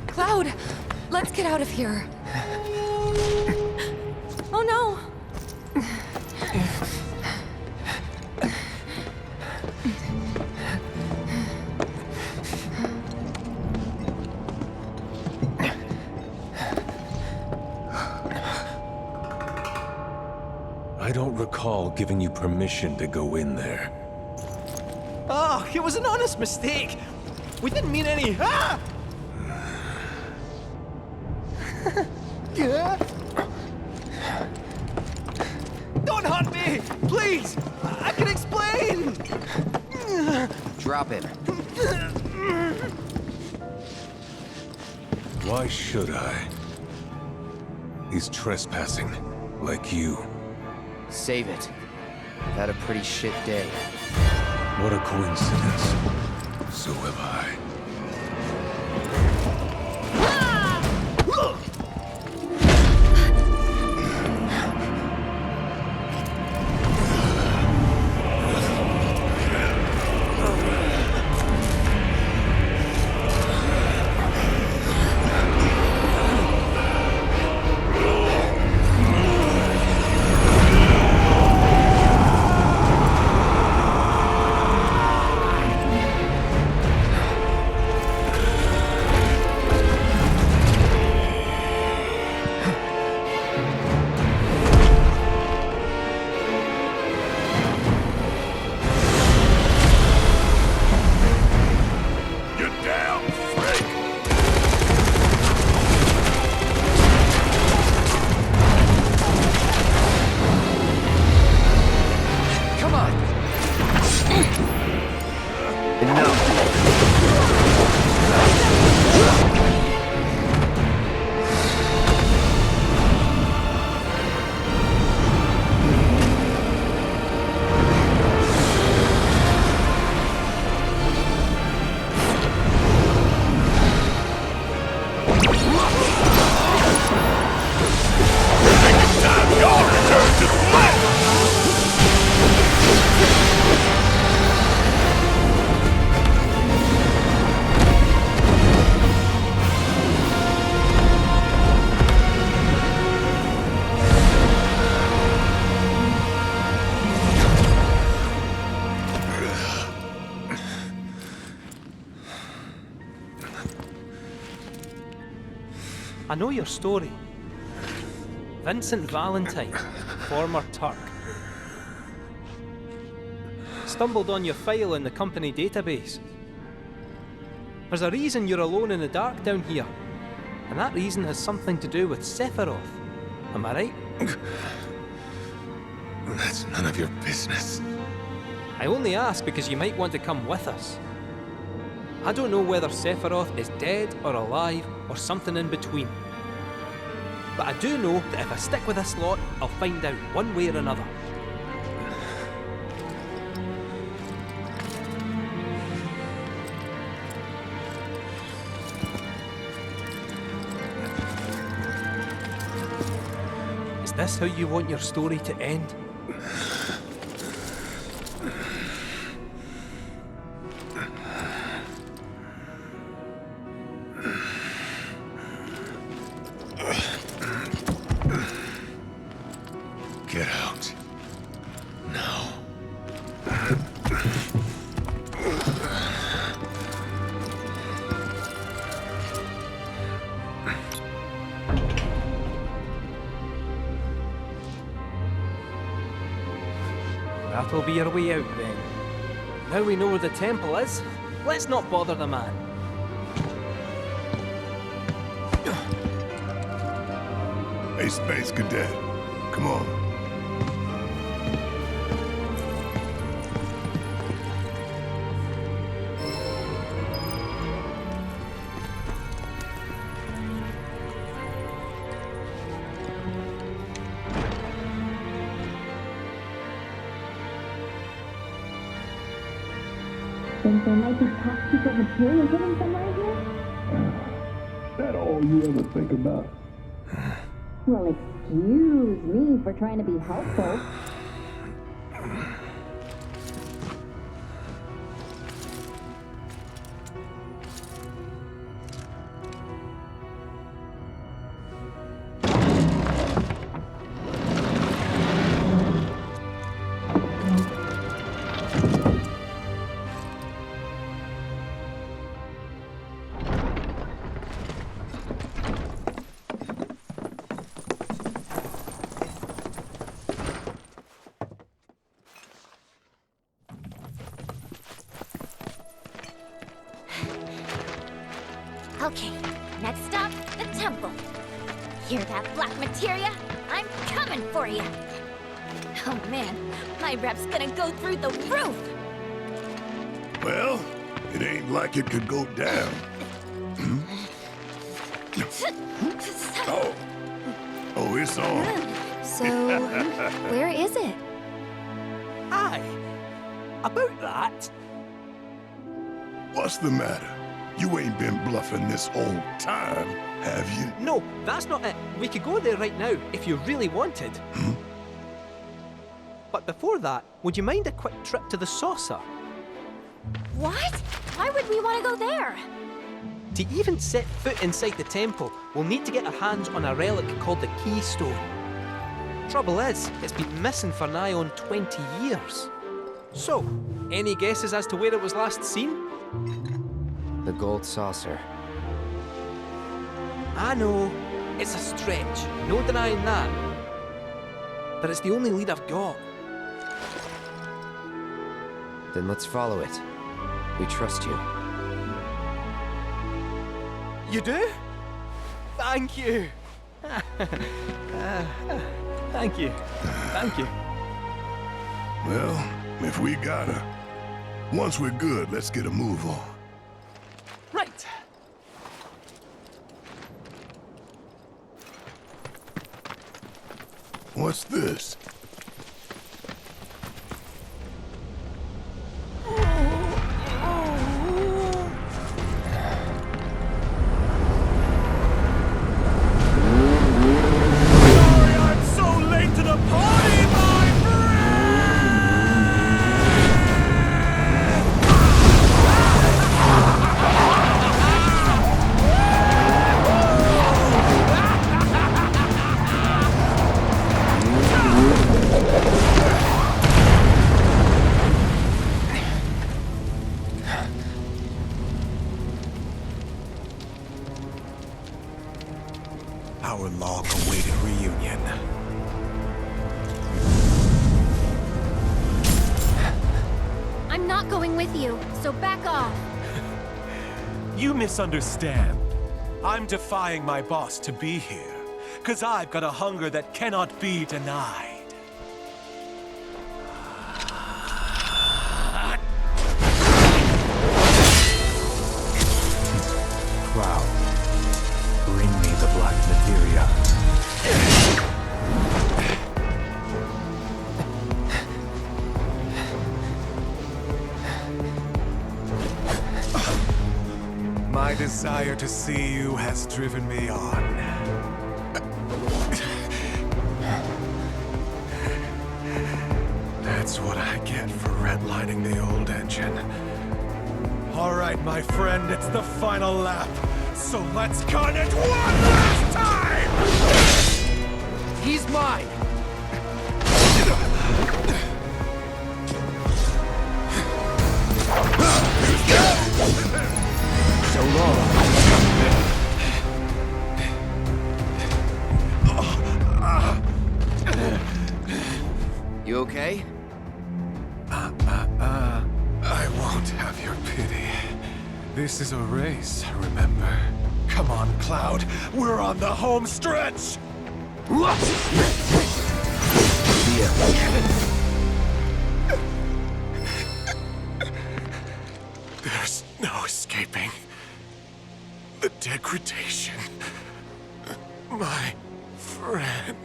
Cloud! Let's get out of here. Oh no! I don't recall giving you permission to go in there. Oh, it was an honest mistake. We didn't mean any. Ah! Don't hurt me, please. I can explain. Drop it. Why should I? He's trespassing, like you. Save it. I've had a pretty shit day. What a coincidence. So have I. I know your story. Vincent Valentine, former Turk. Stumbled on your file in the company database. There's a reason you're alone in the dark down here, and that reason has something to do with Sephiroth. Am I right? That's none of your business. I only ask because you might want to come with us. I don't know whether Sephiroth is dead or alive or something in between. But I do know that if I stick with this lot, I'll find out one way or another. Is this how you want your story to end? Get out. Now. That'll be our way out then. Now we know where the temple is, let's not bother the man. Hey, Space Cadet, come on. Think there might be top secret material hidden somewhere here? That all you ever think about? Well, excuse me for trying to be helpful. Okay, next stop, the temple. Hear that, black materia? I'm coming for you. Oh man, my rep's gonna go through the roof. Well, it ain't like it could go down. Oh, it's on. So, where is it? Aye, about that. What's the matter? You ain't been bluffing this whole time, have you? No, that's not it. We could go there right now, if you really wanted. But before that, would you mind a quick trip to the saucer? What? Why would we want to go there? To even set foot inside the temple, we'll need to get our hands on a relic called the Keystone. Trouble is, it's been missing for nigh on 20 years. So, any guesses as to where it was last seen? The gold saucer. I know, it's a stretch, no denying that. But it's the only lead I've got. Then let's follow it. We trust you. You do? Thank you. Thank you. Thank you. Well, if we gotta. Once we're good, let's get a move on. Right. What's this? Our long-awaited reunion. I'm not going with you, so back off. You misunderstand. I'm defying my boss to be here, 'cause I've got a hunger that cannot be denied. Cloud, bring me the black materia. My desire to see you has driven me on. That's what I get for redlining the old engine. All right, my friend, it's the final lap. So let's gun it one last time! He's mine! So long. You okay? I won't have your pity. This is a race, remember? Come on, Cloud. We're on the home stretch! There's no escaping the degradation. My friend.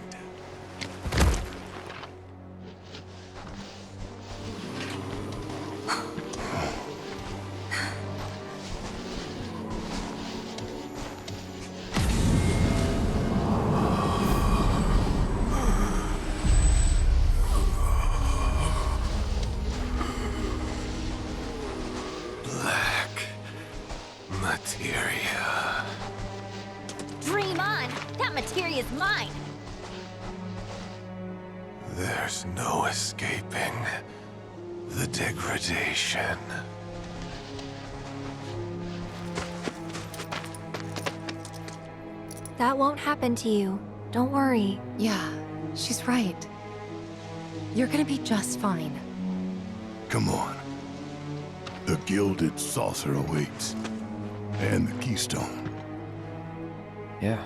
Materia. Dream on! That materia's mine! There's no escaping the degradation. That won't happen to you. Don't worry. Yeah, she's right. You're gonna be just fine. Come on. The gilded saucer awaits. And the keystone. Yeah.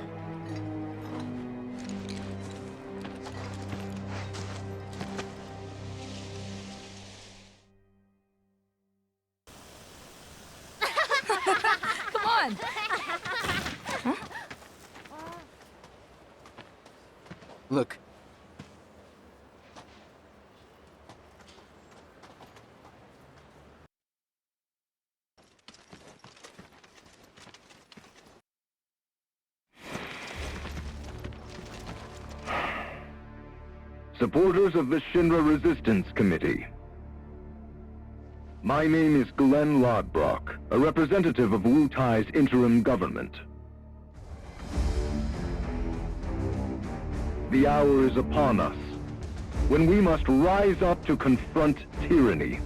Come on! Look. Supporters of the Shinra Resistance Committee. My name is Glenn Lodbrok, a representative of Wu Tai's interim government. The hour is upon us, when we must rise up to confront tyranny.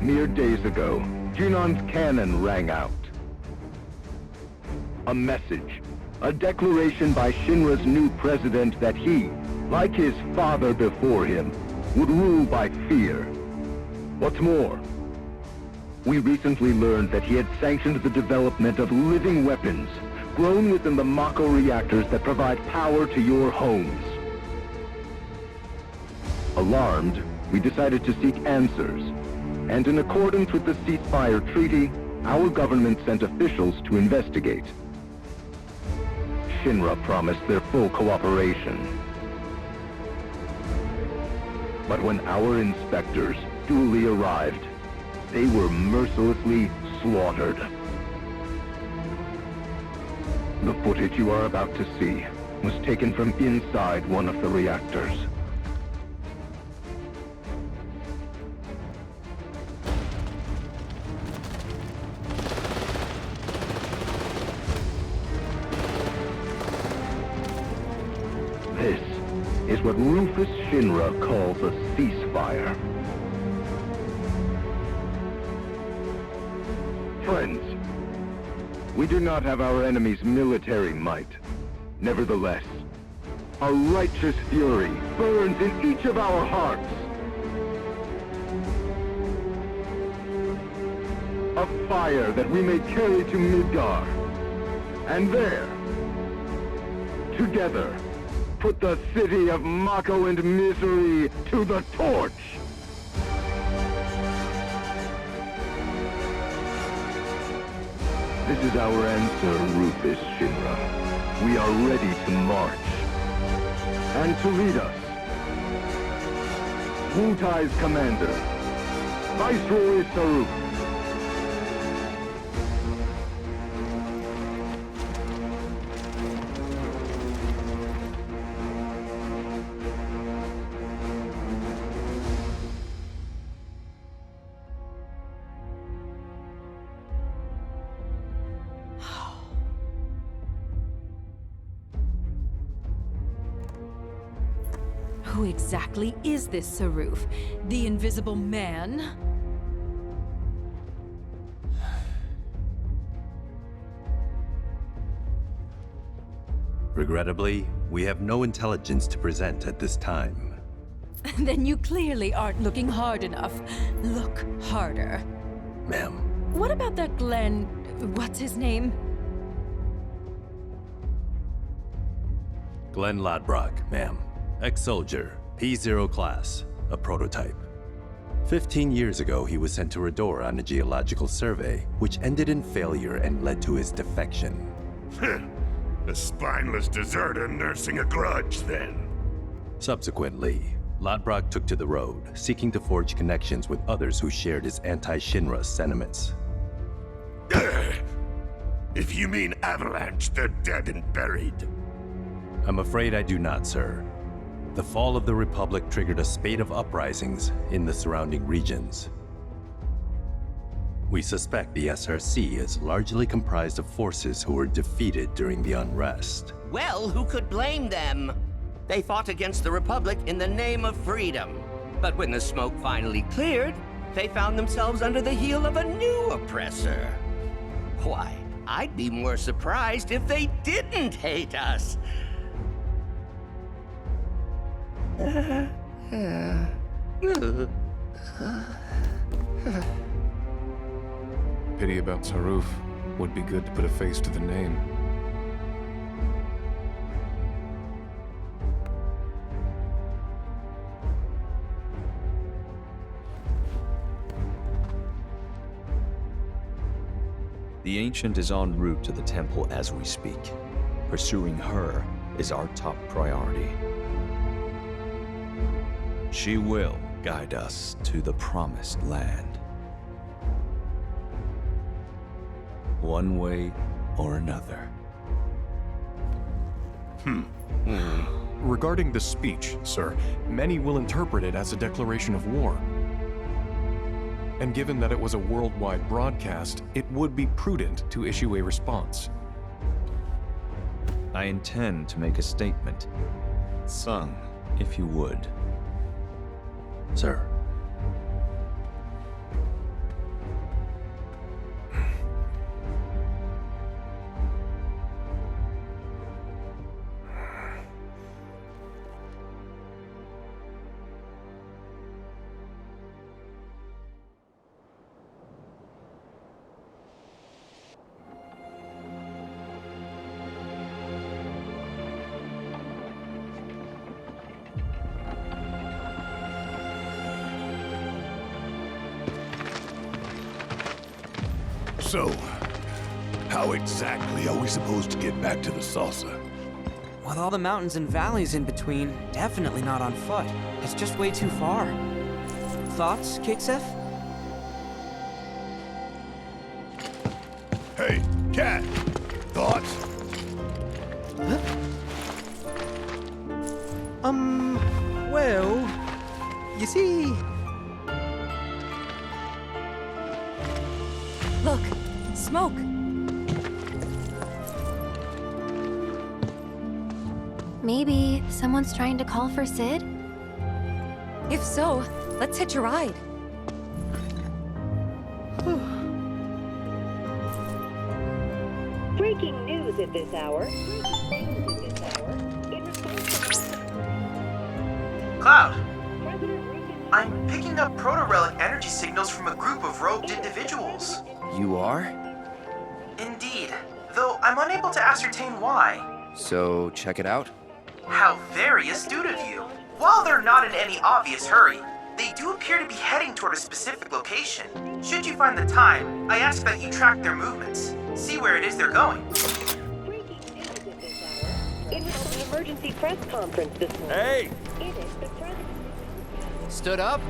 Mere days ago, Junon's cannon rang out. A message. A declaration by Shinra's new president that he, like his father before him, would rule by fear. What's more, we recently learned that he had sanctioned the development of living weapons grown within the Mako reactors that provide power to your homes. Alarmed, we decided to seek answers, and in accordance with the ceasefire treaty, our government sent officials to investigate. Shinra promised their full cooperation. But when our inspectors duly arrived, they were mercilessly slaughtered. The footage you are about to see was taken from inside one of the reactors. This is what Rufus Shinra calls a ceasefire. Friends, we do not have our enemy's military might. Nevertheless, a righteous fury burns in each of our hearts. A fire that we may carry to Midgar. And there, together, put the city of Mako and misery to the torch! This is our answer, Rufus Shinra. We are ready to march. And to lead us, Wu Tai's commander, Viceroy Saruk. Who exactly is this Saruf? The Invisible Man? Regrettably, we have no intelligence to present at this time. Then you clearly aren't looking hard enough. Look harder. Ma'am. What about that Glenn... what's his name? Glenn Lodbrok, ma'am. Ex-soldier, P0 class, a prototype. 15 years ago, he was sent to Rador on a geological survey, which ended in failure and led to his defection. A spineless deserter nursing a grudge, then. Subsequently, Lodbrok took to the road, seeking to forge connections with others who shared his anti-Shinra sentiments. If you mean Avalanche, they're dead and buried. I'm afraid I do not, sir. The fall of the Republic triggered a spate of uprisings in the surrounding regions. We suspect the SRC is largely comprised of forces who were defeated during the unrest. Well, who could blame them? They fought against the Republic in the name of freedom. But when the smoke finally cleared, they found themselves under the heel of a new oppressor. Why, I'd be more surprised if they didn't hate us. Pity about Saruf. Would be good to put a face to the name. The Ancient is en route to the temple as we speak. Pursuing her is our top priority. She will guide us to the Promised Land. One way or another. Regarding the speech, sir, many will interpret it as a declaration of war. And given that it was a worldwide broadcast, it would be prudent to issue a response. I intend to make a statement. Sung, if you would. Sir. So, how exactly are we supposed to get back to the saucer? With all the mountains and valleys in between, definitely not on foot. It's just way too far. Thoughts, Kixeth? Hey, Cat! Thoughts? Well... You see... Look, smoke. Maybe someone's trying to call for Sid? If so, let's hitch a ride. Breaking news at this hour. Cloud! I'm picking up proto-relic energy signals from a group of robed individuals. You are? Indeed, though I'm unable to ascertain why. So, check it out? How very astute of you. While they're not in any obvious hurry, they do appear to be heading toward a specific location. Should you find the time, I ask that you track their movements. See where it is they're going. It was an emergency press conference this morning. Hey! It is the press. Stood up?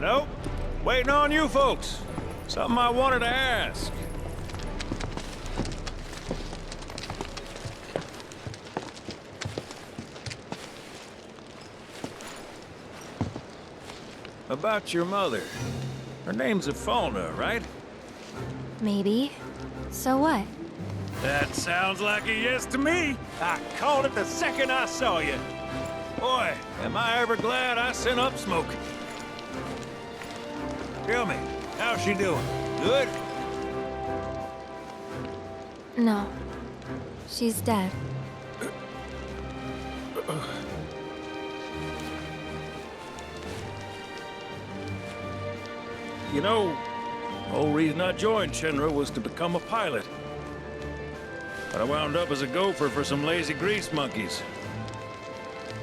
Nope. Waiting on you folks. Something I wanted to ask. About your mother. Her name's Afalna, right? Maybe. So what? That sounds like a yes to me. I called it the second I saw you. Boy, am I ever glad I sent up smoke. Tell me, how's she doing? Good? No. She's dead. You know, the whole reason I joined Shinra was to become a pilot. But I wound up as a gopher for some lazy grease monkeys.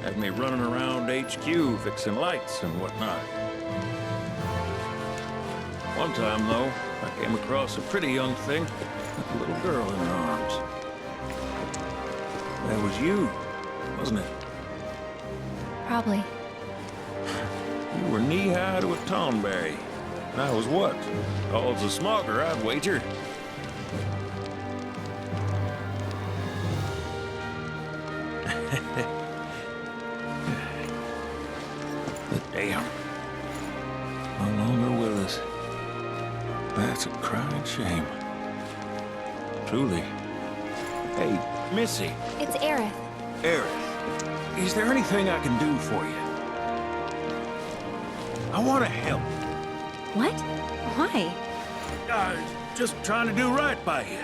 Had me running around HQ fixing lights and whatnot. One time, though, I came across a pretty young thing with a little girl in her arms. That was you, wasn't it? Probably. You were knee-high to a tonberry. And I was what? Called a smogger, I'd wager. But damn. No longer with us. That's a crying shame. Truly. Hey, Missy. It's Aerith. Aerith, is there anything I can do for you? I want to help. What? Why? Just trying to do right by you.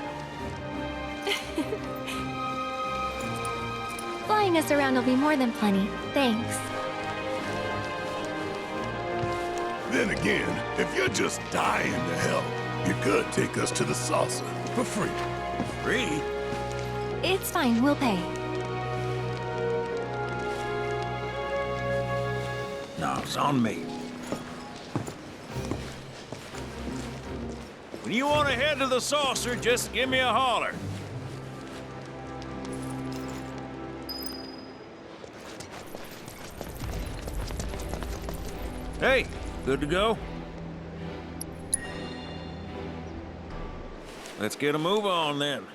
Flying us around will be more than plenty. Thanks. Then again, if you're just dying to help, you could take us to the saucer for free. Free? It's fine, we'll pay. No, it's on me. When you want to head to the saucer, just give me a holler. Hey, good to go? Let's get a move on then.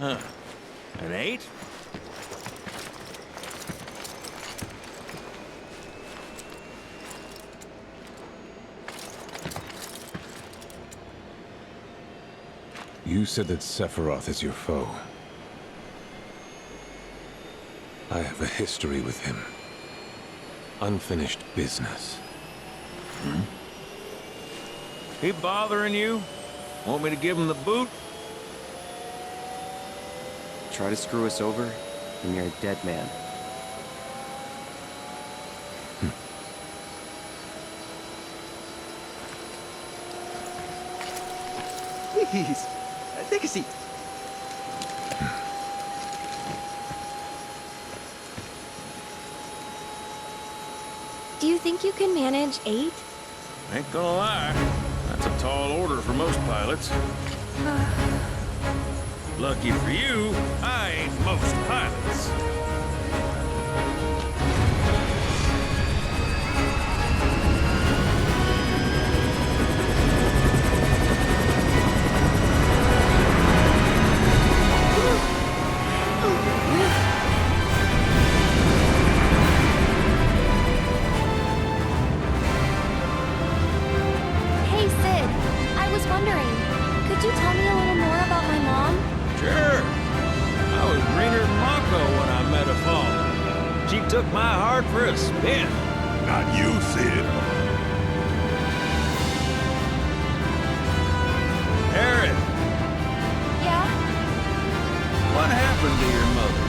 An 8? You said that Sephiroth is your foe. I have a history with him. Unfinished business. He bothering you? Want me to give him the boot? Try to screw us over, and you're a dead man. Please, take a seat. Do you think you can manage 8? Ain't gonna lie, that's a tall order for most pilots. Lucky for you, I ain't most pilots. Hey, Sid. I was wondering, could you tell me a little more about my mom? Sure. I was greener than Mako when I met her father. She took my heart for a spin. Not you, Sid. Erin, Yeah? what happened to your mother?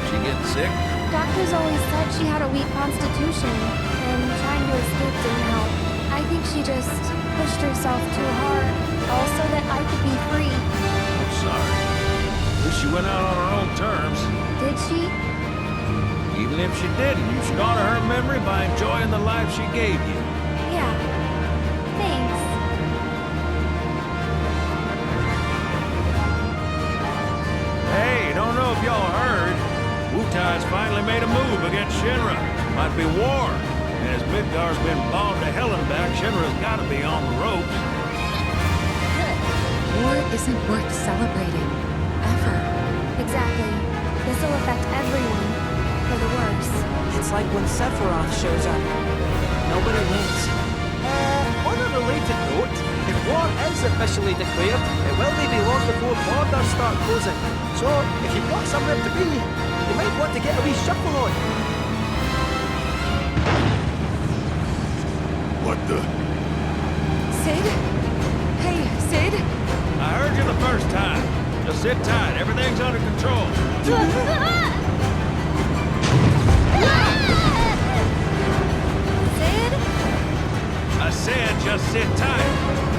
She get sick? Doctors always said she had a weak constitution, and trying to escape didn't help. I think she just pushed herself too hard, all so that I could be free. I'm sorry. At least she went out on her own terms. Did she? Even if she didn't, you should honor her memory by enjoying the life she gave you. Yeah. Thanks. Hey, don't know if y'all heard. Wutai's finally made a move against Shinra. Might be war. And as Midgar's been bombed to hell and back, Shinra's gotta be on the ropes. War isn't worth celebrating. Ever. Exactly. This'll affect everyone. For the worse. It's like when Sephiroth shows up. Nobody wins. On a related note, if war is officially declared, it will be long before borders start closing. So, if you've got somewhere to be, you might want to get a wee shuffle on. What the? Sid? Hey, Sid? I heard you the first time. Just sit tight. Everything's under control. Sid? I said just sit tight.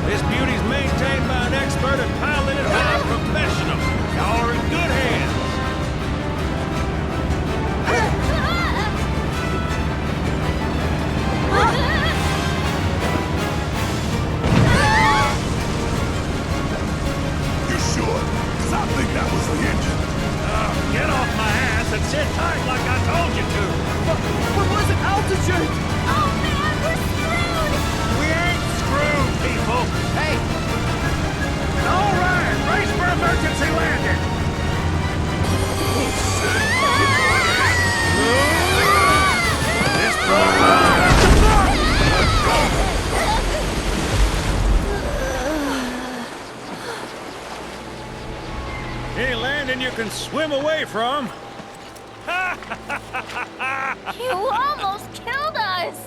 This beauty's maintained by an expert and piloted by a professional. Y'all are in good hands. You sure? Because I think that was the engine. Get off my ass and sit tight like I told you to. What was it? Altitude? Oh man, we're screwed! We ain't screwed, people. Hey! All right, brace for emergency landing. This Any landing you can swim away from. You almost killed us!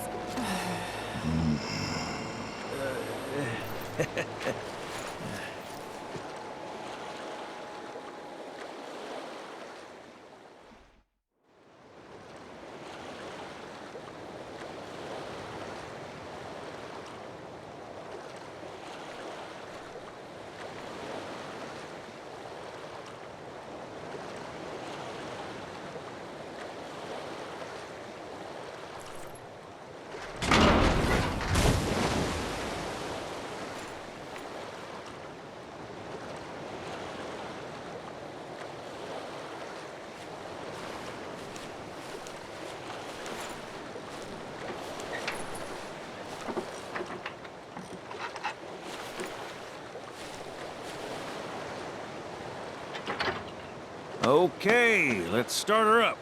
Okay, let's start her up.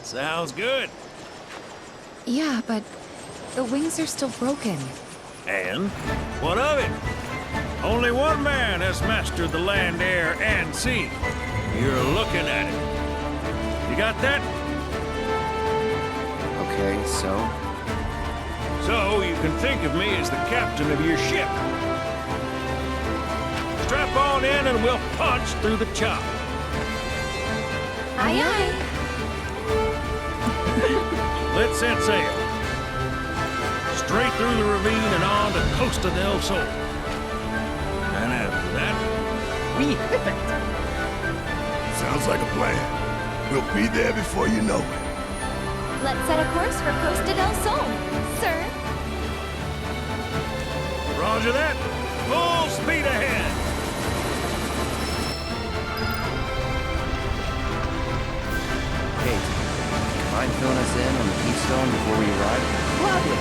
Sounds good. Yeah, but the wings are still broken. And what of it? Only one man has mastered the land, air, and sea. You're looking at it. You got that? Okay, so? So you can think of me as the captain of your ship. Strap on in and we'll punch through the chop. Aye, aye. Let's set sail. Straight through the ravine and on to Costa del Sol. And after that, we hit it. Sounds like a plan. We'll be there before you know it. Let's set a course for Costa del Sol, sir. Roger that. Full speed ahead. Kate, mind filling us in on the Keystone before we arrive? Gladly.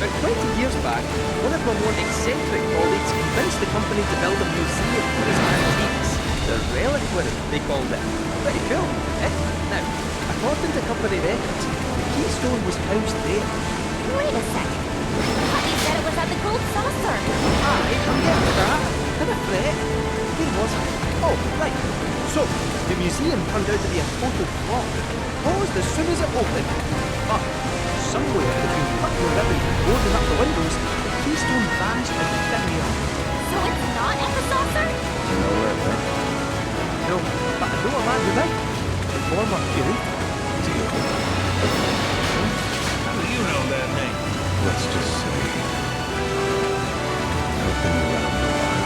About 20 years back, one of my more eccentric colleagues convinced the company to build a museum for his antiques. The reliquary, they called it. Pretty cool, eh? Now, according to company records, the Keystone was housed there. Wait a second. He said it was at the Gold Saucer. Aye, I'm getting to that. Did I fret? Where was I? Oh, right. So, the museum turned out to be a total flop. Closed as soon as it opened. But, somewhere between cutting the ribbon and boarding up the windows, the Keystone vanished into thin air. So it's not at the saucer? You know where it went? No, but I know a man who might. The former curator. How do you know that name? Let's just say, I've been around a while.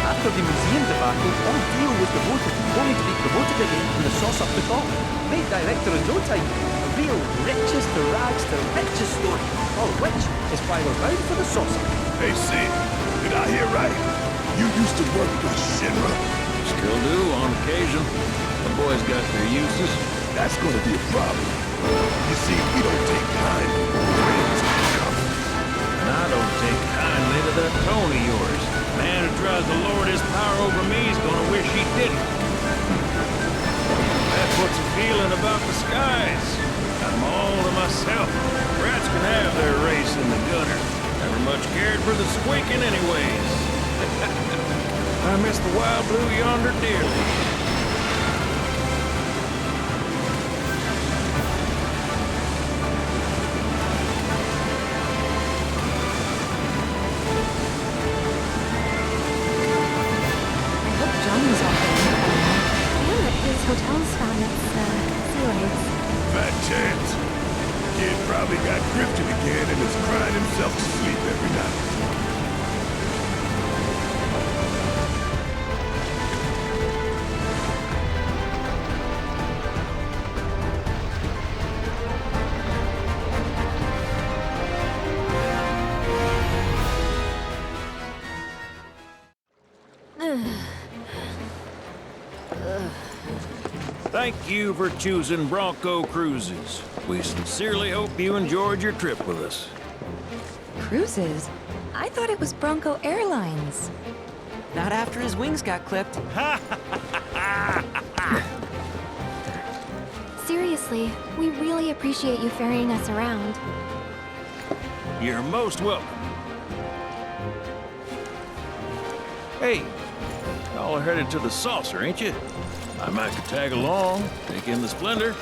After the museum debacle, Ordeal was demoted, only to be promoted again when the saucer took off. Made director in no time. A real riches to rags to riches story. All of which is why we're bound for the saucer. Hey, Sid, did I hear right? You used to work with Shinra? Still do, on occasion. The boys got their uses. That's gonna be a problem. You see, we don't take kindly when friends come. And I don't take kindly to that tone of yours. Man who tries to lord his power over me is gonna wish he didn't. feeling about the skies. Got them all to myself. Rats can have their race in the gutter. Never much cared for the squeaking anyways. I miss the wild blue yonder dearly. Hotel's found its sea legs. Fat chance. Kid probably got grifted again and is crying himself to sleep every night. Thank you for choosing Bronco Cruises. We sincerely hope you enjoyed your trip with us. Cruises? I thought it was Bronco Airlines. Not after his wings got clipped. Seriously, we really appreciate you ferrying us around. You're most welcome. Hey, y'all are headed to the saucer, ain't you? I might could tag along, take in the splendor.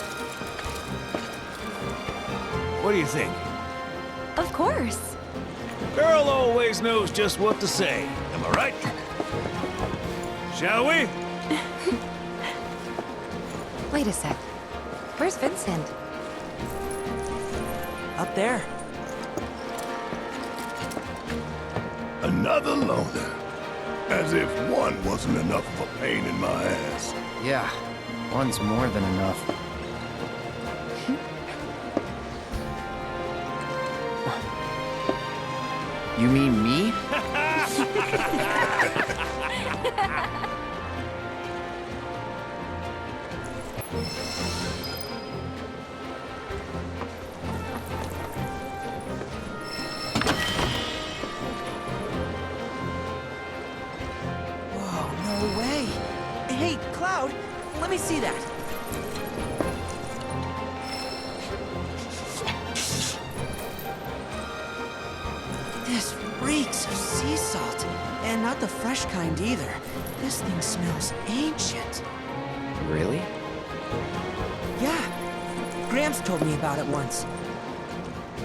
What do you think? Of course. Girl always knows just what to say. Am I right? Shall we? Wait a sec. Where's Vincent? Up there. Another loner. As if one wasn't enough of a pain in my ass. Yeah, one's more than enough. You mean me? Hey, Cloud, let me see that. This reeks of sea salt, and not the fresh kind either. This thing smells ancient. Really? Yeah, Gramps told me about it once.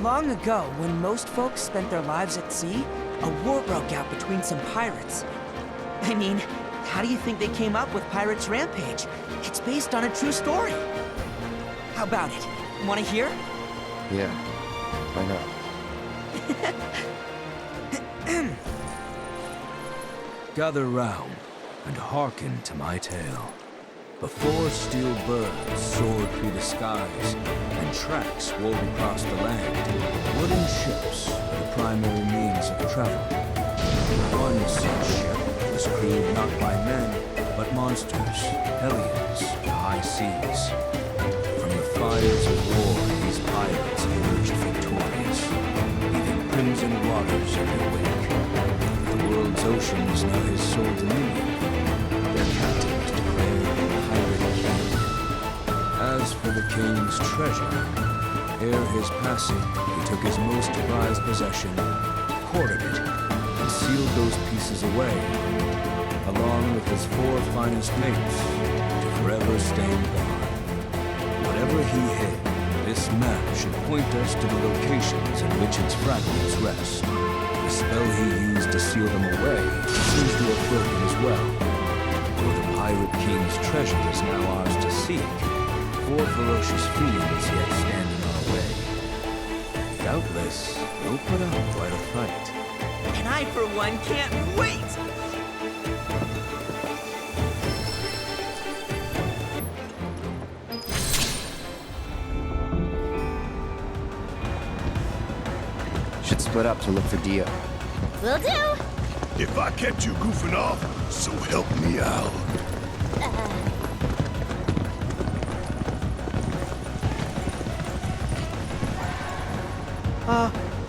Long ago, when most folks spent their lives at sea, a war broke out between some pirates. I mean, how do you think they came up with Pirates Rampage? It's based on a true story. How about it? Want to hear? Yeah, why not? Gather round and hearken to my tale. Before steel birds soared through the skies and tracks wove across the land, wooden ships were the primary means of travel. One such ship was crewed not by men, but monsters, hellions, the high seas. From the fires of war, these pirates emerged victorious, leaving crimson waters in their wake. The world's oceans know his sole dominion. Their captain is declared Pirate King. As for the king's treasure, ere his passing, he took his most prized possession, courted it, and sealed those pieces away, along with his 4 finest mates, to forever stand guard. Whatever he hid, this map should point us to the locations in which its fragments rest. The spell he used to seal them away seems to have broken as well. Though the Pirate King's treasure is now ours to seek, 4 ferocious fiends yet stand in our way. Doubtless, we'll put up quite a fight. And I, for one, can't wait! Should split up to look for Dio. Will do! If I catch you goofing off, so help me out.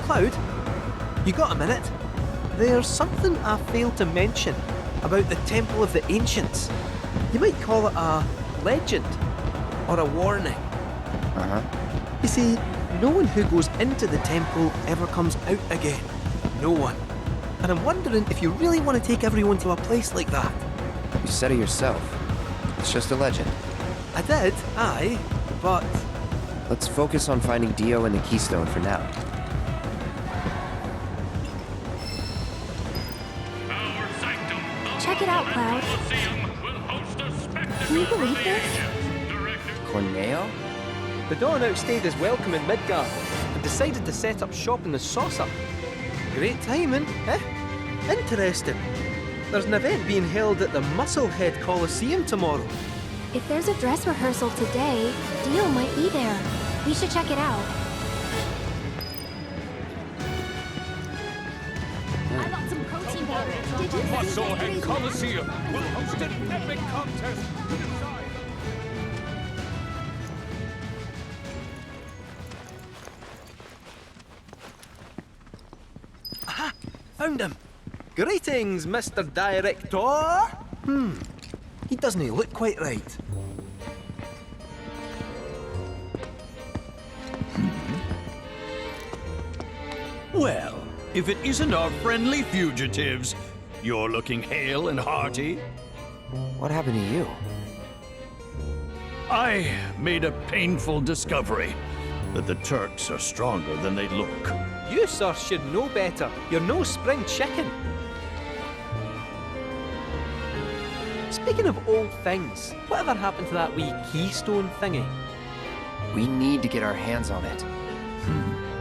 Cloud? You got a minute? There's something I failed to mention about the Temple of the Ancients. You might call it a legend. or a warning. Uh-huh. You see, no one who goes into the temple ever comes out again. No one. And I'm wondering if you really want to take everyone to a place like that. You said it yourself. It's just a legend. I did, aye, but... Let's focus on finding Dio and the Keystone for now. Check it out, Cloud. Can you believe this? Corneo? The Dawn outstayed his welcome in Midgard and decided to set up shop in the Saucer. Great timing, eh? Interesting. There's an event being held at the Musclehead Coliseum tomorrow. If there's a dress rehearsal today, Dio might be there. We should check it out. I got some protein powder. Did you Musclehead Coliseum will host an epic contest to decide. Aha! Found him! Greetings, Mr. Director! He doesn't look quite right. Well, if it isn't our friendly fugitives, you're looking hale and hearty. What happened to you? I made a painful discovery that the Turks are stronger than they look. You, sir, should know better. You're no spring chicken. Speaking of old things, whatever happened to that wee keystone thingy? We need to get our hands on it.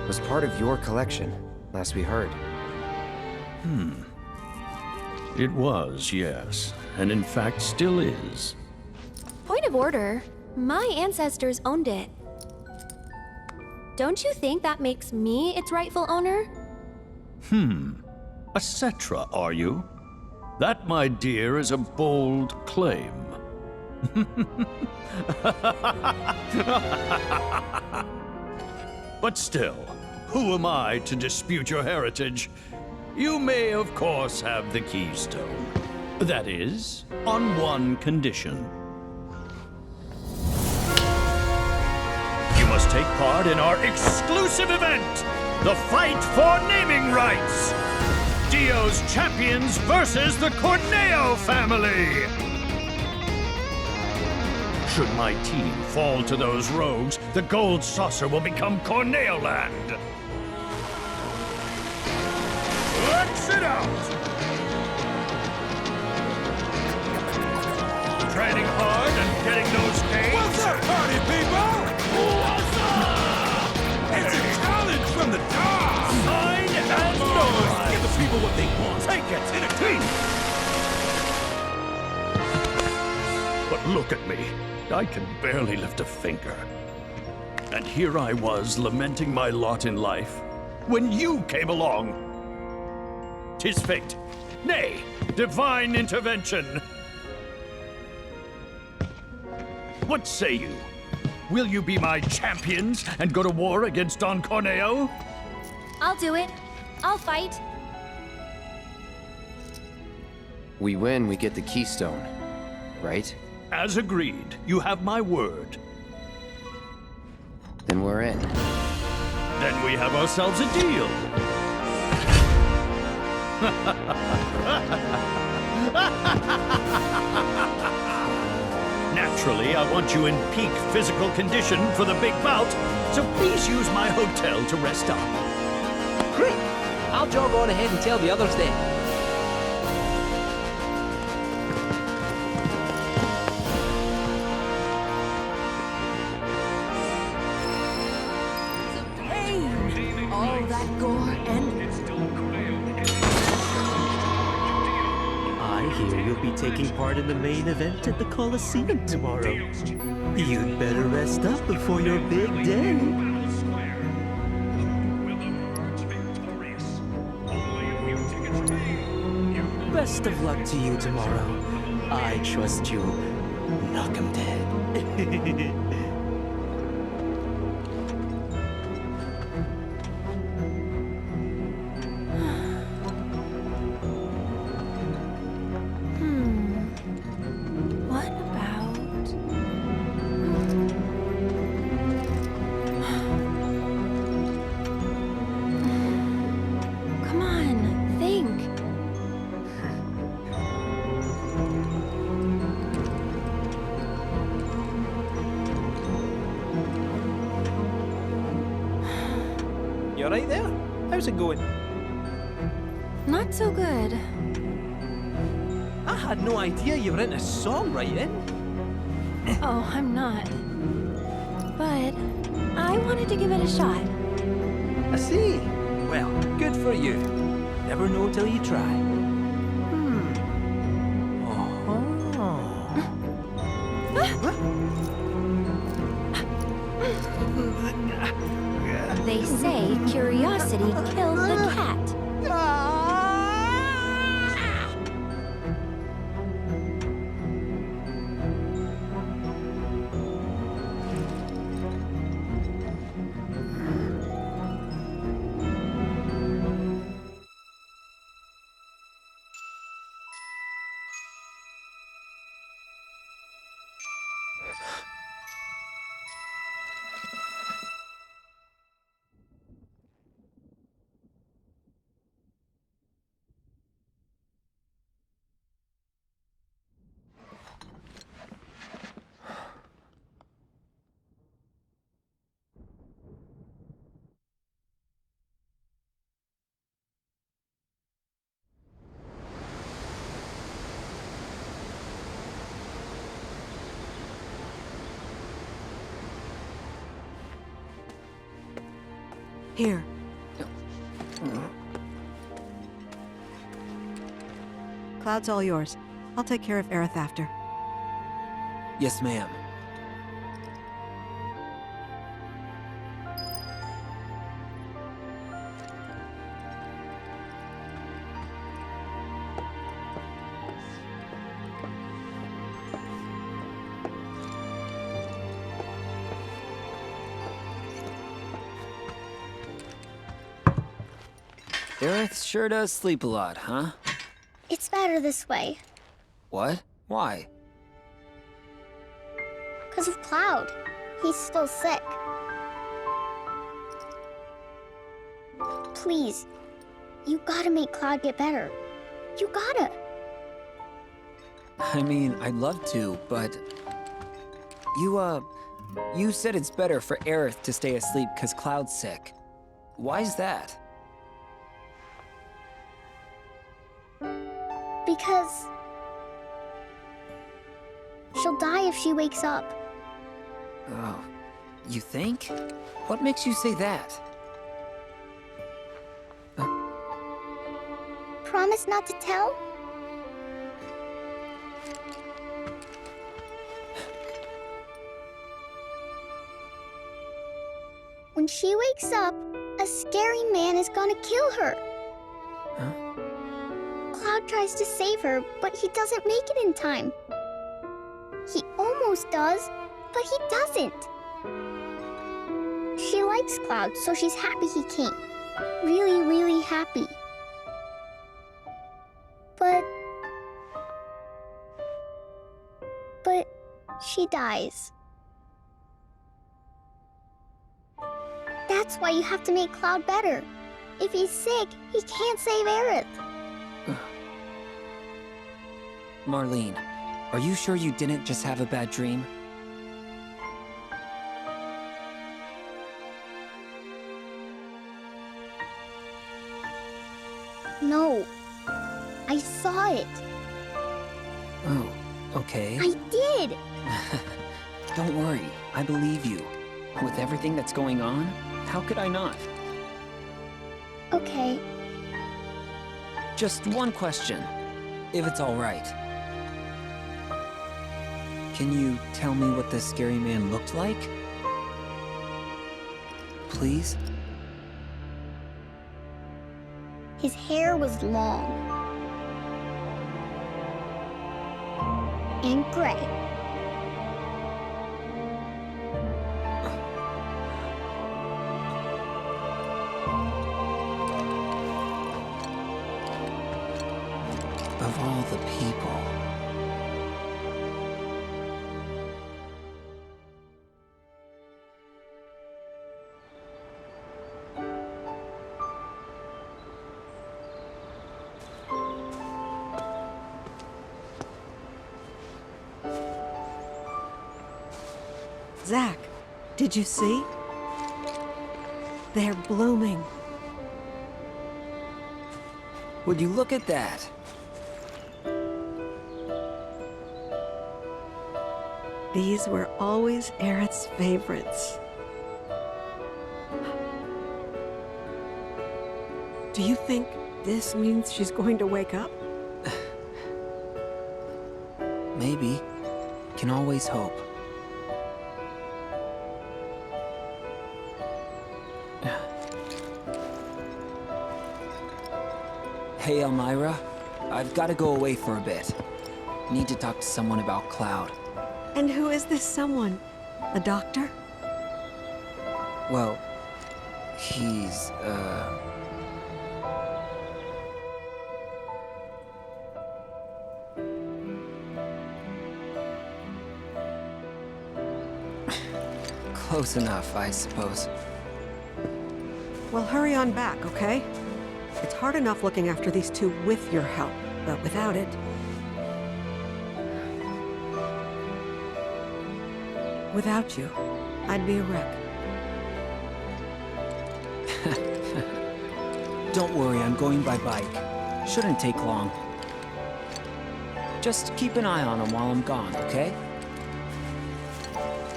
It was part of your collection, last we heard. It was, yes. And in fact, still is. Point of order. My ancestors owned it. Don't you think that makes me its rightful owner? A Cetra, are you? That, my dear, is a bold claim. But still, who am I to dispute your heritage? You may, of course, have the Keystone. That is, on one condition. You must take part in our exclusive event, the Fight for Naming Rights. Dio's champions versus the Corneo family! Should my team fall to those rogues, the Gold Saucer will become Corneo Land! Let's it out! Training hard and getting those gains? What's up, party people? What's up? It's a challenge from the top! Sign and noise! Give the people what they want. Take it in a teeth! But look at me. I can barely lift a finger. And here I was lamenting my lot in life when you came along. 'Tis fate. Nay, divine intervention. What say you? Will you be my champions and go to war against Don Corneo? I'll do it. I'll fight. We win, we get the Keystone, right? As agreed. You have my word. Then we're in. Then we have ourselves a deal. Naturally, I want you in peak physical condition for the big bout, so please use my hotel to rest up. Great! I'll jog on ahead and tell the others then. All that gore and... I hear you'll be taking part in the main event at the Coliseum tomorrow. You'd better rest up before your big day. Best of luck to you tomorrow. I trust you'll knock 'em dead. What about... right there? How's it going? Not so good. I had no idea you were into songwriting. Oh, I'm not. But I wanted to give it a shot. I see. Well, good for you. Never know till you try. They say curiosity killed the cat. Here. Cloud's all yours. I'll take care of Aerith after. Yes, ma'am. Aerith sure does sleep a lot, huh? It's better this way. What? Why? Because of Cloud. He's still sick. Please, you gotta make Cloud get better. You gotta. I mean, I'd love to, but... You said it's better for Aerith to stay asleep because Cloud's sick. Why's that? Because she'll die if she wakes up. Oh, you think? What makes you say that? Promise not to tell? When she wakes up, a scary man is gonna kill her. Cloud tries to save her, but he doesn't make it in time. He almost does, but he doesn't. She likes Cloud, so she's happy he came. Really, really happy. But she dies. That's why you have to make Cloud better. If he's sick, he can't save Aerith. Marlene, are you sure you didn't just have a bad dream? No. I saw it. Oh, okay. I did! Don't worry, I believe you. With everything that's going on, how could I not? Okay. Just one question, if it's all right. Can you tell me what this scary man looked like? Please? His hair was long. And gray. Of all the people... Zach, did you see? They're blooming. Would you look at that? These were always Aerith's favorites. Do you think this means she's going to wake up? Maybe. Can always hope. Hey, Elmira. I've got to go away for a bit. Need to talk to someone about Cloud. And who is this someone? A doctor? Well, he's, close enough, I suppose. Well, hurry on back, okay? It's hard enough looking after these two with your help, but without it... Without you, I'd be a wreck. Don't worry, I'm going by bike. Shouldn't take long. Just keep an eye on him while I'm gone, okay?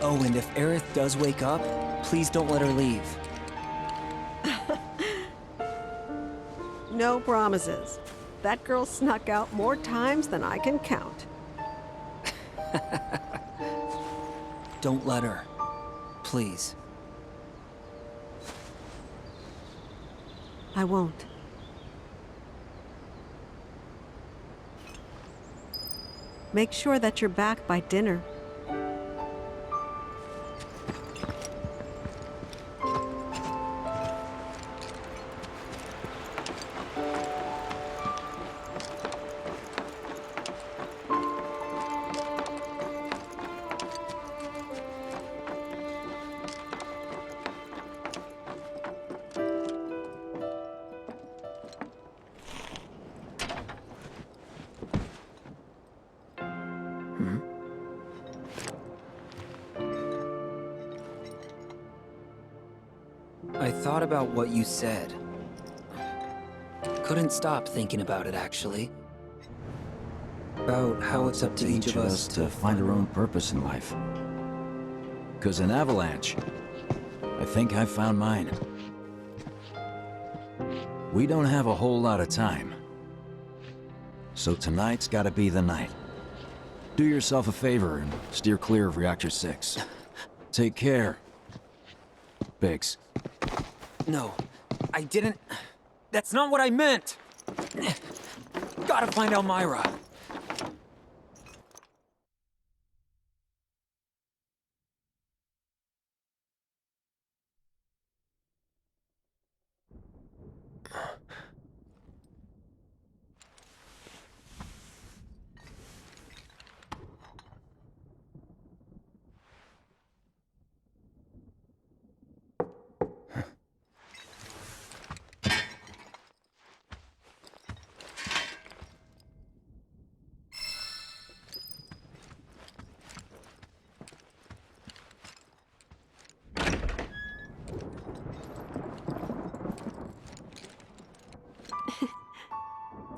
Oh, and if Aerith does wake up, please don't let her leave. No promises. That girl snuck out more times than I can count. Don't let her. Please. I won't. Make sure that you're back by dinner. I thought about what you said. Couldn't stop thinking about it, actually. About how it's up to each of us to find our own purpose in life. 'Cause an avalanche, I think I found mine. We don't have a whole lot of time. So tonight's gotta be the night. Do yourself a favor and steer clear of Reactor 6. Take care, Biggs. No, I didn't... That's not what I meant! Gotta find Elmira.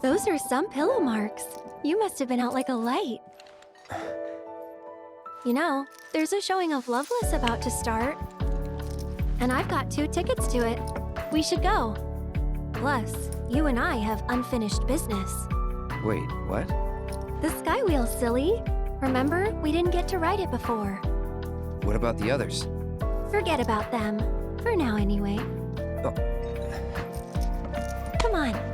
Those are some pillow marks. You must have been out like a light. You know, there's a showing of Loveless about to start. And I've got 2 tickets to it. We should go. Plus, you and I have unfinished business. Wait, what? The Skywheel, silly. Remember, we didn't get to ride it before. What about the others? Forget about them. For now, anyway. Oh. Come on.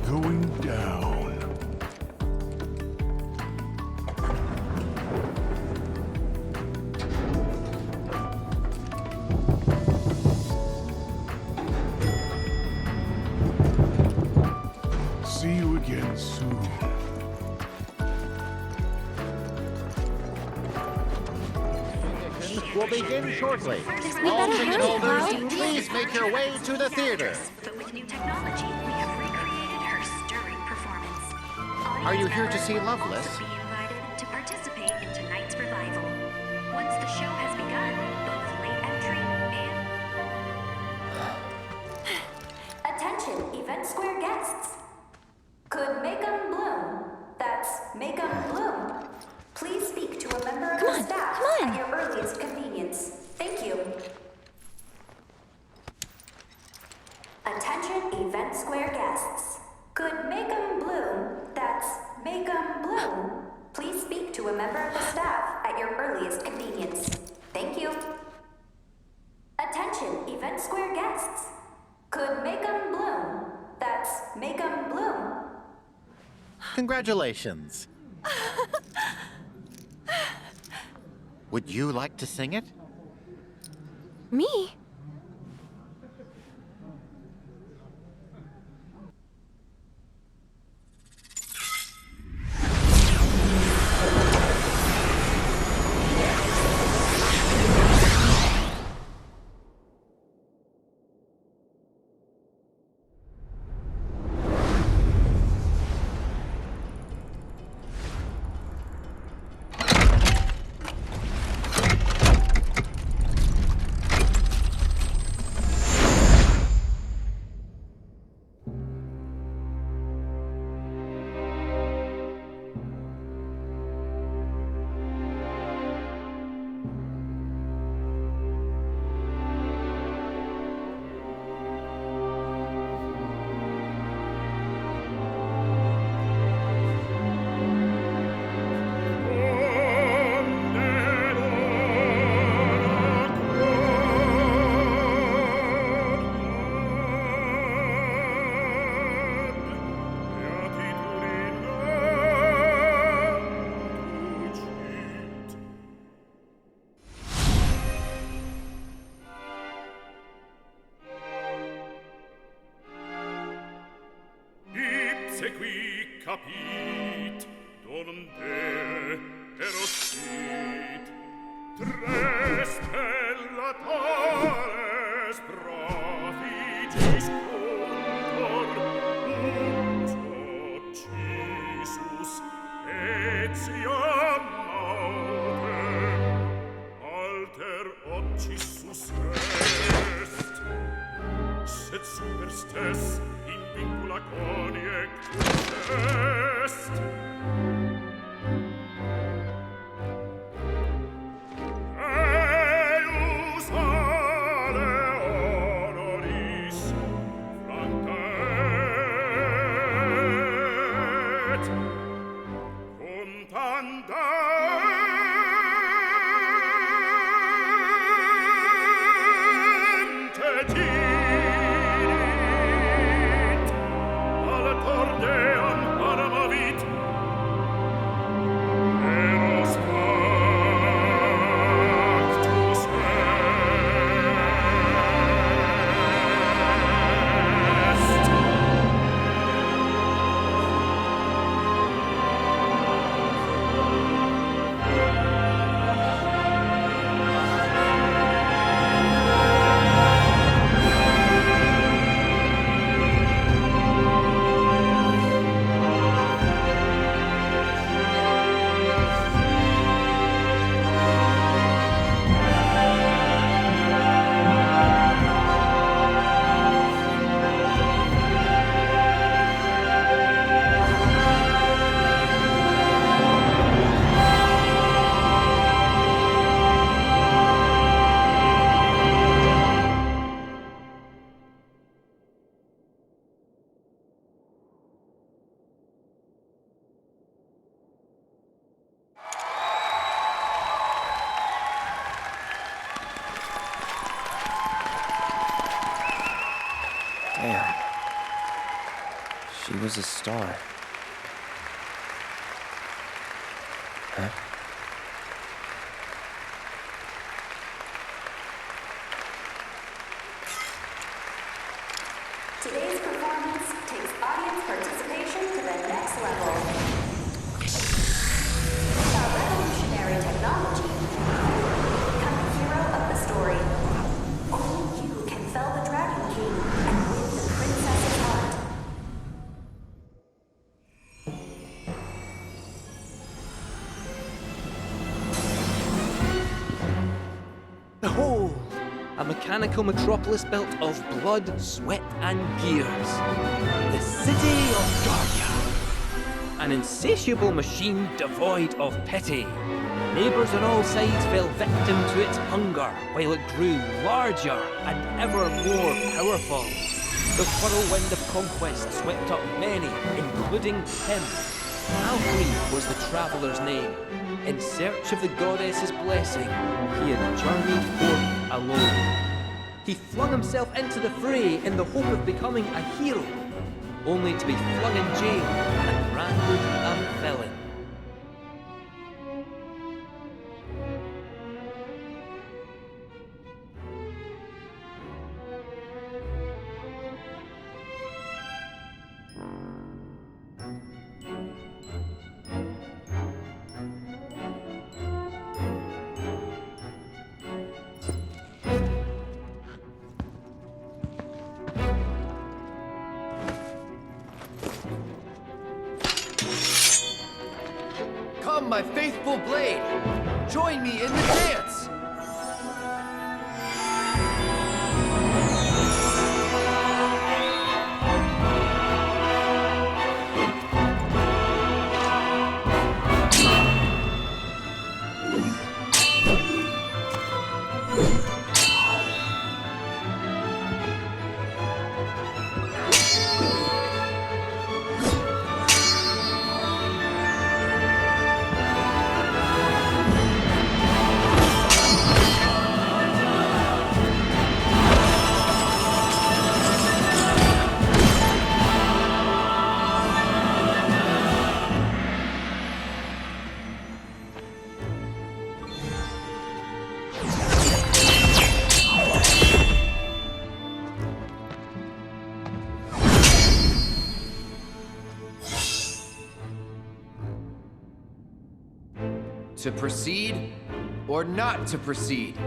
Going down. See you again soon. Will begin shortly. We All better ticket hurry, holders, Cloud. please make your your way to the theater. But with new technology, we have recreated her stirring performance. Are you here to Audience see members will Loveless? also be invited to participate in tonight's revival. Once the show has begun, both late entry and... Attention, Event Square guests. Could make 'em bloom. That's make 'em bloom. Please speak to a member of the staff at your earliest convenience. Thank you. Attention, Event Square guests. Could make 'em bloom. That's make 'em bloom. Please speak to a member of the staff at your earliest convenience. Thank you. Attention, Event Square guests. Could make 'em bloom. That's make 'em bloom. Congratulations. Would you like to sing it? Me? Se qui capit, donde erosit, tres pellatores prodigis contor, uncisus, et siam autem, alter occisus est, sed super stes in vincula coniectus est. Eius ale honoris flancet, cum tandente dirit, alator deam paramavit, eros factus est. Damn. She was a star. Huh? Today's performance takes audience participation to the next level. With our revolutionary technology, become the hero of the story. Only you can fell the dragon mechanical metropolis built of blood, sweat, and gears. The city of Guardia. An insatiable machine devoid of pity. Neighbours on all sides fell victim to its hunger, while it grew larger and ever more powerful. The whirlwind of conquest swept up many, including him. Alfred was the traveller's name. In search of the goddess's blessing, he had journeyed forth alone. He flung himself into the fray in the hope of becoming a hero, only to be flung in jail and branded a villain. Come, my faithful blade! Join me in the dance! To proceed or not to proceed?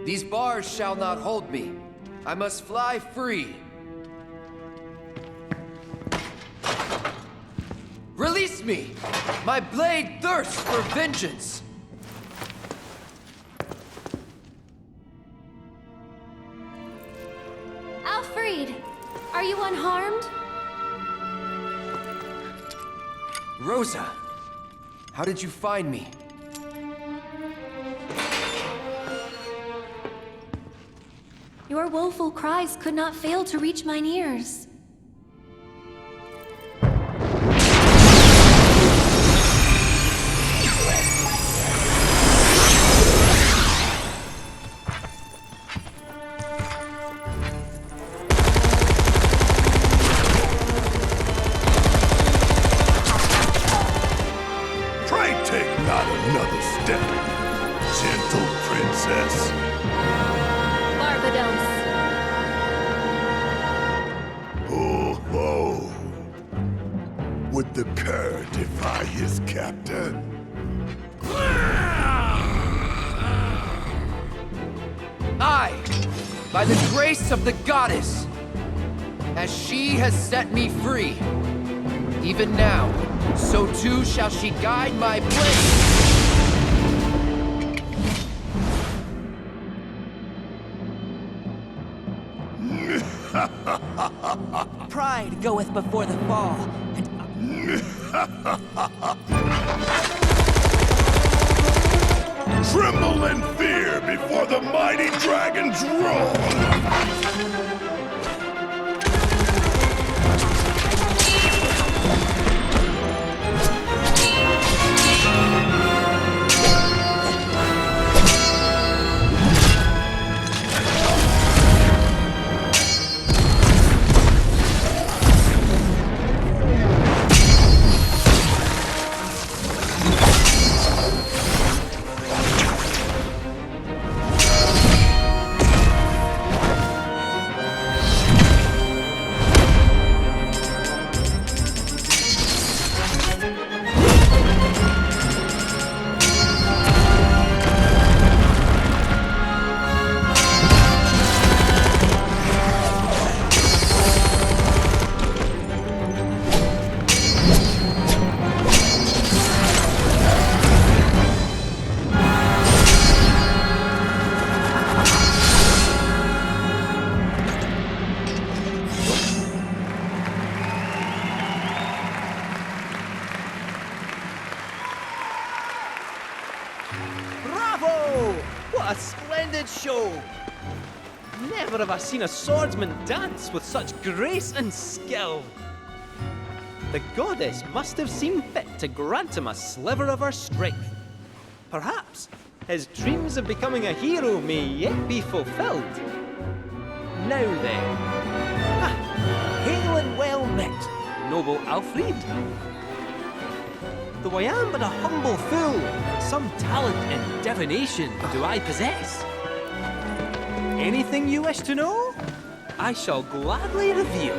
These bars shall not hold me. I must fly free. Release me! My blade thirsts for vengeance! Alfred, are you unharmed? Rosa, how did you find me? Your woeful cries could not fail to reach mine ears. Would the cur defy his captor? I, by the grace of the goddess, as she has set me free, even now, so too shall she guide my blade. Pride goeth before the fall, and Tremble in fear before the mighty dragon's roar! What a splendid show! Never have I seen a swordsman dance with such grace and skill. The goddess must have seen fit to grant him a sliver of her strength. Perhaps his dreams of becoming a hero may yet be fulfilled. Now then, hail and well met, noble Alfred. Though I am but a humble fool, some talent in divination do I possess. Anything you wish to know, I shall gladly reveal.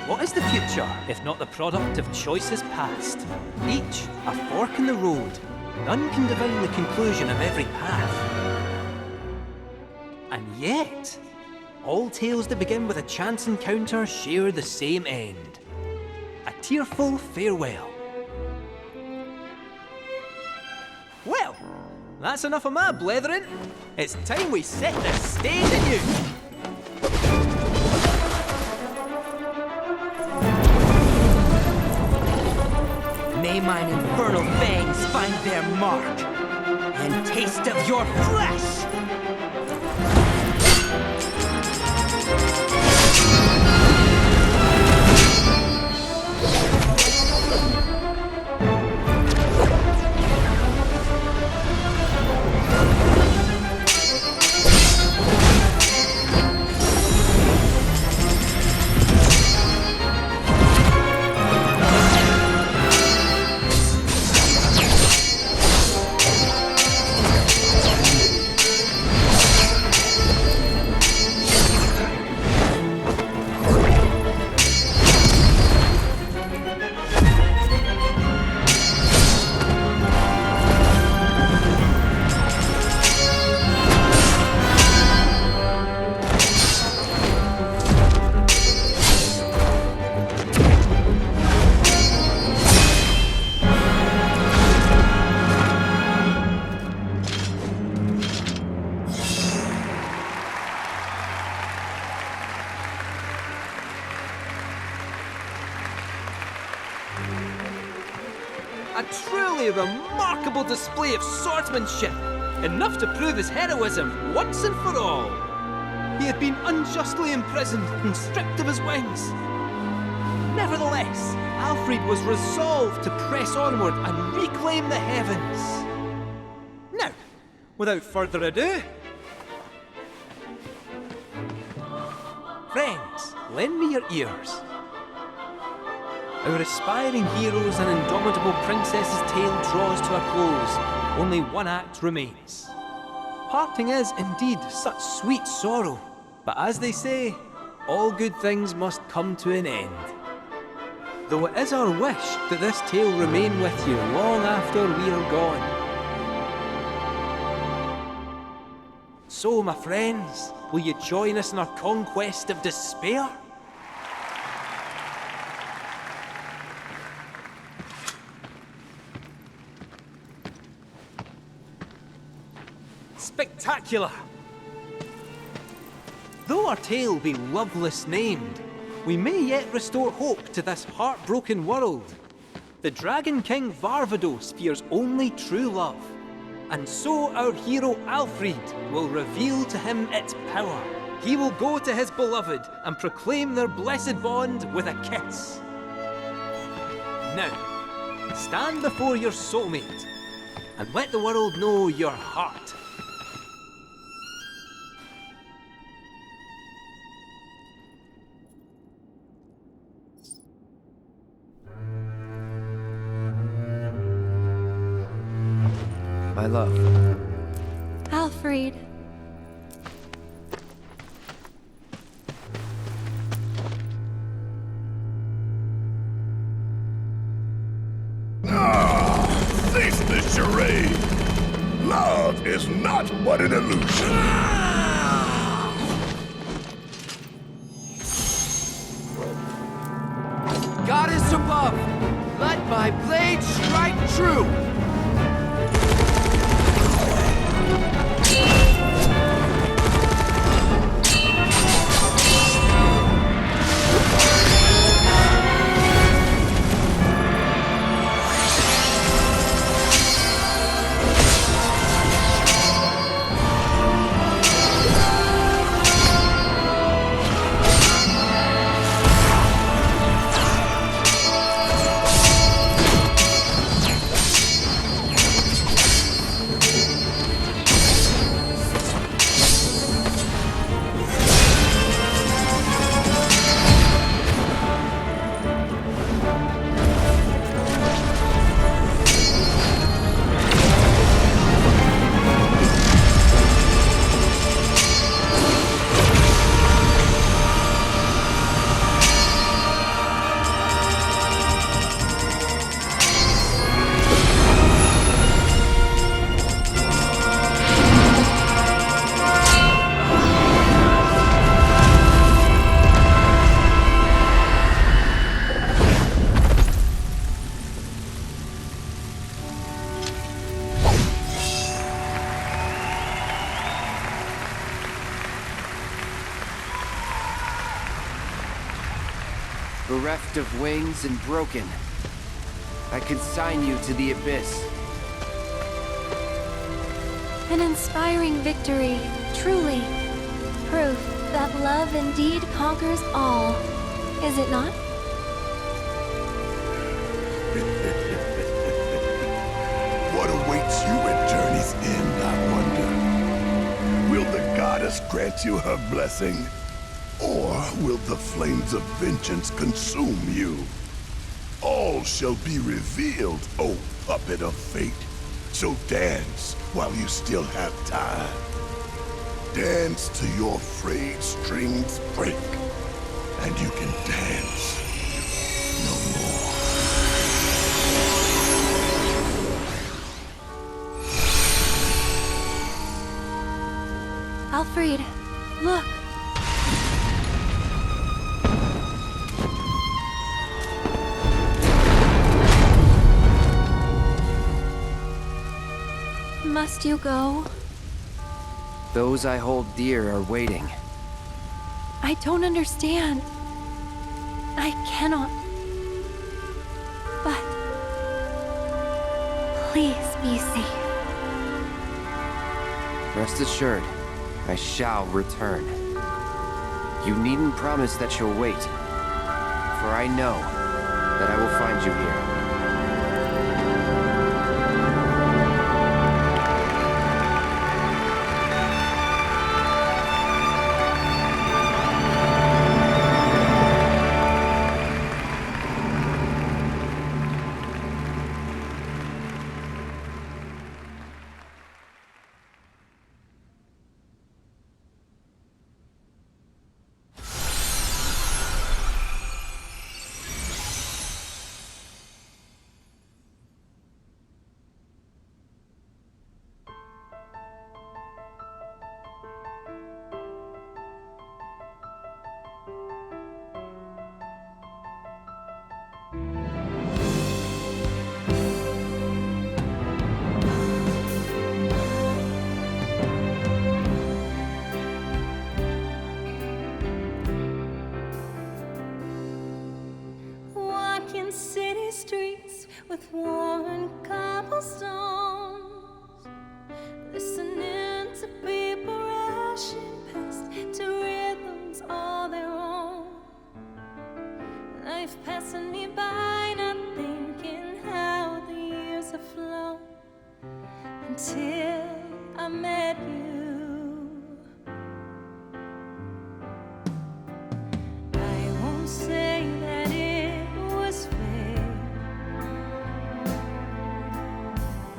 What is the future, if not the product of choices past? Each a fork in the road. None can divine the conclusion of every path. And yet, all tales that begin with a chance encounter share the same end. A tearful farewell. Well, that's enough of my blethering. It's time we set the stage anew. May mine infernal fangs find their mark and taste of your flesh! A truly remarkable display of swordsmanship, enough to prove his heroism once and for all. He had been unjustly imprisoned and stripped of his wings. Nevertheless, Alfred was resolved to press onward and reclaim the heavens. Now, without further ado, friends, lend me your ears. Our aspiring heroes and indomitable princess's tale draws to a close. Only one act remains. Parting is indeed such sweet sorrow, but as they say, all good things must come to an end. Though it is our wish that this tale remain with you long after we are gone. So, my friends, will you join us in our conquest of despair? Spectacular! Though our tale be loveless named, we may yet restore hope to this heartbroken world. The Dragon King Varvados fears only true love, and so our hero Alfred will reveal to him its power. He will go to his beloved and proclaim their blessed bond with a kiss. Now, stand before your soulmate and let the world know your heart. My love. Alfred. Cease this charade! Love is not but an illusion! Goddess above, let my blade strike true! bereft of wings and broken, I consign you to the abyss. An inspiring victory, truly. Proof that love indeed conquers all, is it not? What awaits you at Journey's End, I wonder? Will the goddess grant you her blessing? Or will the flames of vengeance consume you? All shall be revealed, O puppet of fate. So dance while you still have time. Dance till your frayed strings break, and you can dance no more. Alfred, look. Must you go? Those I hold dear are waiting. I don't understand. I cannot. But please be safe. Rest assured, I shall return. You needn't promise that you'll wait, for I know that I will find you here. Walking city streets with worn cobblestones, listening to people rushing past to rhythms all their own. Life passing me by, not thinking how the years have flown, until I met you. I won't say that it was fair.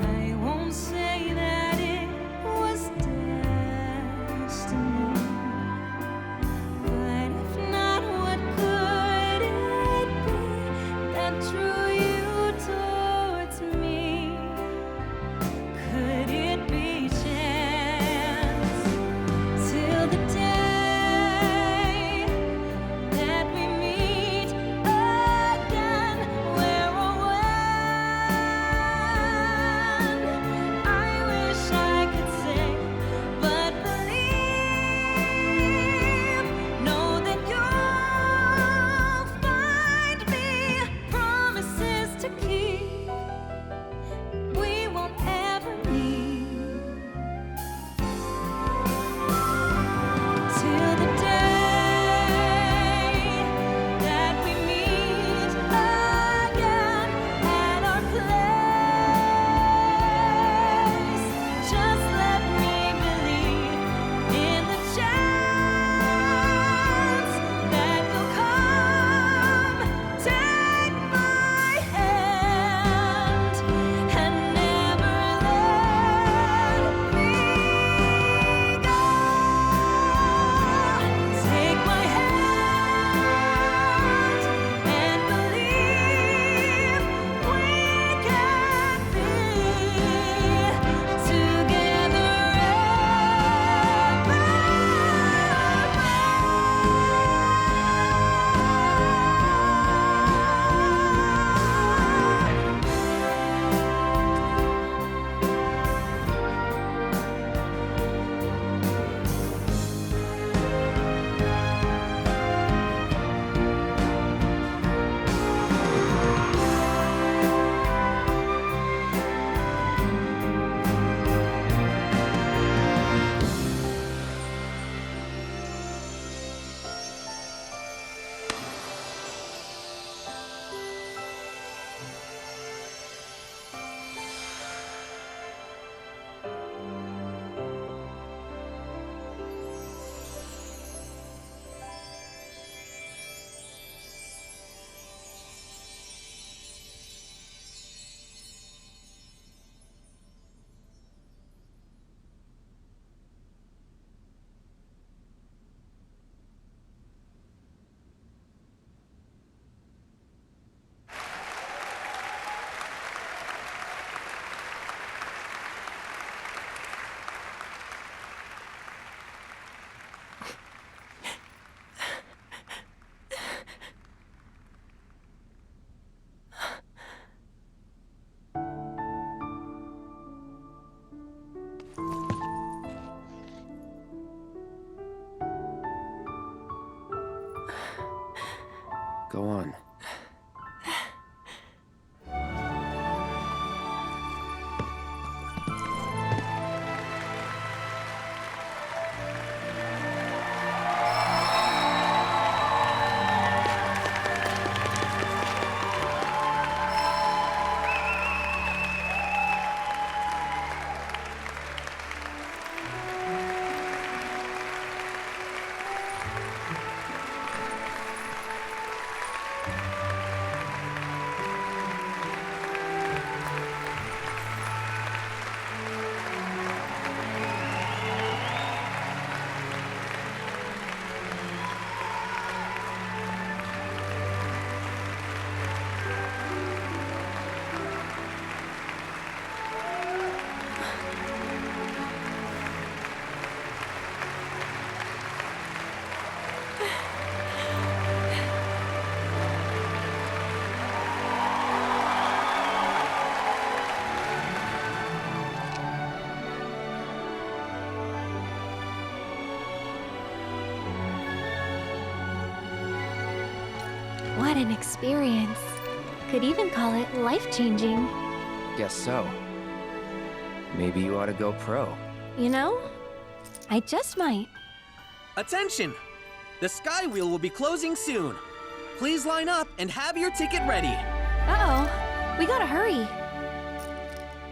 I won't say that it was destiny. But if not, what could it be that drew you towards me? Could it Go on. What an experience. Could even call it life-changing. Guess so. Maybe you ought to go pro. You know, I just might. Attention! The Sky Wheel will be closing soon. Please line up and have your ticket ready. Uh-oh, we gotta hurry.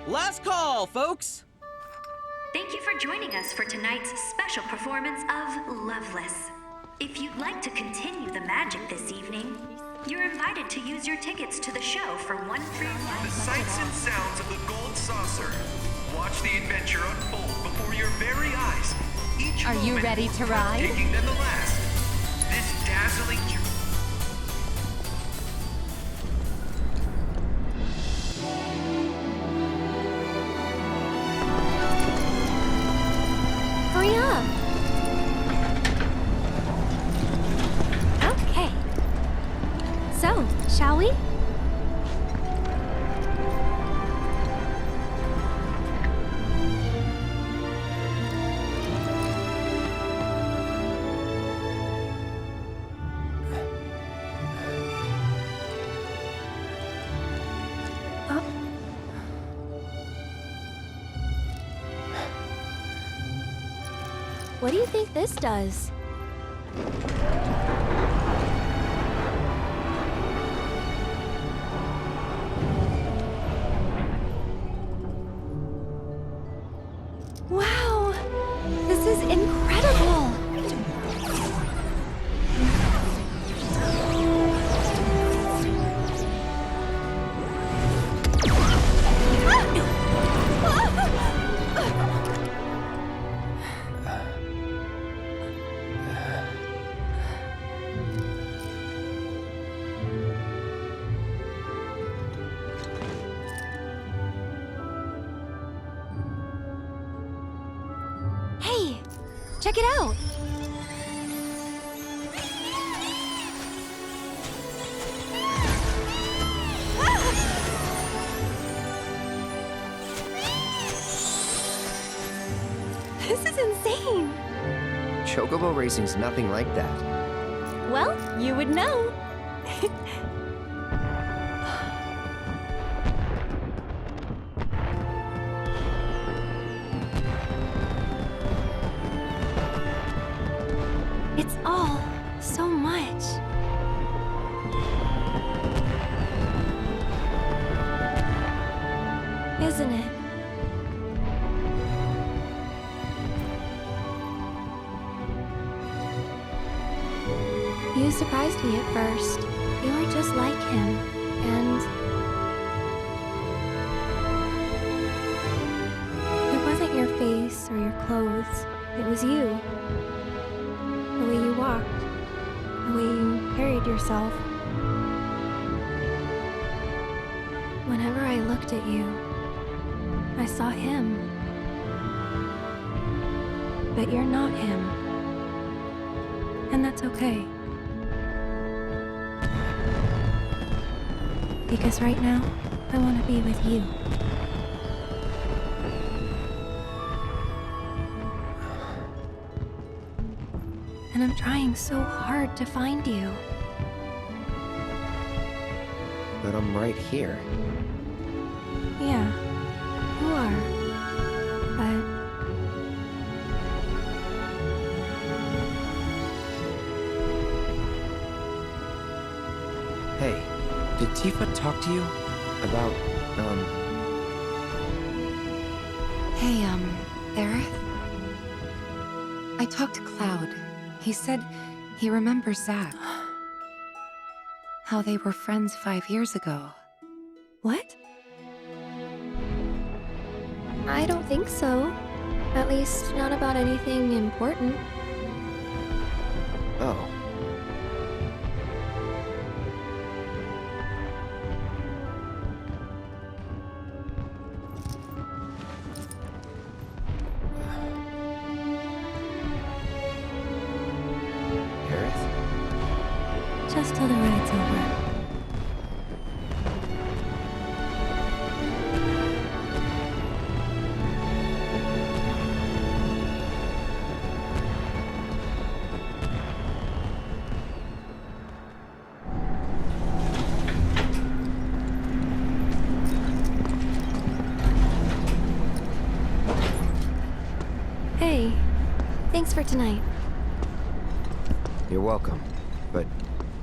Last call, folks! Thank you for joining us for tonight's special performance of Loveless. If you'd like to continue the magic this evening, you're invited to use your tickets to the show for one free ride. The sights and sounds of the Gold Saucer. Watch the adventure unfold before your very eyes. Each Are you ready to ride? Taking than the last. This dazzling journey. Hurry up. Okay. So, shall we? What do you think this does? Wow! This is incredible! Hey, check it out. This is insane. Chocobo racing's nothing like that. Well, you would know. It's all so much. Isn't it? You surprised me at first. You were just like him, and it wasn't your face or your clothes. It was you. The way you walked, the way you carried yourself. Whenever I looked at you, I saw him. But you're not him. And that's okay. Because right now, I want to be with you. And I'm trying so hard to find you. but I'm right here. Yeah, you are. But Hey, did Tifa talk to you about, Hey, Aerith? I talked to Cloud. He said he remembers Zack. How they were friends 5 years ago. what? I don't think so. At least, not about anything important. Oh. Just till the ride's over. Hey, thanks for tonight. You're welcome, but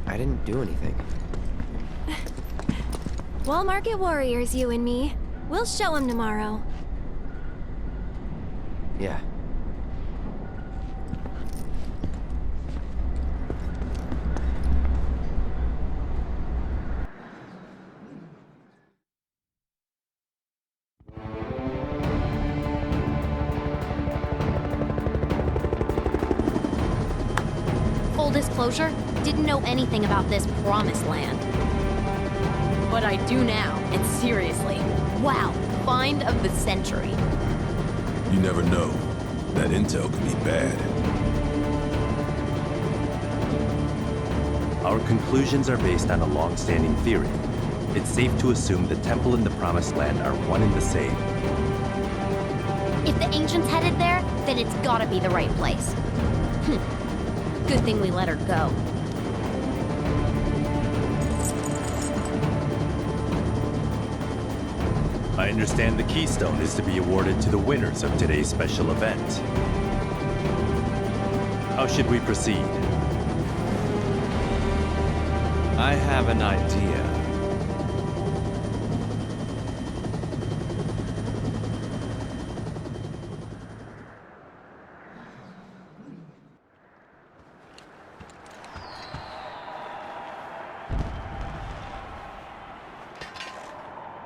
I didn't do anything. Wall Market Warriors, you and me. We'll show 'em tomorrow. Yeah. Full disclosure, didn't know anything about this promised land. But I do now, and seriously, wow, find of the century. You never know. That intel could be bad. Our conclusions are based on a long-standing theory. It's safe to assume the temple and the promised land are one and the same. If the ancient's headed there, then it's gotta be the right place. Good thing we let her go. I understand the keystone is to be awarded to the winners of today's special event. How should we proceed? I have an idea.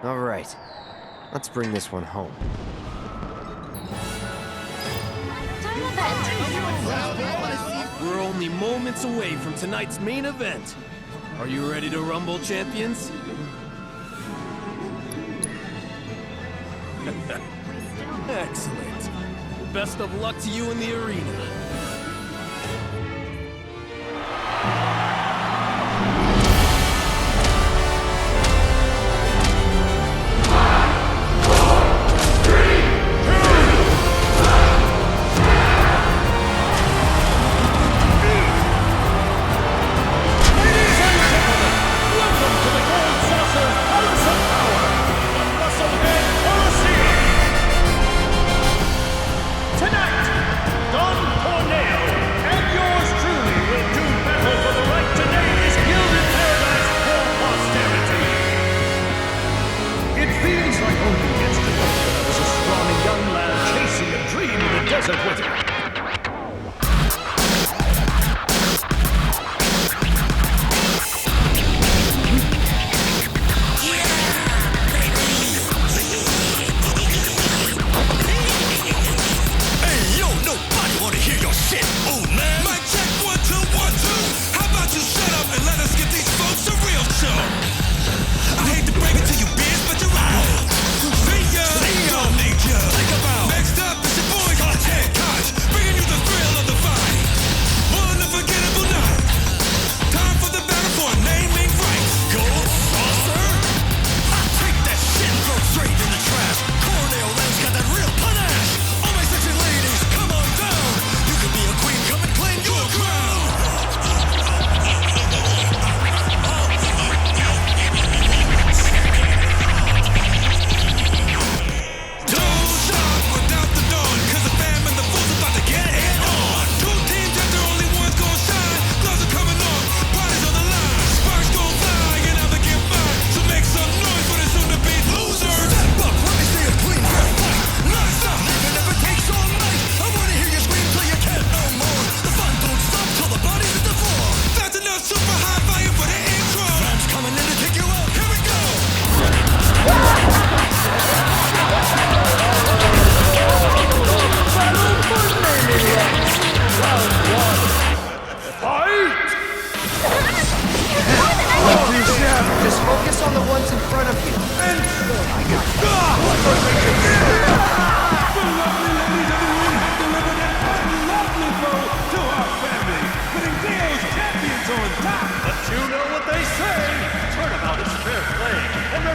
All right. Let's bring this one home. We're only moments away from tonight's main event. Are you ready to rumble, champions? Excellent. Best of luck to you in the arena. Tonight, Don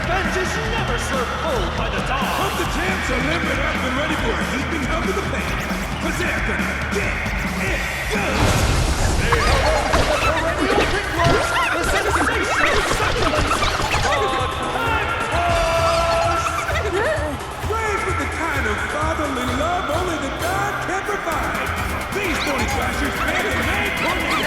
revenge is never served cold by the dawn. Hope the champs are limbered up and ready for a heaping up in the pan. Cause they're gonna get it done. Say hello to the perennial pinglers, the sensational succulents of Fantas! Raised with the kind of fatherly love only the God can provide. These bony thrashers made a name for me.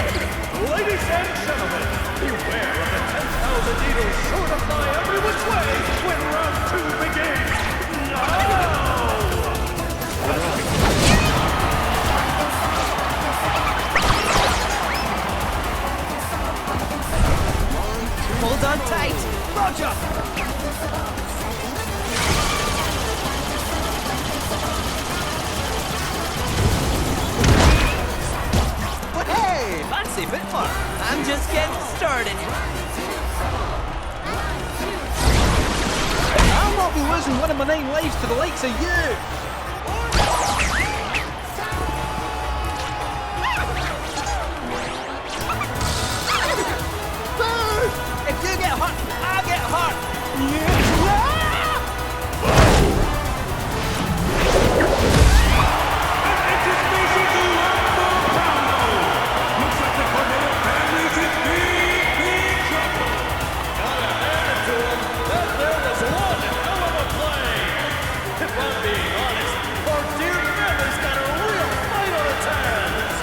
Ladies and gentlemen, beware of the 10,000 needles sure to fly every which way when round 2 begins. Now! Hold on tight! Roger! Hey! Fancy bit more! I'm just getting started! I'll not be losing one of my 9 lives to the likes of you! If you get hurt, I get hurt! Anticipation to Rumble Combo! Looks like the Cornell family's in big trouble. Gotta hand it to him that there was one hell of a play. If I'm being honest, our dear family's got a real fight on its hands.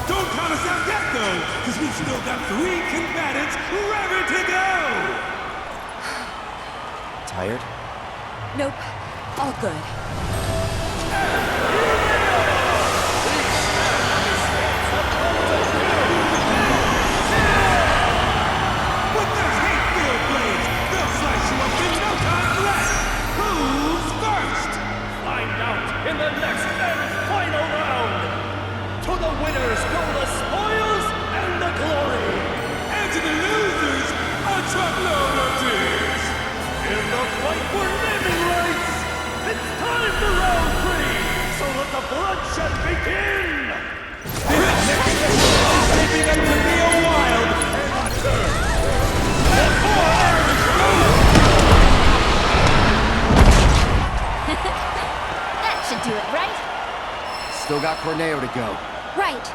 Don't count us out yet, though, because we've still got 3 combatants ready to go! Tired? Nope. All good. With their hate-filled blades, they'll slice you up in no time flat! Who's first? Find out in the next and final round. To the winners go the spoils and the glory. And to the losers, a truckload of tears! In the fight for naming rights, it's time for round 3. So let the bloodshed begin. Shaping up to be a wild That should do it, right? Still got Corneo to go. Right.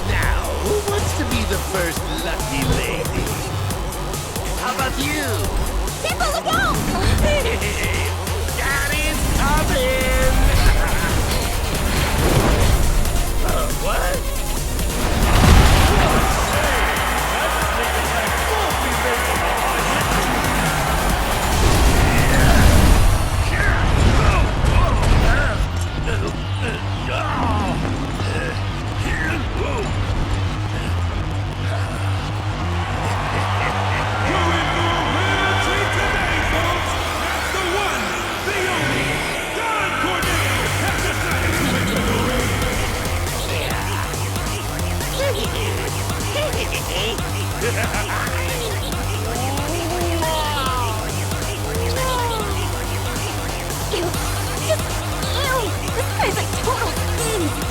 Now, who wants to be the first lucky lady? How about you? People, look out! Daddy's coming! What?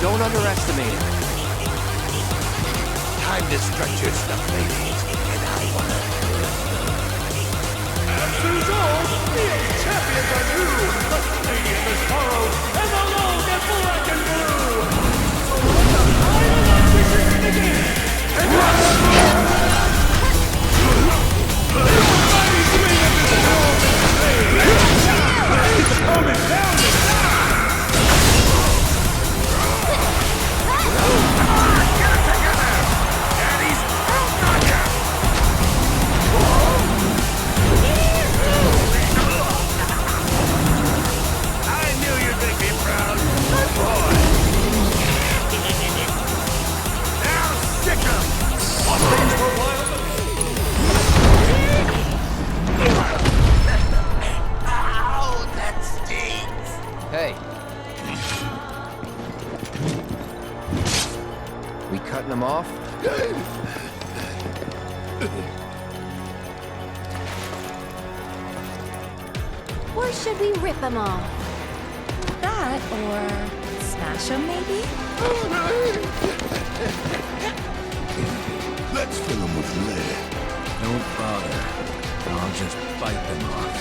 Don't underestimate it. Time to stretch your stuff, ladies. And I wanna... Answers all, the 8 champions are new. The stadium is borrowed, and the load is black and blue. So let the final audition begin. And mighty swing of this enormous blade. His opponent down the Hey. We cutting them off? Or should we rip them off? That, or smash them, maybe? Let's fill them with lead. Don't bother. I'll just bite them off.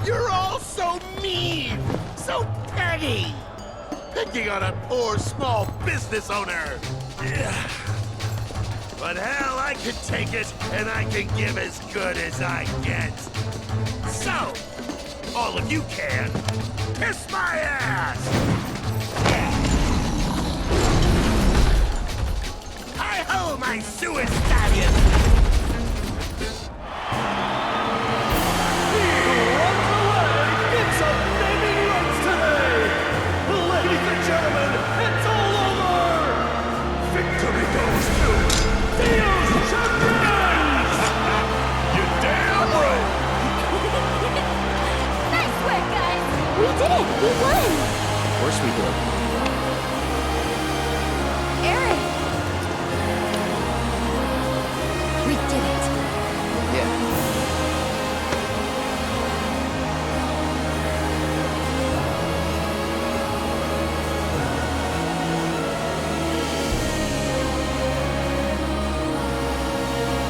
You're all so mean! So petty! Picking on a poor small business owner! But hell, I can take it, and I can give as good as I get. So, all of you can, kiss my ass! Hi-ho, my sewer stallion! We did it! We won! Of course we did. Eric! We did it. Yeah.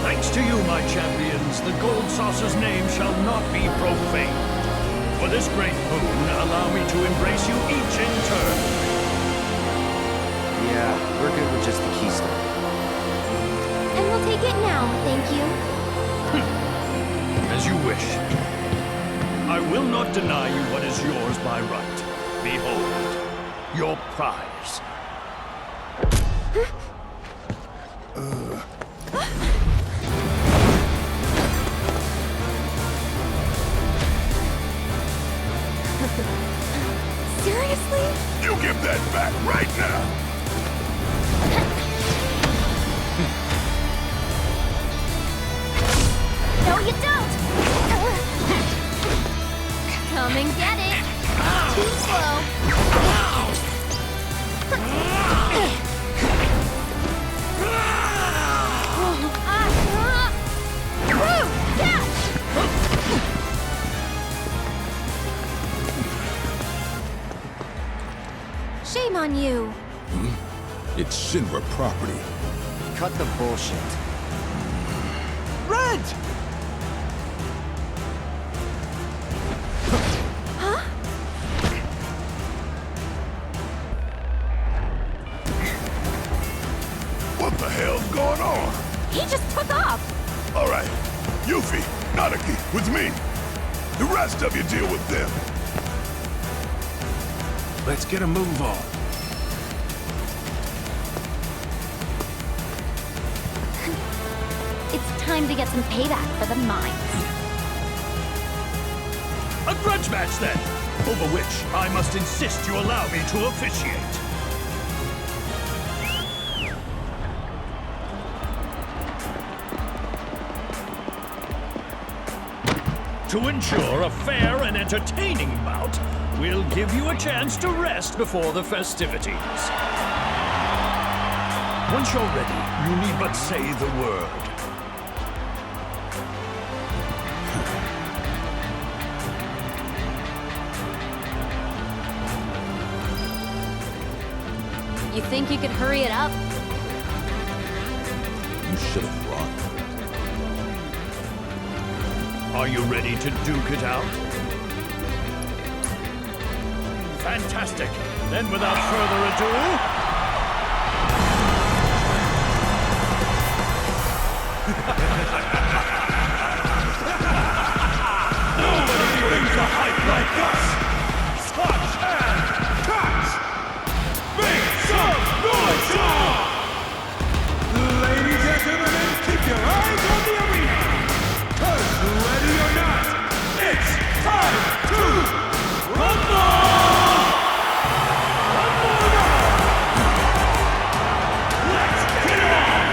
Thanks to you, my champions, the Gold Saucer's name shall not be profaned. For this great boon, allow me to embrace you each in turn. Yeah, we're good with just the keystone. And we'll take it now, thank you. As you wish. I will not deny you what is yours by right. Behold, your prize. Seriously? You give that back right now! No, you don't! Come and get it! Too slow. Shame on you. It's Shinra property. Cut the bullshit. Red! Huh? What the hell's going on? He just took off! All right, Yuffie, Nadaki, with me. The rest of you deal with them. Let's get a move on. It's time to get some payback for the mines. A grudge match, then, over which I must insist you allow me to officiate. To ensure a fair and entertaining bout, we'll give you a chance to rest before the festivities. Once you're ready, you need but say the word. You think you could hurry it up? You should have run. Are you ready to duke it out? Fantastic! Then without further ado... Nobody brings a hype like us! Scotch and cut! Make some noise! Ladies and gentlemen, keep your eyes on the arena! 'Cause ready or not, it's time to rumble! One more round! Let's get it on!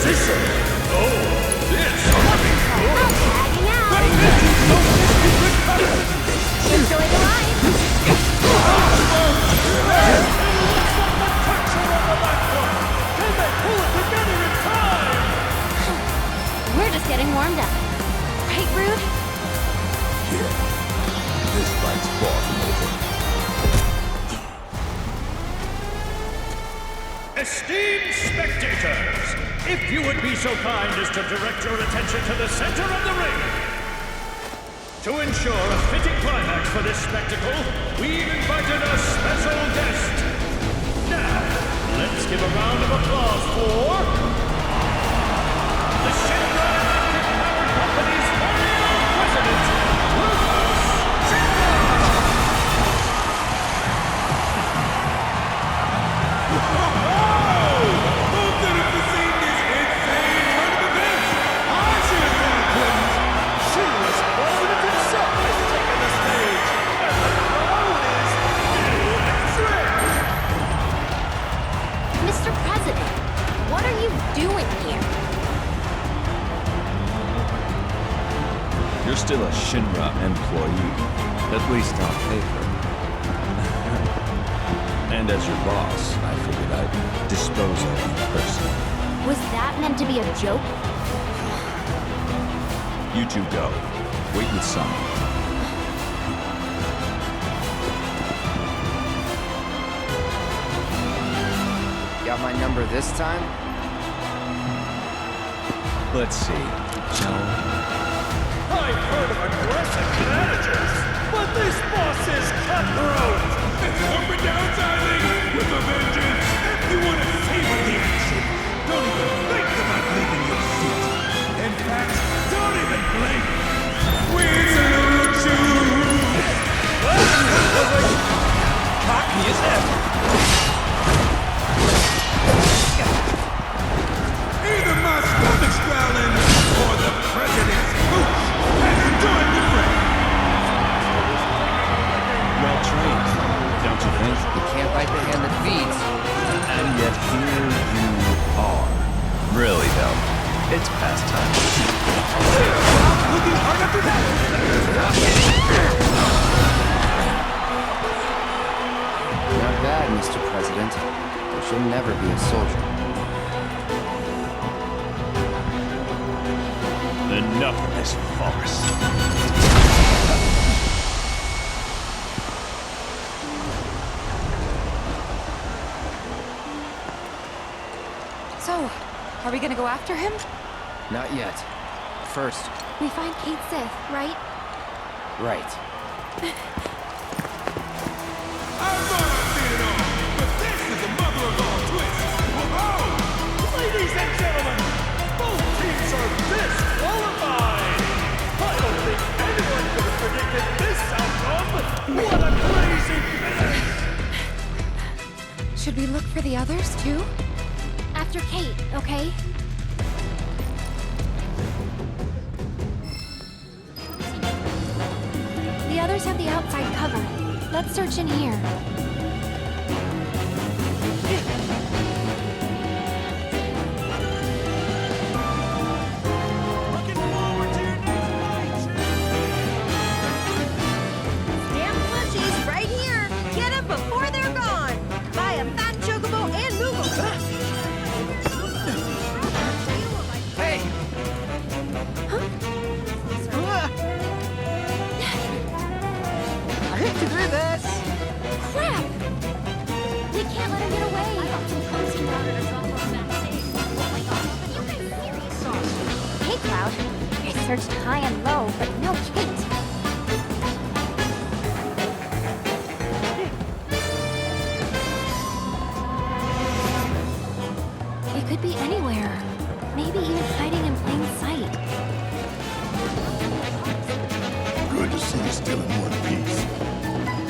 position. Oh, this could be good. Tagging out. Enjoy the ride. We're just getting warmed up. Right, Rude? Yeah. This fight's far from over. Esteemed spectators, if you would be so kind as to direct your attention to the center of the ring. To ensure a fitting climax for this spectacle, we've invited a special guest. Now, let's give a round of applause for the Shinra Electric Power Company's very own president, Lucas Shinra! Who could have foreseen this insane turn of events? I should have known. Shinra's president himself has taken the stage, and the crowd is electric! Mr. President, what are you doing here? You're still a Shinra employee, at least on paper. And as your boss, I figured I'd dispose of you personally. Was that meant to be a joke? You two go. Wait with Sun. Got my number this time? Let's see, shall we? I've heard of aggressive managers, but this boss is cutthroat! It's up and downsizing with a vengeance! You want to savor the action? Don't even think about leaving your seat! In fact, don't even blink! We salute you! Cocky as ever! Either my stomach's growling, or the president's pooch has joined the fray! Well trained, don't you think? You can't bite the hand that feeds. And yet here you are. Really though, it's past time. Looking hard after that! Not bad, Mr. President. But you'll never be a soldier. Enough of this farce. So, are we gonna go after him? Not yet. First, We find Kate Sith, right? right. I thought I'd seen it all, but this is the mother of all twists! Whoa! Ladies and gentlemen, both teams are disqualified! I don't think anyone could have predicted this outcome! What a crazy finish! Should we look for the others, too? After Kate, okay? The others have the outside cover. Let's search in here. Looking forward to your next fight! Damn plushies right here. Get them before they're gone. Buy a fat chocobo and Moogle. Hey! I hate to do this. Crap! We can't let him get away! Hey, Cloud. I searched high and low, but no Kate. It could be anywhere. Maybe even hiding in plain sight. Good to see you still in one piece.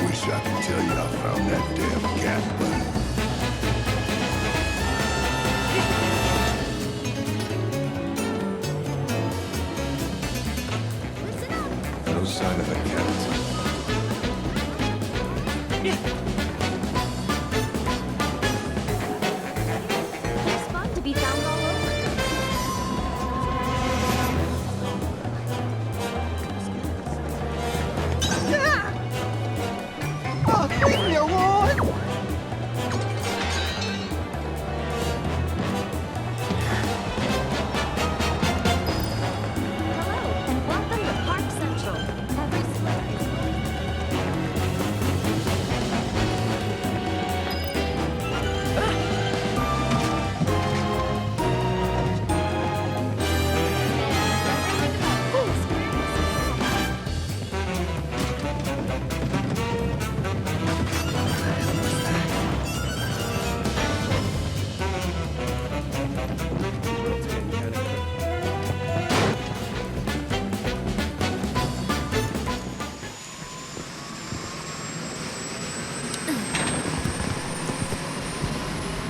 Wish I could tell you I found that damn cat, but... No sign of the cat. There's fun to be found all over.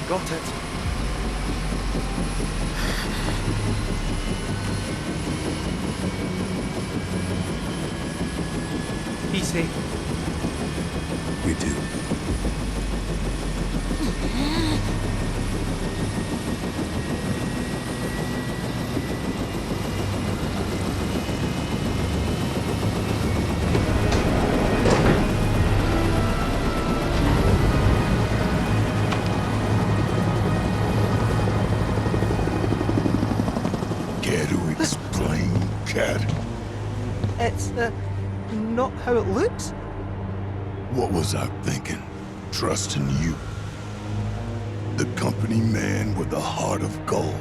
got it. Be safe. You do. Care to explain, Cat? It's, not how it looks? What was I thinking? Trusting you. The company man with a heart of gold.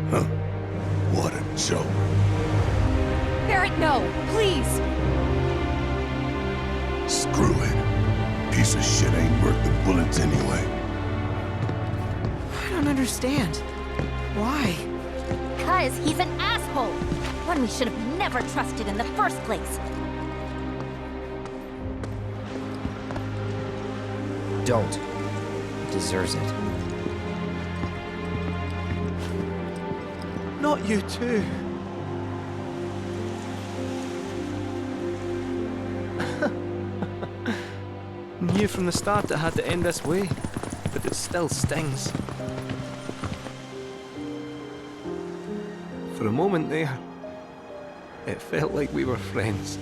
Huh? What a joke. Barrett, no! Please! Screw it. Piece of shit ain't worth the bullets anyway. I don't understand. Why? Because he's an asshole! One we should have never trusted in the first place. Don't. He deserves it. Not you too. Knew from the start it had to end this way, but it still stings. For a moment there, it felt like we were friends.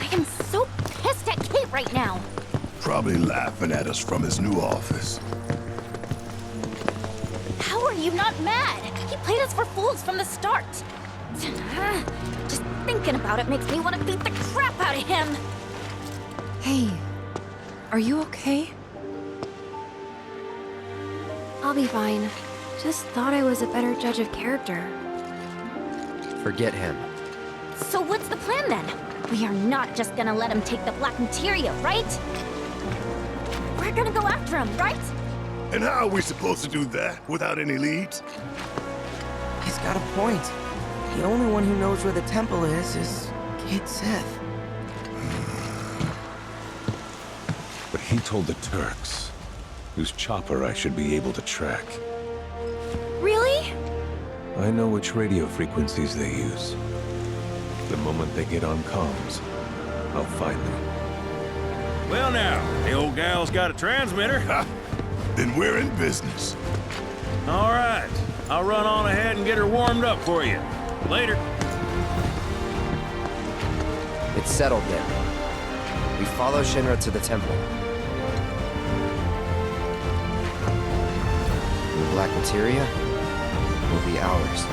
I am so pissed at Kate right now. Probably laughing at us from his new office. How are you not mad? He played us for fools from the start. Just thinking about it makes me want to beat the crap out of him. Hey, are you okay? I'll be fine. Just thought I was a better judge of character. Forget him. So what's the plan then? We are not just gonna let him take the black materia, right? We're gonna go after him, right? And how are we supposed to do that without any leads? He's got a point. The only one who knows where the temple is Kate Sith. But he told the Turks, whose chopper I should be able to track. Really? I know which radio frequencies they use. The moment they get on comms, I'll find them. Well now, the old gal's got a transmitter. Ha! Then we're in business. All right, I'll run on ahead and get her warmed up for you. Later. It's settled then. We follow Shinra to the temple. The black materia will be ours.